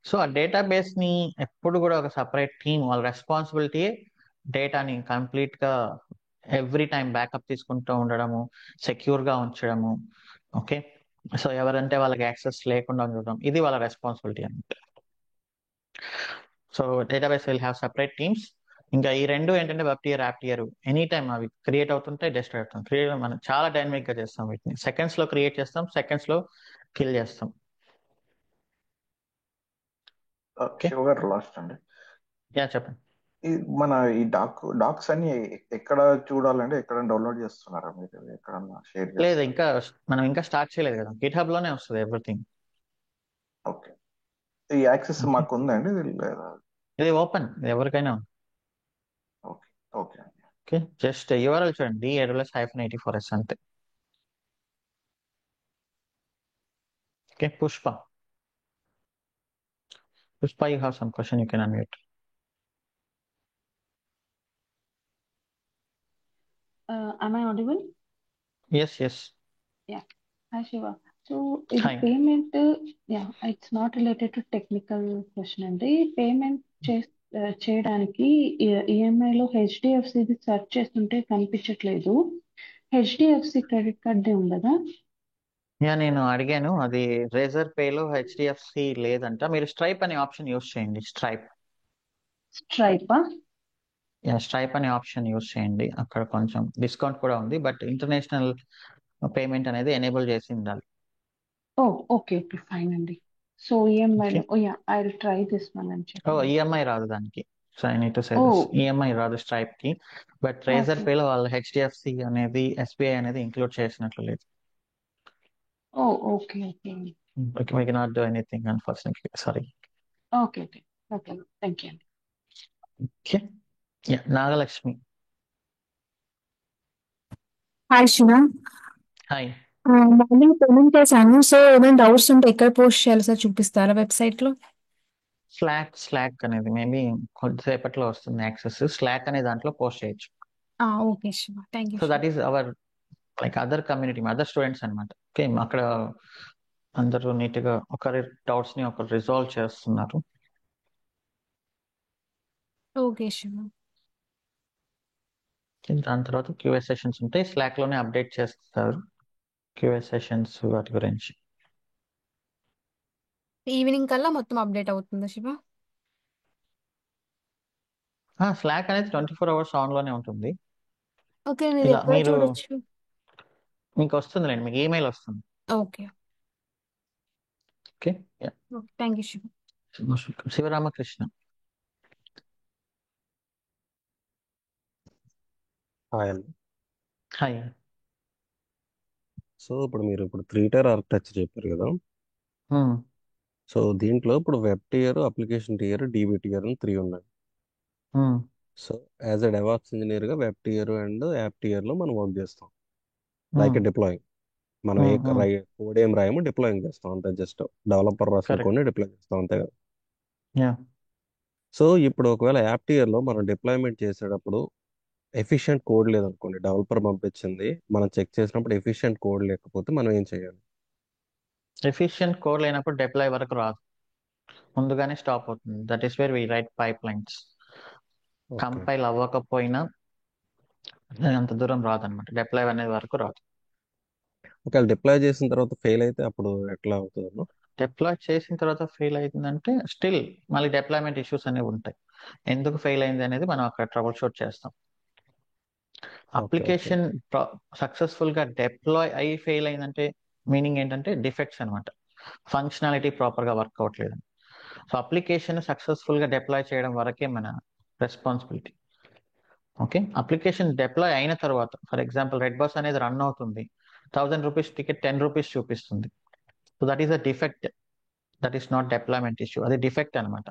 సో ఆ డేటాబేస్ ని ఎప్పుడు కూడా ఒక సపరేట్ టీమ్, వాళ్ళ రెస్పాన్సిబిలిటీ డేటాని కంప్లీట్ గా ఎవ్రీ టైం బ్యాకప్ తీసుకుంటూ ఉండడము, సెక్యూర్ గా ఉంచడము. ఓకే, సో ఎవరంటే వాళ్ళకి యాక్సెస్ లేకుండా ఉండడం, ఇది వాళ్ళ రెస్పాన్సిబిలిటీ అనమాట. So database will have separate teams. ఇంకా ఈ రెండు ఏంటంటే web tier, app tier any time అవి క్రియేట్ అవుతుంటే డిస్ట్రాయ్ అవుతుంది. క్రియేట్ మనం చాలా డైనమిక్ గా చేస్తాం వీటిని. సెకండ్స్ లో క్రియేట్ చేస్తాం, సెకండ్స్ లో కిల్ చేస్తాం. ఓకే, శివ గారు, లాస్ట్ అండి. యా చెప్పండి. మన ఈ డాక్స్ అన్ని ఎక్కడ చూడాలంటే ఎక్కడ డౌన్లోడ్ చేస్తున్నారా మీరు? ఎక్కడన్నా షేర్ లేదు, చేస్తారా? ఇంకా మనం ఇంకా స్టార్ట్ చేయలేదు కదా. గిట్ హబ్ లోనే వస్తుంది ఎవ్రీథింగ్. ఓకే, ఈ యాక్సెస్ మాకు ఉందండి లేదా? ఇది ఓపెన్, ఎవరికైనా ఉంది. ఓకే ఓకే అండి. ఓకే, జస్ట్ యూఆర్ఎల్ చూడండి, AWS-84s అంతే. Okay, Pushpa, you have some question, you can unmute. Am I audible? Yes, yes. Yeah. Hi, Shiva. So, is Hi. payment, it's not related to technical question అండి. Payment చేయడానికి ఈఎంఐలో హెచ్డిఎఫ్సిది search చేస్తుంటే కనిపించట్లేదు. HDFC credit card ఉండదా? Yeah, నేను అడిగాను, అది razor pay లో HDFC లేదంట. మీరు స్ట్రైప్ అనే ఆప్షన్ యూస్ చేయండి. స్ట్రైపా? యా, స్ట్రైప్ అనే ఆప్షన్ యూస్ చేయండి. అక్కడ కొంచెం డిస్కౌంట్ కూడా ఉంది, బట్ ఇంటర్నేషనల్ పేమెంట్ అనేది ఎనేబుల్ చేసి ఉండాలి. ఓకే ఫైన్ అండి. సో ఈఎంఐలో I will try this one అని చెప్పి. ఈఎంఐ రాదు దానికి. So I need to say oh this. EMI రాదు స్ట్రైప్ కి, బట్ రేజర్ ఓకే పే లో వాళ్ళు హెచ్డిఎఫ్సి అనేది ఎస్బీఐ అనేది ఇంక్లూడ్ చేసినట్లు లేదు. Oh okay okay We cannot do anything, unfortunately. Sorry. Okay okay okay thank you అండి. Okay. Yeah, Nagalakshmi. Hi Shiva. Hi. Morning payment చేశాను. సో ఏమైనా డౌట్స్ ఉంటే ఎక్కడ పోస్ట్ చేయాలి సార్, చూపిస్తారా వెబ్సైట్ లో? స్లాక్ అనేది మేబీ కొద్దిసేపట్లో వస్తుంది యాక్సెస్. స్లాక్ అనే దాంట్లో పోస్ట్ చేయొచ్చు. Okay Shiva, thank you so Shiva. That is our like other community, other students అనమాట. ఓకే, అక్కడ అందరూ నీట్ గా ఒకరి డౌట్స్ ని ఒకరు రిజాల్వ్ చేస్తున్నారు. ఓకే శివ. దాని తర్వాత క్యూఏ సెషన్స్ ఉంటాయి, స్లాక్ లోనే అప్డేట్ చేస్తారు క్యూఏ సెషన్స్ వాటి గురించి. ఈవినింగ్ కల్లా మొత్తం అప్డేట్ అవుతుందా శివ? స్లాక్ అనేది 24 hours ఆన్ లోనే ఉంటుంది. ఓకే, నేను ఇలా ఎక్కడ మీరు చూడొచ్చు? మీకు వస్తుందిలేండి, మీకు ఈమెయిల్ వస్తుంది. Okay okay, thank you Shiva. Sivaramakrishna. Hi అండి. హాయ్. సో ఇప్పుడు మీరు 3 tier ఆర్కిటెక్చర్ చెప్పారు కదా. సో దీంట్లో ఇప్పుడు web tier, application tier, DB tier అని 3 ఉన్నాయి. సో యాజ్ ఎ డెవాప్స్ ఇంజనీర్గా వెబ్ టియర్ అండ్ యాప్ టియర్లో మనం వర్క్ చేస్తాం. లైక్ డిప్లాయింగ్, మనం ఏ కోడ్ ఏం రాయము, డిప్లాయింగ్ చేస్తాం అంతే. జస్ట్ డెవలపర్ రాసిన కొన్ని డిప్లాయ్ చేస్తాం అంతే కదా. సో ఇప్పుడు ఒకవేళ యాప్ టియర్లో మనం డిప్లాయ్మెంట్ చేసేటప్పుడు ఎఫిషియెంట్ కోడ్ లేదనుకోండి, డెవలపర్ పంపించింది మనం చెక్ చేసినప్పుడు ఎఫిషియెంట్ కోడ్ లేకపోతే మనం ఏం చేయాలి? ఎఫిషియెంట్ కోడ్ లేనప్పుడు డిప్లాయ్ వరకు రాదు, ముందుగానే స్టాప్ అవుతుంది. That is where we write pipelines. Compile అవ్వకపోయినా అంత దూరం రాదనమాట, డిప్లాయ్ అనేది వరకు రాదు. ఒకవేళ డిప్లాయ్ చేసిన తర్వాత ఫెయిల్ అయితే అప్పుడు ఎట్లా అవుతుంది? డిప్లాయ్ చేసిన తర్వాత ఫెయిల్ అవుతుందంటే స్టిల్ మళ్ళీ డిప్లాయ్మెంట్ ఇష్యూస్ అనేవి ఉంటాయి. ఎందుకు ఫెయిల్ అయింది అనేది మనం అక్కడ ట్రబుల్ షూట్ చేస్తాం. అప్లికేషన్ సక్సెస్ఫుల్ గా డిప్లాయ్ అయ్యి ఫెయిల్ అయిందంటే మీనింగ్ ఏంటంటే డిఫెక్ట్స్ అనమాట, ఫంక్షనాలిటీ ప్రాపర్ గా వర్క్ అవ్వట్లేదు. సో అప్లికేషన్ సక్సెస్ఫుల్ గా డిప్లాయ్ చేయడం వరకే మన రెస్పాన్సిబిలిటీ. ఓకే, అప్లికేషన్ డిప్లాయ్ అయిన తర్వాత ఫర్ ఎగ్జాంపుల్ రెడ్ బస్ అనేది రన్ అవుతుంది, 1000 రూపీస్ టికెట్ 10 రూపీస్ చూపిస్తుంది. So that is a defect, that is not deployment issue, అది డిఫెక్ట్ అనమాట.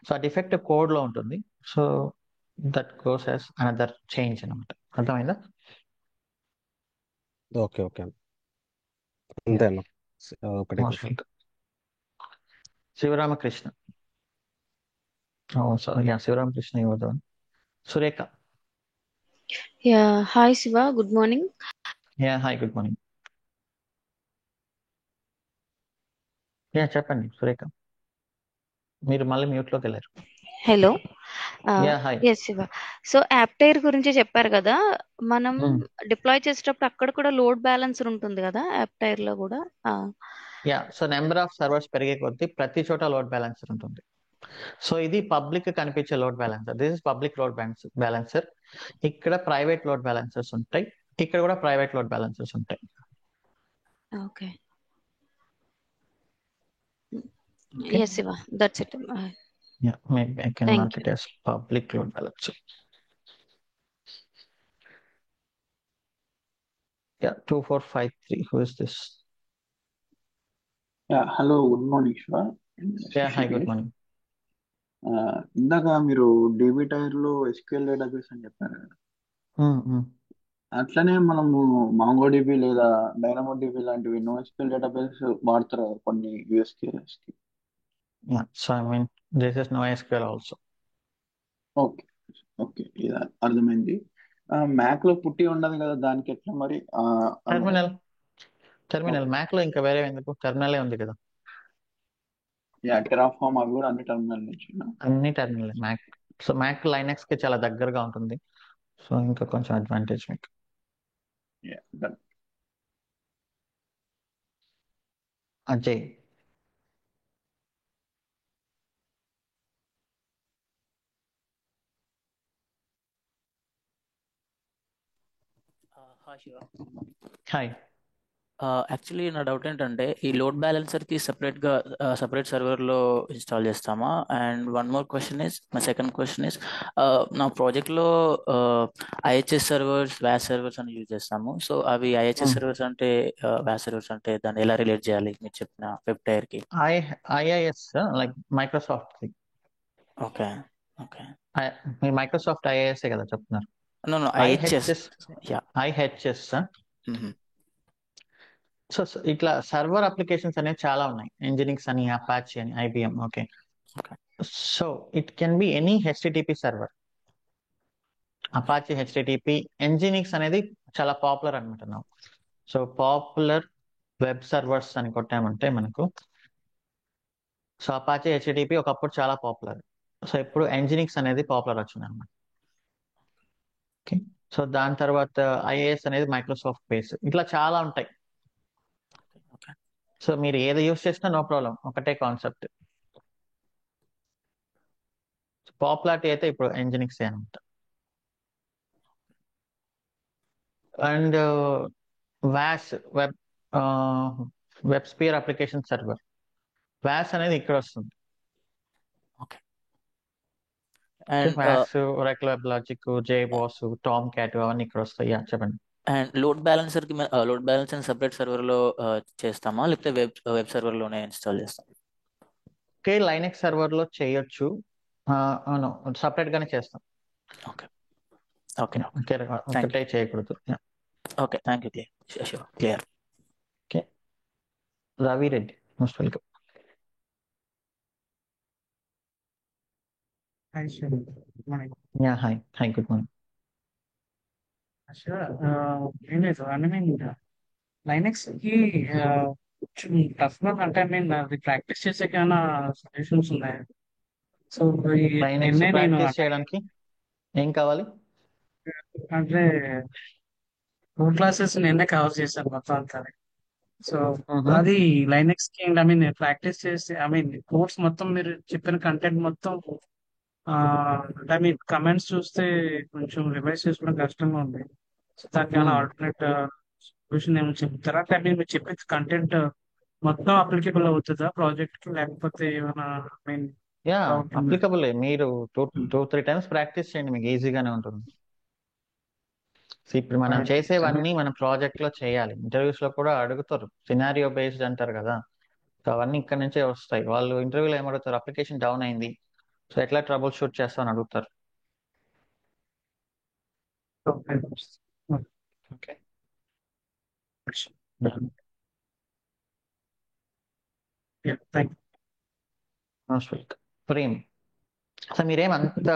సో ఆ డిఫెక్ట్ కోడ్ లో ఉంటుంది. So that goes as another change అనమాట. అర్థమైందా? ఓకే ఓకే అంతేనా. శివరామకృష్ణ. శివరామకృష్ణ ఇవ్వదు. Surekha. Hi Shiva, good morning. Hi, good morning. చెప్పండి సురేఖ, మీరు మళ్ళీ మ్యూట్ లోకి వెళ్ళారు. Hello. Hi. Yes Shiva. So app tier గురించి చెప్పారు కదా, మనం డిప్లాయ్ చేసేటప్పుడు అక్కడ కూడా లోడ్ బ్యాలెన్సర్ ఉంటుంది కదా యాప్ టైర్ లో కూడా? సో నెంబర్ ఆఫ్ సర్వర్స్ పెరిగే కొద్దీ ప్రతి చోట లోడ్ బ్యాలెన్సర్ ఉంటుంది. సో ఇది పబ్లిక్ కనిపించే load balancer, this is public load balancer. ఇక్కడ ప్రైవేట్ లోడ్ బ్యాలెన్సర్స్ ఉంటాయి, ఇక్కడ కూడా ప్రైవేట్ లోడ్ బ్యాలెన్సర్స్ ఉంటాయి. Okay. Yes, Siva. That's it. Maybe I can mark it as public load balancer. 2453. Who is this? Hello. Good morning, Shiva. Hi. Good morning. ఇందాక మీరు DB tyre లో SQL database అని చెప్పారు కదా, అట్లనే మనము MongoDB లేదా డైనమోడిబి లాంటివి నో ఎస్క్యూఎల్ డేటాబేస్ వాడతారు కొన్ని యూఎస్ కేసెస్ కి. So I mean this is NoSQL also. Okay okay, ఇది అర్థమైంది. మ్యాక్ లో పుట్టి ఉండదు కదా, దానికి ఎట్లా మరి? టెర్మినల్ మ్యాక్ లో ఇంకా వేరే ఎందుకు, టెర్మినలే ఉంది కదా. టెరాఫార్మ్ అవి కూడా అన్ని టెర్మినల్ నుంచి? అన్ని terminal Mac. So Mac Linux కి చాలా దగ్గరగా ఉంటుంది, సో ఇంకా కొంచెం అడ్వాంటేజ్ మీకు. Ajay. Hi Shiva. Hi. Actually నా డౌట్ ఏంటంటే ఈ లోడ్ బ్యాలెన్సర్కి సపరేట్ సర్వర్లో ఇన్స్టాల్ చేస్తామా? And one more question is, my second question is, నా ప్రాజెక్ట్లో ఐహెచ్ఎస్ సర్వర్స్, వ్యాస్ సర్వర్స్ అని యూజ్ చేస్తాము. సో అవి ఐహెచ్ఎస్ సర్వర్స్ అంటే, వ్యాస్ సర్వర్స్ అంటే దాన్ని ఎలా రిలేట్ చేయాలి మీరు చెప్పిన వెబ్ టైర్కి? IIS like Microsoft. Okay okay. మీరు మైక్రోసాఫ్ట్ ఐఐఎస్ కదా చెప్తున్నారు? No IHS. ఐహెచ్ఎస్. సో ఇట్లా సర్వర్ అప్లికేషన్స్ అనేవి చాలా ఉన్నాయి. ఎంజినిక్స్ అని, అపాచీ అని, IBM. Okay. So it can be any HTTP server. Apache HTTP, nginx అనేది చాలా పాపులర్ అనుకుంటున్నాం. సో పాపులర్ వెబ్ సర్వర్స్ అని కొట్టామంటే మనకు, సో అపాచీ హెచ్టిటిపి ఒకప్పుడు చాలా పాపులర్. సో ఇప్పుడు ఎంజినిక్స్ అనేది పాపులర్ వచ్చింది అనమాట. ఓకే. సో దాని తర్వాత ఐఏఎస్ అనేది మైక్రోసాఫ్ట్ బేస్. ఇట్లా చాలా ఉంటాయి. సో మీరు ఏది యూస్ చేసినా నో ప్రాబ్లం, ఒకటే కాన్సెప్ట్. పాపులారిటీ అయితే ఇప్పుడు ఎంజినిక్స్ అనమాట. అండ్ వ్యాస్, వెబ్ స్పియర్ అప్లికేషన్ సర్వర్. వ్యాస్ అనేది ఇక్కడ వస్తుంది. అండ్ వ్యాస్, Oracle WebLogic, JBoss, Tomcat అవన్నీ ఇక్కడ వస్తాయి. చెప్పండి. అండ్ లోడ్ బ్యాలెన్సర్ సపరేట్ సర్వర్లో చేస్తామా, లేకపోతే వెబ్ సర్వర్లోనే ఇన్స్టాల్ చేస్తాం? ఓకే, లైనెక్స్ సర్వర్లో చేయొచ్చు, సపరేట్ గానే చేస్తాం. ఓకే ఓకే ఒకటే చేయకూడదు. Okay, thank you. Clear. Okay, Ravi Reddy, most welcome. Hi, sir. Good morning. Yeah, hi, good morning. Sure. ఏం లేదు, లైనెక్స్ కి టఫ్గా అంటే అది ప్రాక్టీస్ చేసే ఏమైనా సజెషన్స్ ఉన్నాయా? సో లైనెక్స్ ప్రాక్టీస్ చేయడానికి ఏం కావాలి అంటే కోడ్ క్లాసెస్ నిన్నే కవర్ చేశాను మొత్తం అంతా. సో అది లైనెక్స్ కి ప్రాక్టీస్ చేసి కోడ్స్ మొత్తం మీరు చెప్పిన కంటెంట్ మొత్తం కమెంట్స్ చూస్తే కొంచెం రివైజ్ చేసుకోవడం కష్టంగా ఉంది. సో దానికి ఏమైనా ఆల్టర్నేట్ సొల్యూషన్ ఏమైనా చెప్తారా? అంటే మీరు చెప్పే కంటెంట్ మొత్తం అప్లికేబుల్ అవుతుందా ప్రాజెక్ట్ కి, లేకపోతే ఏమైనా అప్లికబుల్? మీరు 2-3 టైమ్స్ ప్రాక్టీస్ చేయండి, మీకు ఈజీగానే ఉంటుంది. ఇప్పుడు మనం చేసేవన్నీ మన ప్రాజెక్ట్ లో చేయాలి. ఇంటర్వ్యూస్ లో కూడా అడుగుతారు, సినారియో బేస్డ్ అంటారు కదా. సో అవన్నీ ఇక్కడ నుంచే వస్తాయి. వాళ్ళు ఇంటర్వ్యూలో ఏమడుగుతారు, అప్లికేషన్ డౌన్ అయింది, సో ఎట్లా ట్రబుల్ షూట్ చేస్తామని అడుగుతారు. ఓకే, ప్రేమ్. సో మీరేమంత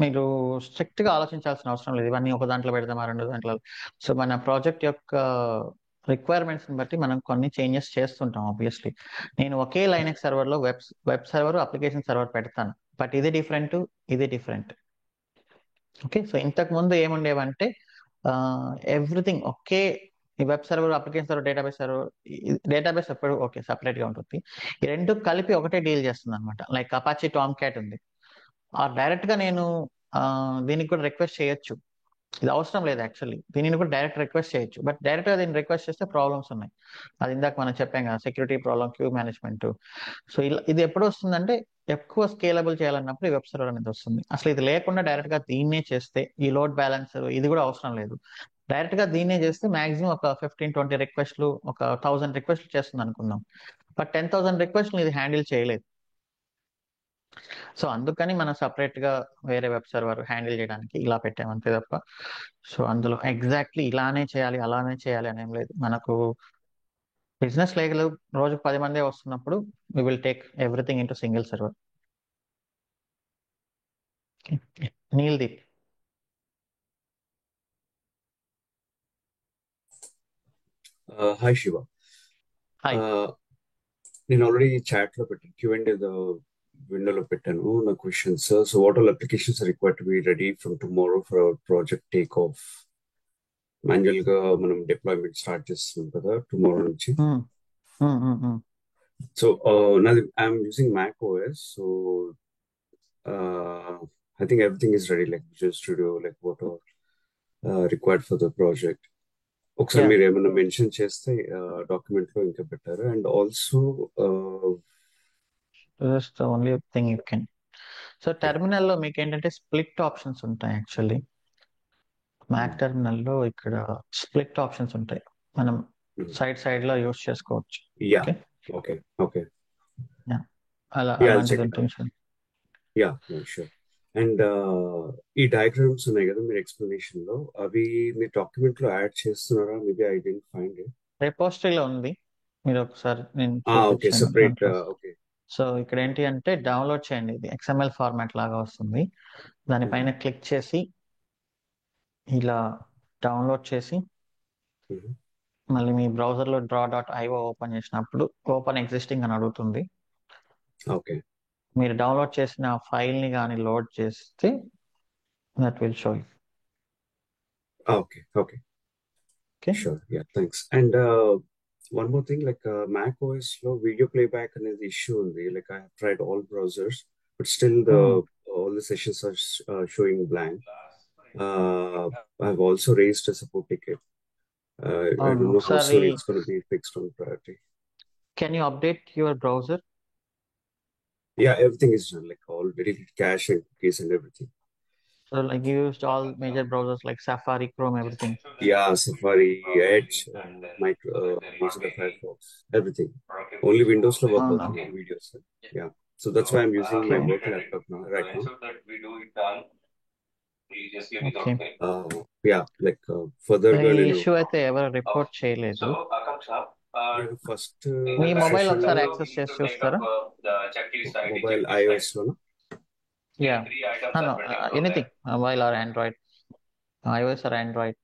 మీరు స్ట్రిక్ట్ గా ఆలోచించాల్సిన అవసరం లేదు. ఇవన్నీ ఒక దాంట్లో పెడదామా, 2 దాంట్లో. సో మన ప్రాజెక్ట్ యొక్క రిక్వైర్మెంట్స్ బట్టి మనం కొన్ని చేంజెస్ చేస్తుంటాం. ఆబ్వియస్లీ నేను ఒకే లైనెక్స్ సర్వర్ లో వెబ్ సర్వర్, అప్లికేషన్ సర్వర్ పెడతాను, బట్ ఇది డిఫరెంట్, ఇది డిఫరెంట్. ఓకే, సో ఇంతకు ముందు ఏముండేవంటే ఎవ్రీథింగ్ ఒకే, ఈ web server, application server, database ఎప్పుడు ఓకే సపరేట్ గా ఉంటుంది. ఈ రెండు కలిపి ఒకటే డీల్ చేస్తుంది అనమాట. లైక్ అపాచీ టామ్ క్యాట్ ఉంది, డైరెక్ట్ గా నేను దీనికి కూడా రిక్వెస్ట్ చేయొచ్చు. ఇది అవసరం లేదు యాక్చువల్లీ, దీనిని కూడా డైరెక్ట్ రిక్వెస్ట్ చేయొచ్చు. బట్ డైరెక్ట్ గా దీన్ని రిక్వెస్ట్ చేస్తే ప్రాబ్లమ్స్ ఉన్నాయి. అది ఇందాక మనం చెప్పాం కదా, security problem, queue management. So ఇది ఎప్పుడు వస్తుందంటే ఎక్కువ స్కేలబుల్ చేయాలన్నప్పుడు ఈ వెబ్ సర్వర్ అనేది వస్తుంది. అసలు ఇది లేకుండా డైరెక్ట్ గా దీన్నే చేస్తే ఈ లోడ్ బ్యాలెన్సర్ ఇది కూడా అవసరం లేదు. డైరెక్ట్ గా దీన్నే చేస్తే మాక్సిమం ఒక 15-20 రిక్వెస్ట్లు, ఒక 1000 రిక్వెస్ట్లు చేస్తుంది అనుకుందాం. బట్ 10,000 రిక్వెస్ట్లు ఇది హ్యాండిల్ చేయలేదు. సో అందుకని మనం సపరేట్ గా వేరే వెబ్ సర్వర్ హ్యాండిల్ చేయడానికి ఇలా పెట్టామంతే తప్ప, సో అందులో ఎగ్జాక్ట్లీ ఇలానే చేయాలి, అలానే చేయాలి అని ఏం లేదు. మనకు బిజినెస్ లేగలు రోజుకు 10 మందే వస్తున్నప్పుడు we will take everything into single server. Neeldeep. Hi Shiva. నేను ఆల్రెడీ చాట్ లో పెట్టాను, Q&A విండోలో పెట్టాను నా questions. So what all applications are required to be ready from tomorrow for our project take off? Manual గా మనం డిప్లాయ్మెంట్ స్టార్ట్ చేస్తున్నాం కదా టుమారో నుంచి. సో నాది I'm using Mac OS. So I think everything is ready, like Visual Studio, like what are required for the project. ఒకసారి Yeah, మీరు ఏమైనా mention చేస్తే డాక్యుమెంట్ లో ఇంకా పెట్టారు. And also that's the only thing you can. So టెర్మినల్లో మీకు ఏంటంటే స్ప్లిట్ ఆప్షన్స్ ఉంటాయి యాక్చువల్లీ. మ్యాక్ టెర్మినల్లో ఇక్కడ స్ప్లిట్ ఆప్షన్స్ ఉంటాయి, మనం సైడ్ లో యూస్ చేసుకోవచ్చు. యా ఓకే, ఓకే ఓకే అలా యా అలాంటిది చెక్ ఉంటుంది సార్. Yeah sure. అండ్ ఈ డయాగ్రామ్స్ ఉన్నాయి కదా మీరు ఎక్స్ప్లెనేషన్ లో, అవి మీరు డాక్యుమెంట్ లో యాడ్ చేస్తున్నారా? Maybe I didn't find it. రిపోజిటరీలో ఉంది, మీరు ఒకసారి నేను ఓకే చూపించాను సెపరేట్. దాంట్లో. ఓకే సో ఇక్కడ ఏంటి అంటే డౌన్లోడ్ చేయండి, ఇది XML ఫార్మాట్ లాగా వస్తుంది. దానిపైన క్లిక్ చేసి ఇలా డౌన్లోడ్ చేసి మళ్ళీ మీ బ్రౌజర్లో draw.io ఓపెన్ చేసినప్పుడు ఓపెన్ ఎగ్జిస్టింగ్ అని అడుగుతుంది. ఓకే మీరు డౌన్లోడ్ చేసిన ఫైల్ని కానీ లోడ్ చేస్తే that will show you. Okay okay sure. Yeah thanks. And one more thing, like Mac OS లో వీడియో ప్లేబ్యాక్ అనేది ఇష్యూ ఉంది. Like I have tried all browsers but still all the sessions are showing blank. I've also raised a support ticket. I don't know how soon it's going to be fixed on priority. Can you update your browser? Yeah, everything is done, like all deleted cache and cookies and everything. So like you used all major browsers like Safari, Chrome, everything? Yeah, Safari, Edge, Mozilla Firefox, everything. Only Windows lo work on videos. Yeah, so that's why I'm using my work laptop now, right now. Okay. Yeah, like further issue అయితే ఎవరు report చేయలేదు. First మీ mobile ఒకసారి access చేసి చూస్తారా? Mobile iOS లోనా? Yeah, no, anything, mobile or Android, iOS or Android.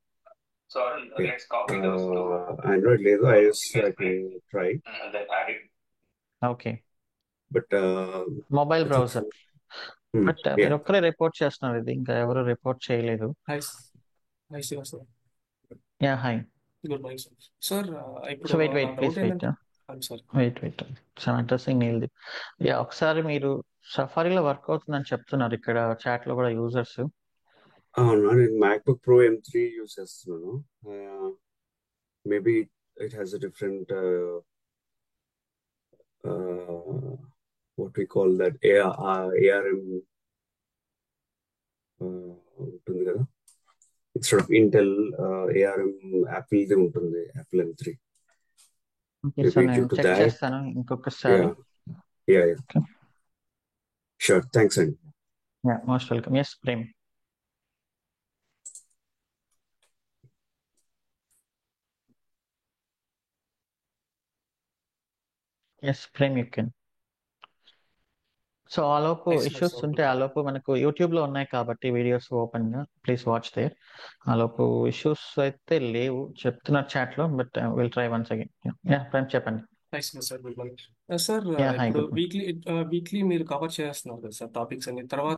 Android లేదు, iOS I can try. Okay. But mobile browser. But మీరు ఒక్కరే రిపోర్ట్ చేస్తున్నారు, ఇది ఇంకా ఎవరు రిపోర్ట్ చేయలేదు. Yeah hi, good morning sir. ఇప్పుడు so wait please wait some interesting నీల్ది. యా ఒకసారి మీరు సఫారీలో వర్క్ అవుతుందని చెప్తున్నారు ఇక్కడ చాట్ లో కూడా యూజర్స్. అవును, నేను MacBook Pro M3 యూజ్ చేస్తున్నాను. Maybe it has a different what we call that ARM ఉంటుంది కదా, ఇన్స్టెడ్ ఆఫ్ ఇంటెల్ ARM యాపిల్ది ఉంటుంది, యాపిల్ M3. చెక్ చేస్తాను ఇంకొకసారి. Yeah. Sure, thanks అండి. Yeah, most welcome. Yes, Prem. Yes, Prem, you can. So ఆలోపు issues ఉంటే ఆలోపు మనకు యూట్యూబ్ లో ఉన్నాయి కాబట్టి వీడియోస్ ఓపెన్ గా ప్లీజ్ వాచ్ దేర్. ఆలోపు ఇష్యూస్ అయితే లేవు చెప్తున్నారు చాట్ లో, but will try once again. Yeah Prem చెప్పండి. సార్ ఇప్పుడు వీక్లీ మీరు కవర్ చేస్తున్నారు కదా సార్ టాపిక్స్ అన్ని, తర్వాత